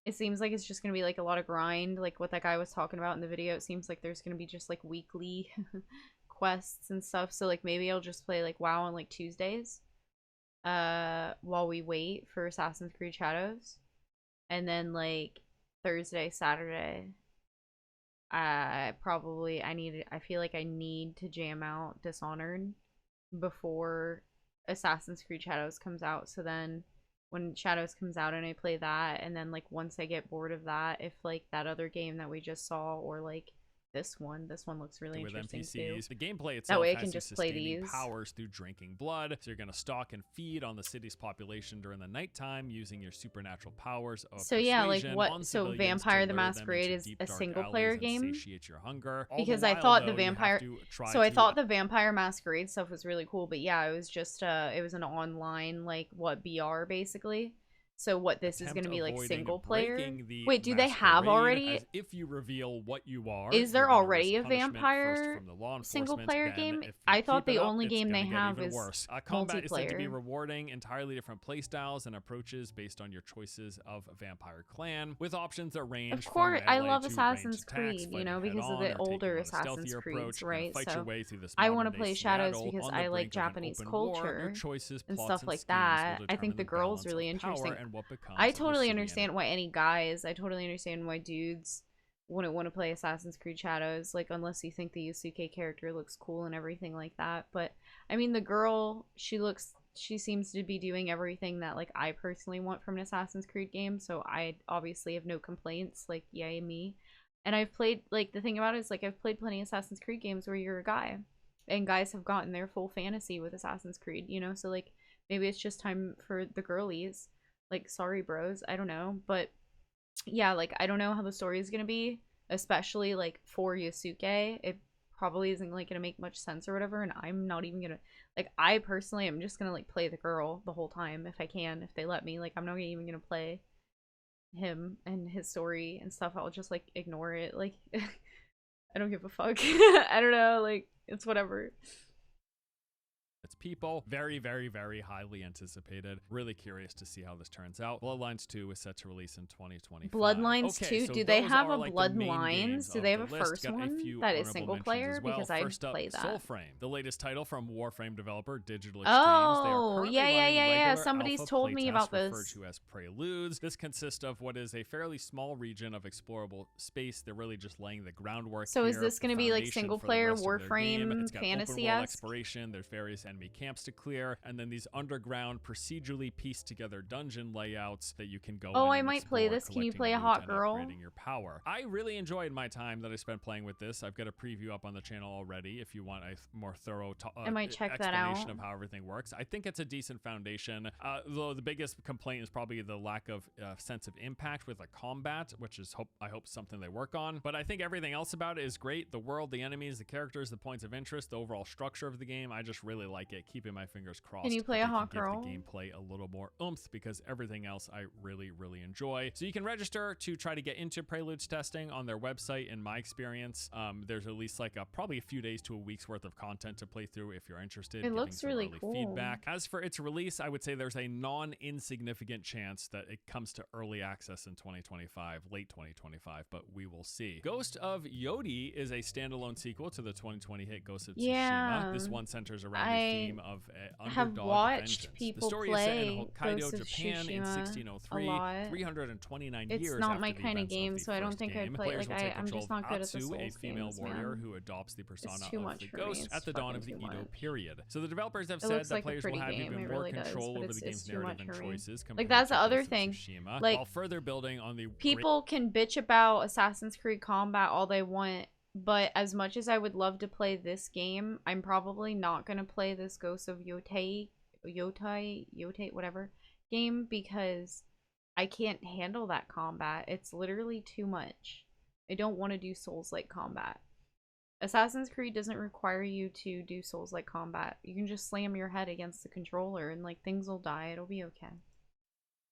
it seems like it's just gonna be like a lot of grind, like what that guy was talking about in the video. It seems like there's gonna be just like weekly quests and stuff, so like maybe I'll just play like WoW on like Tuesdays while we wait for Assassin's Creed Shadows, and then like Thursday, Saturday, I feel like I need to jam out Dishonored before Assassin's Creed Shadows comes out. So then when Shadows comes out and I play that, and then like once I get bored of that, if like that other game that we just saw, or like this one looks really with interesting NPCs. too. The gameplay itself That way I has can you just play sustaining these. powers through drinking blood. So you're going to stalk and feed on the city's population during the nighttime using your supernatural powers of So yeah, like persuasion what? on So civilians Vampire to the lure them Masquerade into is deep, a dark single alleys player and game. satiate your hunger. All the Because I while, thought though, the you have Vampire, to try so I to thought the Vampire Masquerade stuff was really cool, but yeah, it was just it was an online like BR basically. So what this is going to be like avoiding single player? breaking the Wait, do they have masquerade, already? as if you reveal what you are, Is there you're gonna already a risk punishment, first vampire from the law single enforcement, player then game? if you I thought keep the it up, only it's game gonna they get have even is worse. Combat is said to be multiplayer. rewarding, entirely different playstyles and approaches based on your choices of Vampire Clan, with options that range Of course, from I melee love to Assassin's ranged attacks, Creed, you know, fighting because of head-on, the or taking older on a Assassin's stealthier Creeds, approach, right? fight So your way through this I want to modern-day play Shadows Seattle because on the I like brink of an Japanese open war. culture Your choices, and plots, stuff and like schemes will that. I determine think the the girl's balance really of power interesting. and what becomes I of the totally city understand why any guys, I totally understand why dudes wouldn't want to play Assassin's Creed Shadows, like, unless you think the Yusuke character looks cool and everything like that. But I mean, the girl, she seems to be doing everything that like I personally want from an Assassin's Creed game, so I obviously have no complaints, like, yay me. And I've played, like, the thing about it is, like, I've played plenty of Assassin's Creed games where you're a guy, and guys have gotten their full fantasy with Assassin's Creed, you know? So, like, maybe it's just time for the girlies. Like, sorry, bros, I don't know. But, yeah, like, I don't know how the story is gonna be, especially, like, for Yusuke. It probably isn't, like, gonna make much sense or whatever, and I'm not even gonna, like, I personally am just gonna, like, play the girl the whole time if I can, if they let me. Like, I'm not even gonna play him and his story and stuff. I'll just like ignore it. Like, I don't give a fuck. I don't know, like, it's whatever. It's people. Very, very, very highly anticipated. Really curious to see how this turns out. Bloodlines 2 is set to release in 2025. Bloodlines Okay, 2? so Do they those have are, a like, the main Bloodlines? games Do of they have a the list. first Got a one few that is honorable single mentions player? as well. Because I'd First up, play that. Soulframe, the latest title from Warframe developer Digital Extremes. Oh, they are yeah. regular Somebody's alpha told me playtests about referred this. to as Preludes. This consists of what is a fairly small region of explorable space. They're really just laying the groundwork. So is here, this the going to be like foundation single for the player rest of their game. Warframe It's got open world fantasy-esque? exploration. There's various enemy camps to clear, and then these underground procedurally pieced together dungeon layouts that you can go Oh, in I and might play explore, this. Can you collecting play a loot hot and girl? upgrading your power. I really enjoyed my time that I spent playing with this. I've got a preview up on the channel already if you want a more thorough I might check that explanation out. of how everything works. I think it's a decent foundation, though the biggest complaint is probably the lack of sense of impact with the combat, which is I hope something they work on. But I think everything else about it is great. The world, the enemies, the characters, the points of interest, the overall structure of the game. I just really like it. Keeping my fingers crossed. Can you play that a they hot can give girl? the gameplay a little more oomph, because everything else I really, really enjoy. So you can register to try to get into Preludes testing on their website. In my experience, there's at least like probably a few days to a week's worth of content to play through if you're interested. It giving looks some really early cool. feedback. As for its release, I would say there's a non-insignificant chance that it comes to early access in 2025, late 2025, but we will see. Ghost of Yodi is a standalone sequel to the 2020 hit Ghost of Tsushima. Yeah. This one centers around I theme of have underdog watched vengeance. people The story is set in play Hokkaido, Ghost of Japan in Tsushima 1603, a lot. 329 It's years not after my the kind of events game, the so I don't first think I'd game. play. Players Like will take I'm control just not of good at the Atsu, a Souls female games, warrior man. who adopts the persona It's too of much the for me. ghost It's at the dawn fucking of the too Edo much. period. So the developers have It said looks that like a players will pretty have game. even It more really does, control but over the it's game's too much narrative and for me. choices compared Like that's to the other Ghost of thing. Tsushima, Like while further building on the people can bitch about Assassin's Creed combat all they want, but as much as I would love to play this game, I'm probably not gonna play this Ghost of Yotai, whatever game, because I can't handle that combat. It's literally too much. I don't want to do Souls-like combat. Assassin's Creed doesn't require you to do Souls-like combat. You can just slam your head against the controller and like things will die. It'll be okay.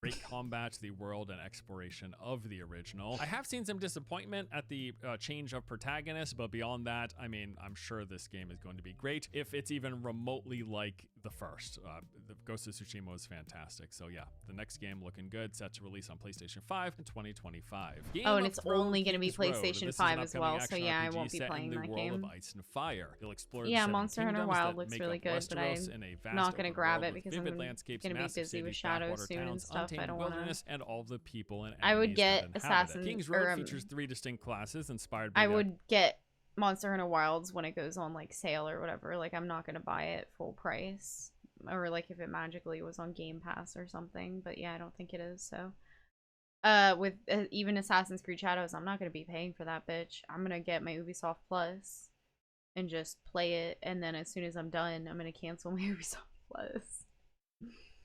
great combat, the world, and exploration of the original. I have seen some disappointment at the change of protagonist, but beyond that, I mean, I'm sure this game is going to be great if it's even remotely like the first. The Ghost of Tsushima was fantastic. So yeah, the next game looking good, set to release on PlayStation 5 in 2025. Game oh, and of it's Thrones only going to be King's Road. PlayStation This 5 is as an well, upcoming so action yeah, I RPG won't be set playing in the that world game. of Ice and Fire. You'll explore Yeah, the Monster Hunter kingdoms Wild that looks make really up good, but I'm Westeros in a vast not going to open grab world it with because I'm vivid landscapes, going to be massive busy with cities, Shadows backwater soon and towns, stuff. I untamed don't want wilderness, and all the people and I would enemies get that inhabit it. Assassin's King's Road or features 3 distinct classes inspired by I would get Monster Hunter Wilds when it goes on like sale or whatever. Like I'm not going to buy it full price, or like if it magically was on Game Pass or something, but yeah, I don't think it is. So with even Assassin's Creed Shadows, I'm not going to be paying for that bitch. I'm going to get my Ubisoft Plus and just play it, and then as soon as I'm done, I'm going to cancel my Ubisoft Plus.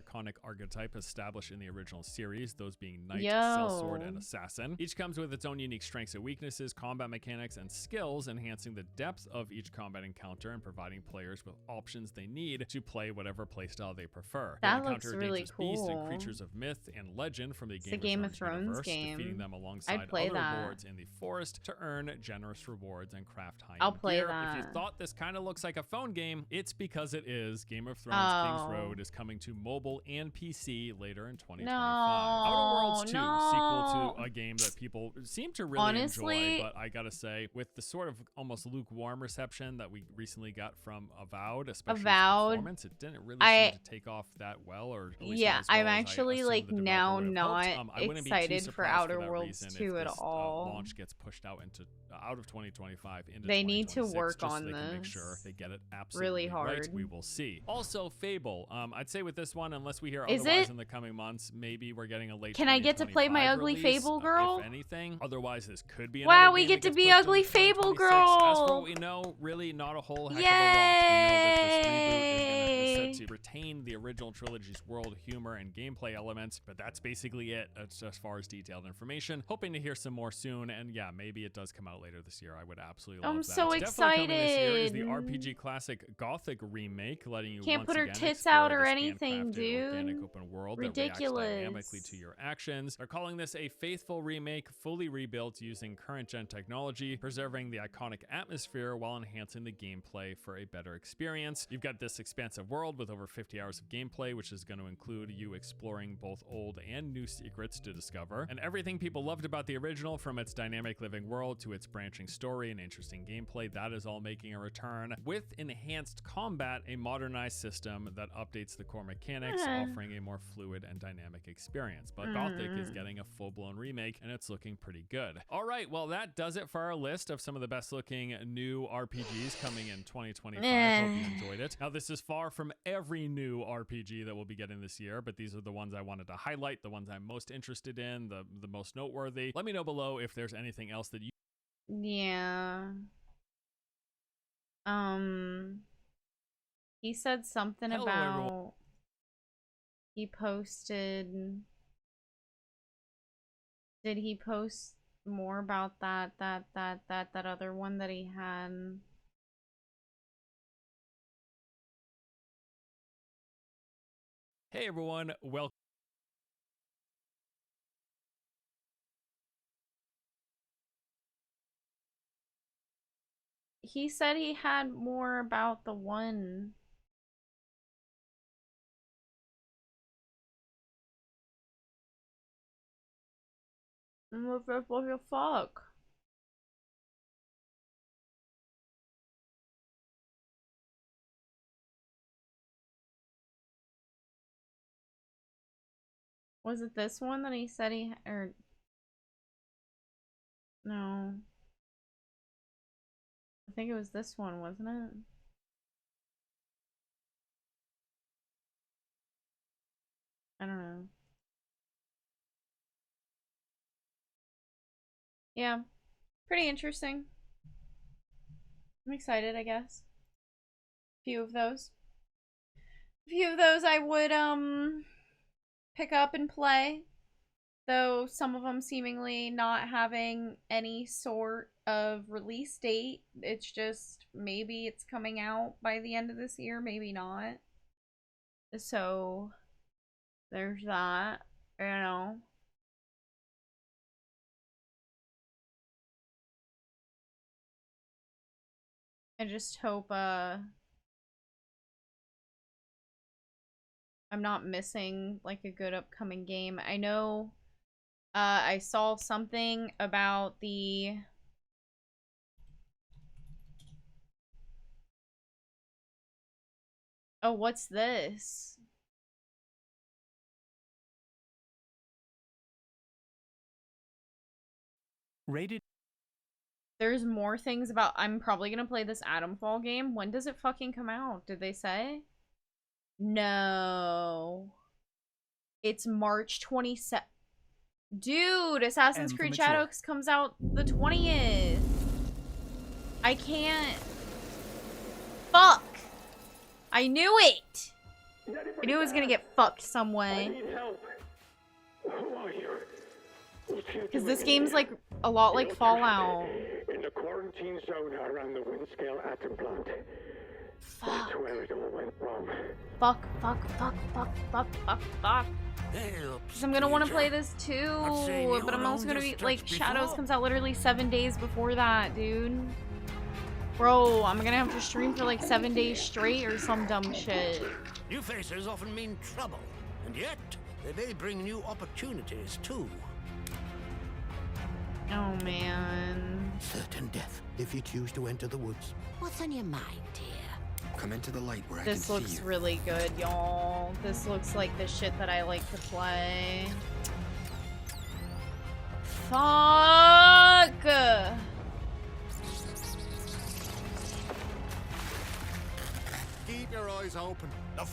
Iconic archetype established in the original series, those being knight, Yo. sellsword, and assassin. Each comes with its own unique strengths and weaknesses, combat mechanics, and skills, enhancing the depth of each combat encounter and providing players with options they need to play whatever playstyle they prefer. That You'll looks encounter really dangerous beasts and cool. creatures of myth and legend from the It's a Game of Thrones universe, game. defeating them alongside I'd play other that. lords in the forest to earn generous rewards and craft high-end I'll play gear. that. If you thought this kind of looks like a phone game, it's because it is. Game of Thrones King's Oh. Road is coming to mobile and PC later in 2025. No, Outer Worlds 2, sequel no. to a game that people seem to really Honestly- enjoy, but I gotta say, with the sort of almost lukewarm reception that we recently got from Avowed, especially its Avowed, performance, it didn't really seem to take off that well, or at least yeah, not as well I'm as I actually assumed like the developer now would have not hoped. I wouldn't be too excited for surprised Outer that Worlds reason 2 if at this, all. launch gets pushed out into out of 2025 into They need to 2026, work just so on they can make this sure they get it absolutely really right. hard. We will see. Also, Fable. I'd say with this one, unless we hear Is otherwise it? in the coming months, maybe we're getting a late. Can I get to play my 2025 ugly release, Fable girl? If anything, otherwise this could be. Wow, another we game get that to gets be pushed ugly into Fable 2026. As for girl. what we know, really not a whole heck of a lot. We know that this reboot is set to retain the original trilogy's world, humor, and gameplay elements, but that's basically it as far as detailed information. Hoping to hear some more soon, and yeah, maybe it does come out later this year. I would absolutely love I'm that. so Definitely coming this year is the excited. RPG classic Gothic remake, letting you Can't once put her again tits explore out or this anything, handcrafted organic dude. open world Ridiculous. that reacts dynamically to your actions. They're calling this a faithful remake, fully rebuilt using current-gen technology, preserving the iconic atmosphere while enhancing the gameplay for a better experience. You've got this expansive world with over 50 hours of gameplay, which is going to include you exploring both old and new secrets to discover. And everything people loved about the original, from its dynamic living world to its branching story and interesting gameplay, that is all making a return with enhanced combat, a modernized system that updates the core mechanics, offering a more fluid and dynamic experience. But Gothic is getting a full-blown remake, and it's looking pretty good. All right, well, that does it for our list of some of the best-looking new RPGs coming in 2025. Hope you enjoyed it. Now, this is far from every new RPG that we'll be getting this year, but these are the ones I wanted to highlight, the ones I'm most interested in, the most noteworthy. Let me know below if there's anything else that you... Yeah. He said something Hello, about everyone. he posted. Did he post more about that other one that he had? Hey, everyone. Welcome. He said he had more about the one. What the fuck? Was it this one that he said he or no? I think it was this one, wasn't it? I don't know. Yeah, pretty interesting. I'm excited, I guess. Few of those I would pick up and play, though some of them seemingly not having any sort of release date. It's just maybe it's coming out by the end of this year, maybe not. So there's that, you know. I just hope I'm not missing like a good upcoming game. I know I saw something about the oh, what's this? Rated. There's more things about I'm probably gonna play this Atomfall game. When does it fucking come out? Did they say? No. It's March 27th. Dude, Assassin's Creed Shadows comes out the 20th. I can't. Fuck. I knew it. I knew it was gonna get fucked some way. Because this game's like a lot like Fallout. In the quarantine zone around the Windscale atom plant. Fuck. That's where it all went wrong. Fuck. Because I'm gonna want to play this too, but I'm also gonna be like Shadows comes out literally 7 days before that, dude. Bro, I'm gonna have to stream for like 7 days straight or some dumb shit. New faces often mean trouble, and yet they may bring new opportunities too. Oh man. Certain death if you choose to enter the woods. What's on your mind, dear? Come into the light where This looks really good, y'all. This looks like the shit that I like to play. Fuck! Keep your eyes open.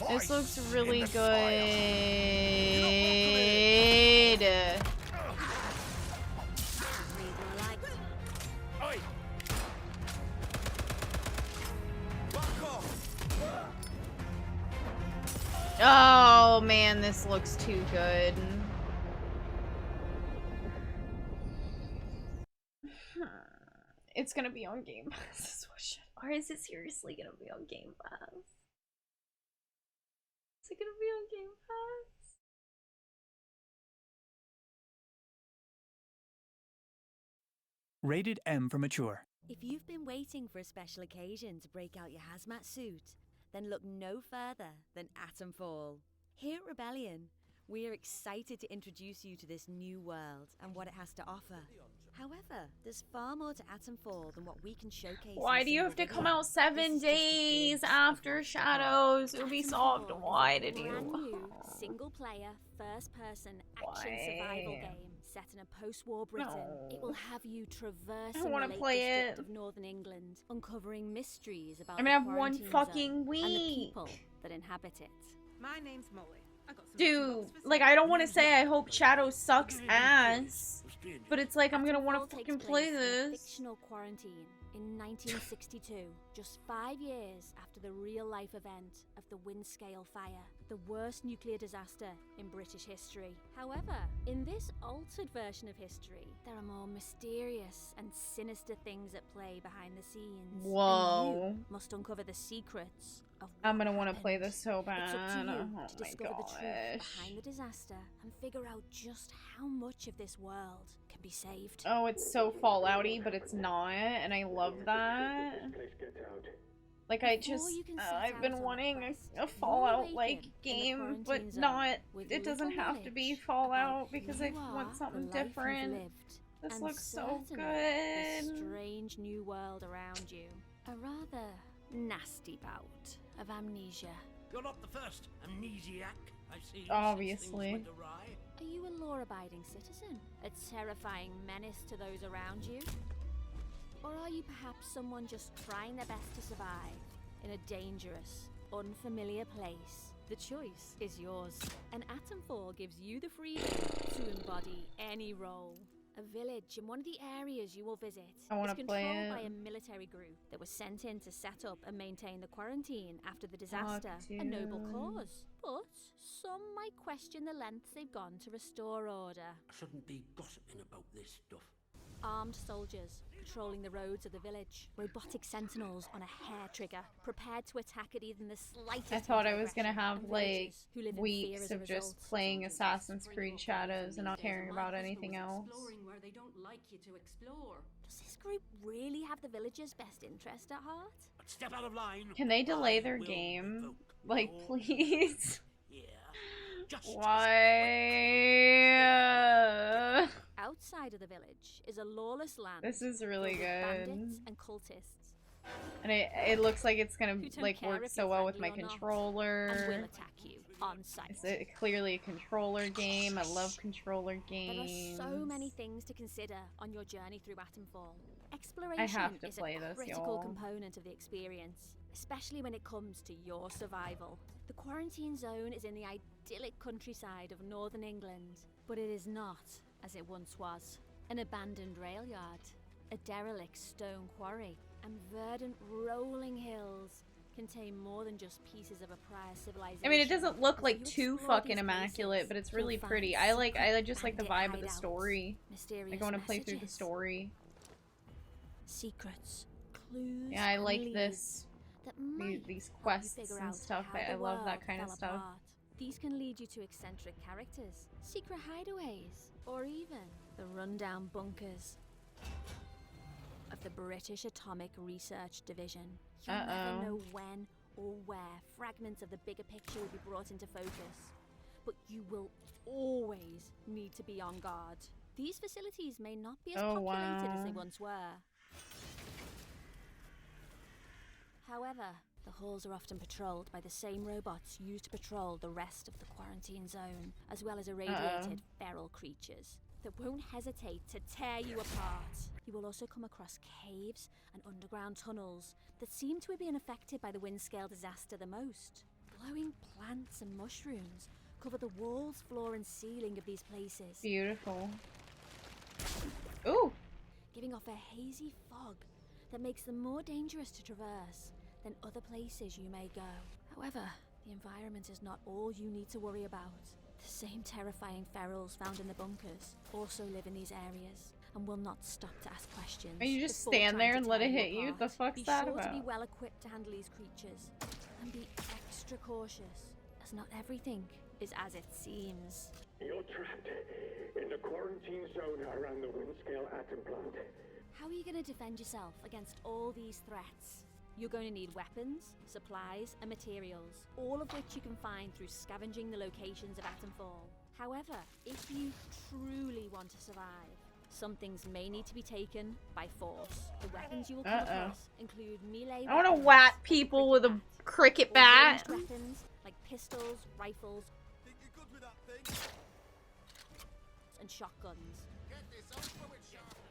This looks really good. Oh man, this looks too good. It's gonna be on Game Pass. Or is it seriously gonna be on Game Pass? Is it gonna be on Game Pass? Rated M for mature. If you've been waiting for a special occasion to break out your hazmat suit, then look no further than Atomfall. Here at Rebellion, we are excited to introduce you to this new world and what it has to offer. However, there's far more to Atomfall than what we can showcase. Why do you have to come out 7 days after Shadows? Ubisoft, why did you? Brand new, single-player, first-person action survival game set in a post-war Britain. No. It will have you traverse I wanna the Lake play District it. of Northern England, uncovering mysteries about I'm the gonna have one quarantine fucking zone and the week. people that inhabit it. My name's Molly. Dude, like I don't want to say I hope Shadows sucks ass, but it's like I'm gonna want to fucking play this. Fictional quarantine in 1962, just 5 years after the real-life event of the Windscale fire, the worst nuclear disaster in British history. However, in this altered version of history, there are more mysterious and sinister things at play behind the scenes. Whoa. And you must uncover the secrets of I'm gonna want to play this so bad. It's up to you Oh to my discover the truth gosh. behind the disaster and figure out just how much of this world can be saved. Oh, it's so Fallouty, but it's not, and I love that. Like I just, I've been wanting a Fallout-like game, but not. It doesn't have to be Fallout because I want something different. This looks so The good. strange new world around you. A rather nasty bout of amnesia. You're not the first amnesiac I've seen. Obviously. Since things went awry. Are you a law-abiding citizen? A terrifying menace to those around you? Or are you perhaps someone just trying their best to survive in a dangerous, unfamiliar place? The choice is yours. And Atomfall gives you the freedom to embody any role. A village in one of the areas you will visit is controlled by a military group that was sent in to set up and maintain the quarantine after the disaster. A noble cause. But some might question the lengths they've gone to restore order. I shouldn't be gossiping about this stuff. Armed soldiers patrolling the roads of the village. Robotic sentinels on a hair trigger, prepared to attack at even the slightest. I thought I was gonna have like weeks of just playing Assassin's Creed Shadows and not caring about anything else. Where they don't like you to explore. Does this group really have the villagers' best interest at heart? Step out of line. Can they delay their game? Like, please? Why? Outside of the village is a lawless land. This is really good. Bandits and cultists. And it looks like it's gonna like work so well with my controller. And will attack you on sight. It's clearly a controller game. I love controller games. There are so many things to consider on your journey through Atomfall. Exploration I have to is play a this, critical y'all. component of the experience, especially when it comes to your survival. The quarantine zone is in the idyllic countryside of northern England, but it is not as it once was. An abandoned rail yard, a derelict stone quarry, and verdant rolling hills contain more than just pieces of a prior civilization. I mean, it doesn't look like too fucking immaculate, but it's really pretty. I just like the vibe of the story. Like, I want to play through the story. Secrets, clues. Yeah, I like this. That these quests and stuff. I love that kind of stuff. Apart. These can lead you to eccentric characters, secret hideaways, or even the rundown bunkers of the British Atomic Research Division. You'll never know when or where fragments of the bigger picture will be brought into focus, but you will always need to be on guard. These facilities may not be as populated as they once were. However, the halls are often patrolled by the same robots used to patrol the rest of the quarantine zone, as well as irradiated feral creatures that won't hesitate to tear you apart. You will also come across caves and underground tunnels that seem to have been affected by the wind-scale disaster the most. Glowing plants and mushrooms cover the walls, floor, and ceiling of these places. Beautiful. Ooh! Giving off a hazy fog that makes them more dangerous to traverse than other places you may go. However, the environment is not all you need to worry about. The same terrifying ferals found in the bunkers also live in these areas and will not stop to ask questions. Or you just stand there and let it hit you? The fuck's that about? Be sure to be well equipped to handle these creatures and be extra cautious, as not everything is as it seems. You're trapped in the quarantine zone around the Windscale atom plant. How are you going to defend yourself against all these threats? You're going to need weapons, supplies, and materials, all of which you can find through scavenging the locations of Atomfall. However, if you truly want to survive, some things may need to be taken by force. The weapons you will come across include melee I want to whack people with a cricket bat. Weapons like pistols, rifles, and shotguns.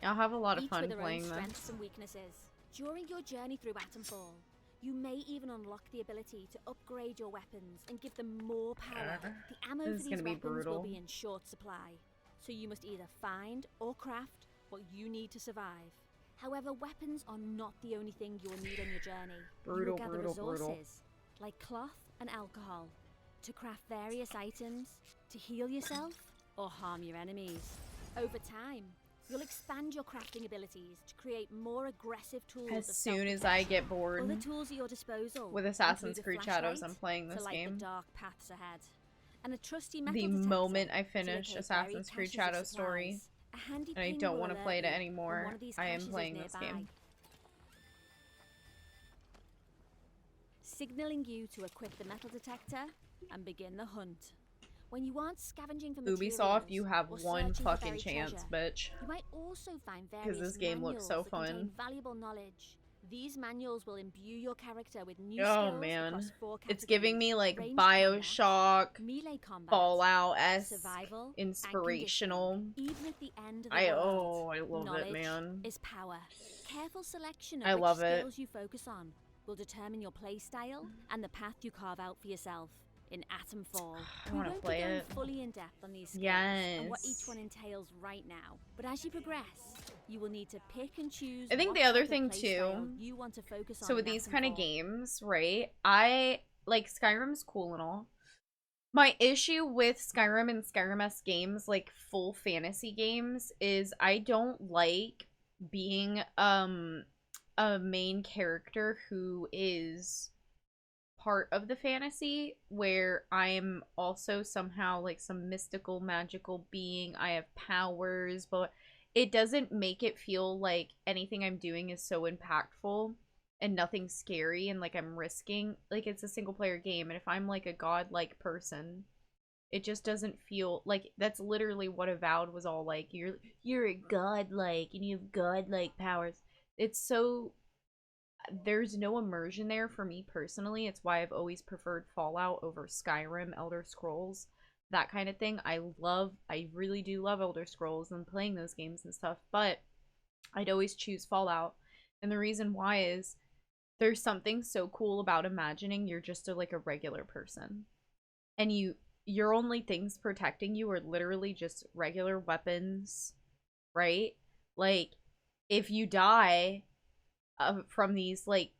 I'll have a lot of Each fun with their own playing strengths this. and weaknesses. During your journey through Atomfall, you may even unlock the ability to upgrade your weapons and give them more power. The ammo This for is these gonna be weapons brutal. will be in short supply, so you must either find or craft what you need to survive. However, weapons are not the only thing you will need on your journey. Brutal, you will gather brutal, resources brutal. like cloth and alcohol to craft various items, to heal yourself or harm your enemies. Over time, you'll expand your crafting abilities to create more aggressive tools. As of soon as I get bored Other tools at your disposal with Assassin's include a Creed Shadows, flashlight I'm playing to this light game. the dark paths ahead, and a trusty metal The detector moment I to finish locate Assassin's buried Creed caches of Shadows story, supplies. A handy and I ping don't will want to alert play it you when anymore, one of these I am caches is playing this nearby, game. signaling you to equip the metal detector and begin the hunt. When you aren't scavenging for materials Ubisoft, you have or one searching for fucking buried chance, treasure, bitch. you might also find 'Cause various this game looks so manuals that contain fun. valuable knowledge These manuals will imbue your character with new Oh skills man, across 4 it's giving me like categories: Bioshock, melee combat, Fallout-esque, survival, inspirational. even at the end of the world. I love Knowledge it, man. is power. Careful selection I of which love it. skills you focus on will determine your play style and the path you carve out for yourself. In Atomfall, we wanna won't play be going it. fully in depth on these skills and what Yes. each one entails right now. But as you progress, you will need to pick and choose. I think what the other type of thing play style too, you want to focus on so with in these kind of Atomfall. games, right? I like Skyrim's cool and all. My issue with Skyrim and Skyrim-esque games, like full fantasy games, is I don't like being a main character who is part of the fantasy where I'm also somehow like some mystical magical being. I have powers, but it doesn't make it feel like anything I'm doing is so impactful and nothing scary and like I'm risking, like it's a single player game, and if I'm like a godlike person, it just doesn't feel like that's literally what Avowed was all like. You're a godlike and you have godlike powers. It's so, there's no immersion there for me personally. It's why I've always preferred Fallout over Skyrim, Elder Scrolls, that kind of thing. I really do love Elder Scrolls and playing those games and stuff, but I'd always choose Fallout. And the reason why is there's something so cool about imagining you're just like a regular person. And your only things protecting you are literally just regular weapons, right? Like, if you die from these, like,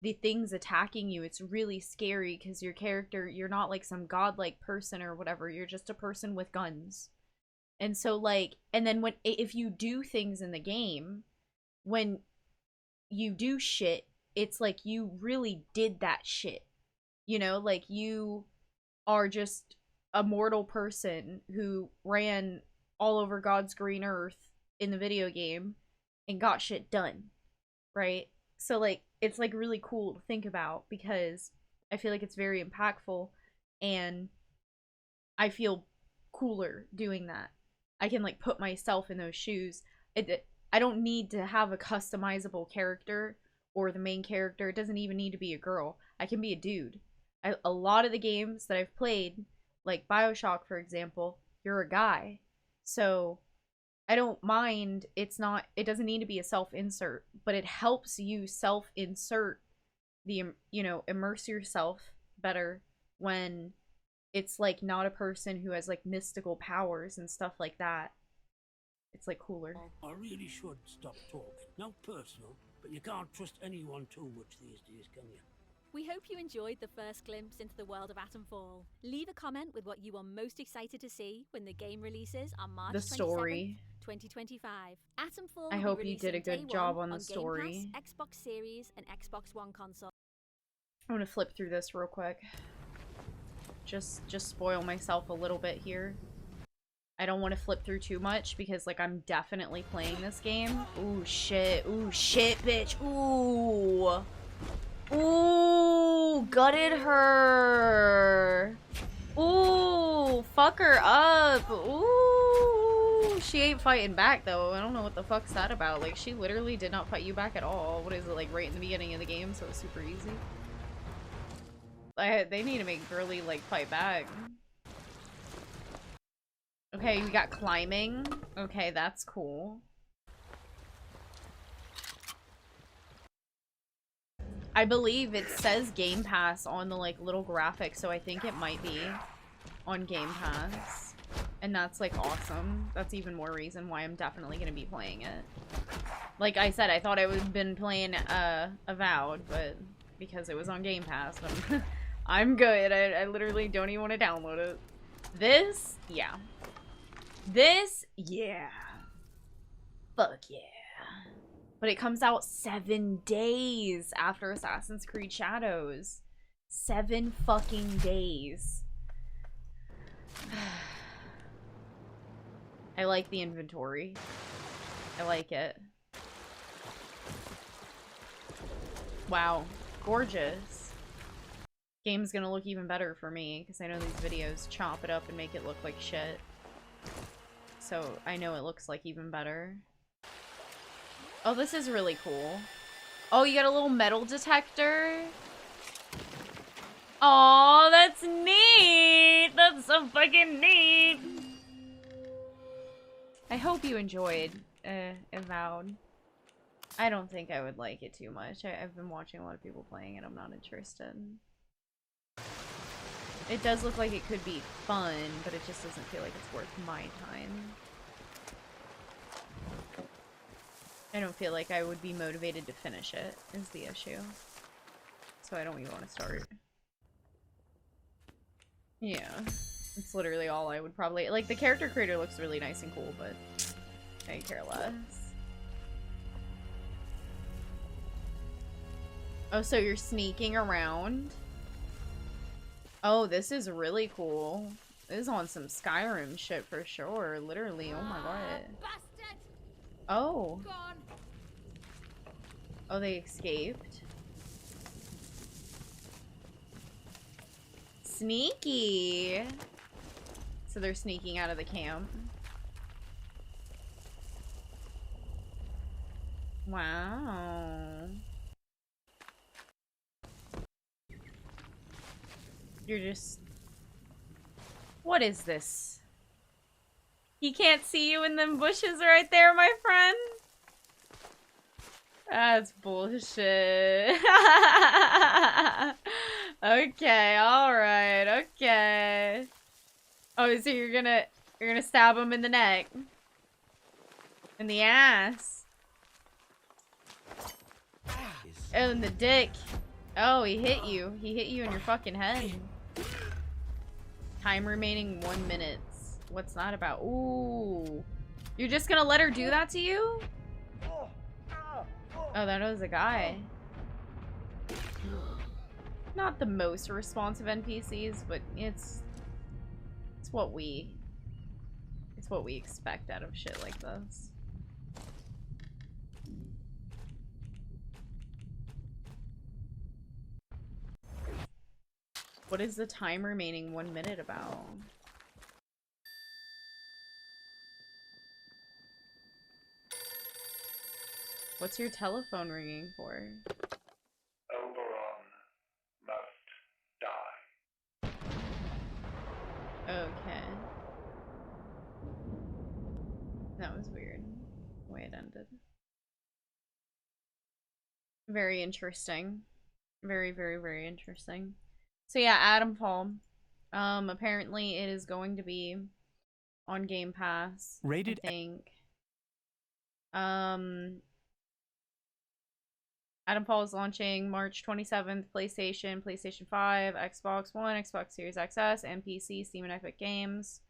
the things attacking you, it's really scary because your character, you're not like some godlike person or whatever, you're just a person with guns. And so, like, and then if you do things in the game, when you do shit, it's like you really did that shit. You know, like you are just a mortal person who ran all over God's green earth in the video game and got shit done, right? So like it's like really cool to think about because I feel like it's very impactful and I feel cooler doing that. I can like put myself in those shoes. I don't need to have a customizable character or the main character. It doesn't even need to be a girl. I can be a dude. A lot of the games that I've played, like Bioshock, for example, you're a guy. So I don't mind. It doesn't need to be a self-insert, but it helps you self-insert immerse yourself better when it's like not a person who has like mystical powers and stuff like that. It's like cooler. I really should stop talking. Not personal, but you can't trust anyone too much these days, can you? We hope you enjoyed the first glimpse into the world of Atomfall. Leave a comment with what you are most excited to see when the game releases on March The story. 27th, 2025. Atomfall I will hope be you did a releasing good day job one on the story. Game Pass, Xbox Series, and Xbox One console. I'm gonna flip through this real quick. Just spoil myself a little bit here. I don't want to flip through too much because like I'm definitely playing this game. Ooh shit, bitch. Ooh. Ooh, gutted her. Ooh, fuck her up. Ooh, she ain't fighting back though. I don't know what the fuck's that about. Like she literally did not fight you back at all. What is it, like right in the beginning of the game, so it's super easy? They need to make girly like fight back. Okay, we got climbing. Okay, that's cool. I believe it says Game Pass on the like little graphic, so I think it might be on Game Pass. And that's like awesome. That's even more reason why I'm definitely gonna be playing it. Like I said, I thought I would have been playing Avowed, but because it was on Game Pass, I'm good. I literally don't even want to download it. This, yeah. This, yeah. Fuck yeah. But it comes out 7 days after Assassin's Creed Shadows. 7 fucking days. I like the inventory. I like it. Wow. Gorgeous. Game's gonna look even better for me, because I know these videos chop it up and make it look like shit. So I know it looks like even better. Oh, this is really cool. Oh, you got a little metal detector? Oh, that's neat! That's so fucking neat! I hope you enjoyed Avowed. I don't think I would like it too much. I've been watching a lot of people playing it. I'm not interested. It does look like it could be fun, but it just doesn't feel like it's worth my time. I don't feel like I would be motivated to finish it, is the issue. So I don't even want to start. Yeah. It's literally all I would probably... Like, the character creator looks really nice and cool, but I care less. Oh, so you're sneaking around? Oh, this is really cool. This is on some Skyrim shit for sure. Literally, oh my god. Oh. Oh, they escaped. Sneaky. So they're sneaking out of the camp. Wow. You're just... What is this? He can't see you in them bushes right there, my friend? That's bullshit. Okay, alright, okay. Oh, so you're gonna stab him in the neck. In the ass. Oh, in the dick. Oh, he hit you. He hit you in your fucking head. Time remaining 1 minute. What's that about? Ooh. You're just gonna let her do that to you? Oh, that was a guy. Not the most responsive NPCs, but it's what we expect out of shit like this. What is the time remaining 1 minute about? What's your telephone ringing for? Oberon must die. Okay. That was weird. The way it ended. Very interesting. Very, very, very interesting. So yeah, Adam Fall. Apparently it is going to be on Game Pass. Rated I think. Adam Fall is launching March 27th, PlayStation, PlayStation 5, Xbox One, Xbox Series XS, and PC, Steam and Epic Games.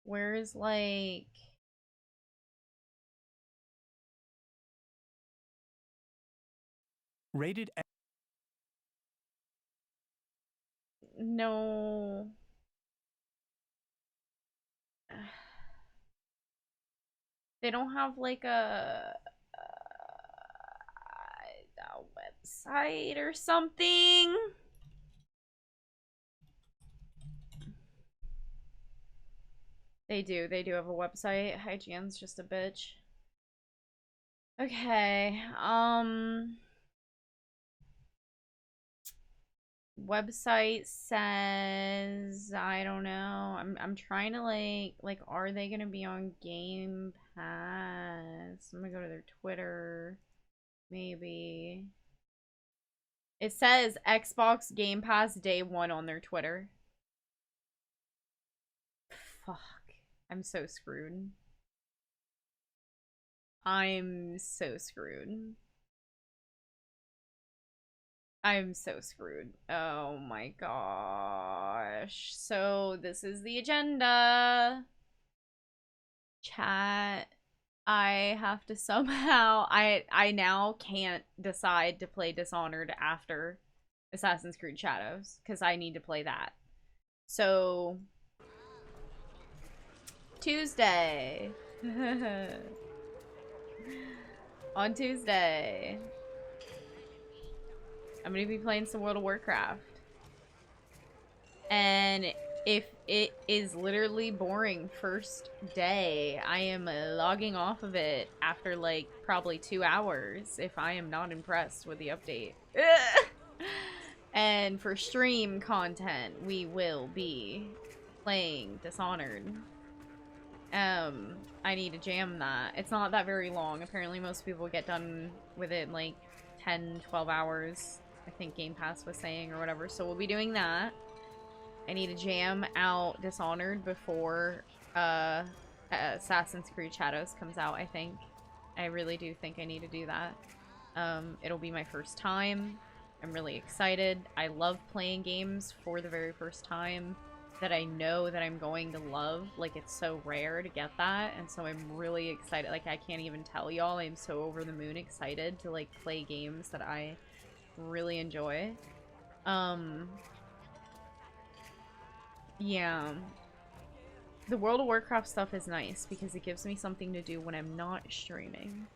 Where is, like... Rated X. No... They don't have, like, a website or something? They do have a website. IGN's just a bitch. Okay, website says, I don't know. I'm trying to like are they gonna be on Game Pass? I'm gonna go to their Twitter. Maybe. It says Xbox Game Pass Day 1 on their Twitter. Fuck. I'm so screwed. I'm so screwed. I'm so screwed. Oh my gosh. So this is the agenda. Chat. I have to somehow... I now can't decide to play Dishonored after Assassin's Creed Shadows, because I need to play that. So... Tuesday. On Tuesday, I'm gonna be playing some World of Warcraft. And if it is literally boring first day, I am logging off of it after like probably 2 hours if I am not impressed with the update. And for stream content, we will be playing Dishonored. I need to jam that. It's not that very long. Apparently most people get done with it in like 10, 12 hours. I think Game Pass was saying or whatever. So we'll be doing that. I need to jam out Dishonored before Assassin's Creed Shadows comes out, I think. I really do think I need to do that. It'll be my first time. I'm really excited. I love playing games for the very first time that I know that I'm going to love. Like, it's so rare to get that, and so I'm really excited. Like, I can't even tell y'all. I'm so over the moon excited to, like, play games that I really enjoy. Yeah. The World of Warcraft stuff is nice because it gives me something to do when I'm not streaming.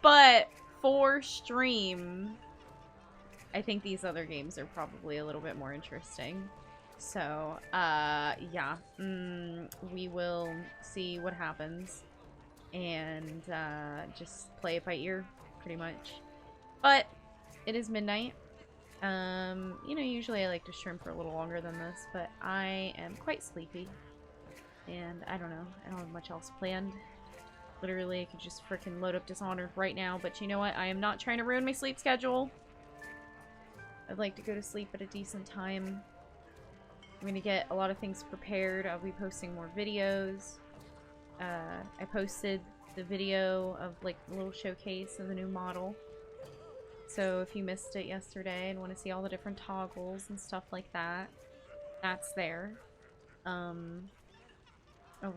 But for stream, I think these other games are probably a little bit more interesting. So, yeah. We will see what happens. And, just play it by ear, pretty much. But, it is midnight. You know, usually I like to stream for a little longer than this, but I am quite sleepy. And I don't know. I don't have much else planned. Literally, I could just freaking load up Dishonored right now, but you know what? I am not trying to ruin my sleep schedule. I'd like to go to sleep at a decent time. I'm gonna get a lot of things prepared. I'll be posting more videos. I posted the video of like a little showcase of the new model. So if you missed it yesterday and want to see all the different toggles and stuff like that, that's there. Over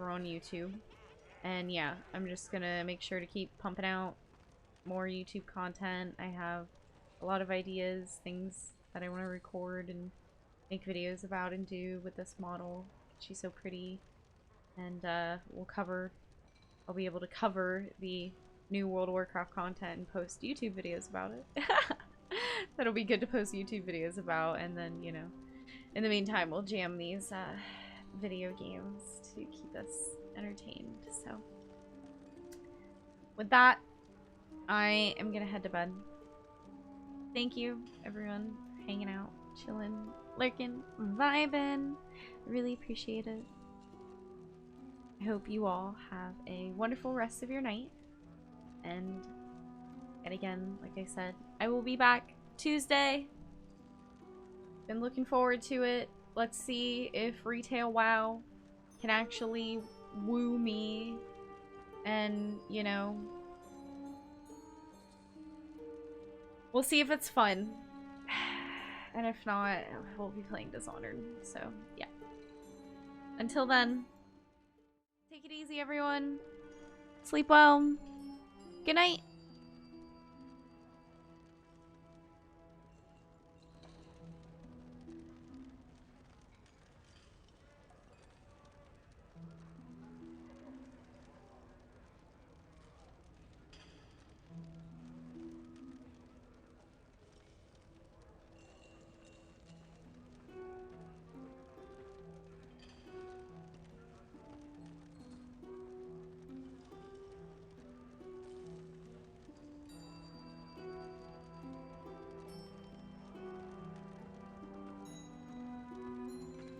on YouTube. And yeah, I'm just gonna make sure to keep pumping out more YouTube content. I have a lot of ideas, things that I want to record and make videos about and do with this model. She's so pretty. And I'll be able to cover the new World of Warcraft content and post YouTube videos about it. That'll be good to post YouTube videos about, and then, you know, in the meantime, we'll jam these video games to keep us entertained. So, with that, I am gonna head to bed. Thank you, everyone, for hanging out, chilling, lurking, vibing. Really appreciate it. I hope you all have a wonderful rest of your night. And again, like I said, I will be back Tuesday. Been looking forward to it. Let's see if Retail WoW can actually woo me. And, you know, we'll see if it's fun. And if not, we'll be playing Dishonored. So, yeah. Until then, take it easy, everyone. Sleep well. Good night.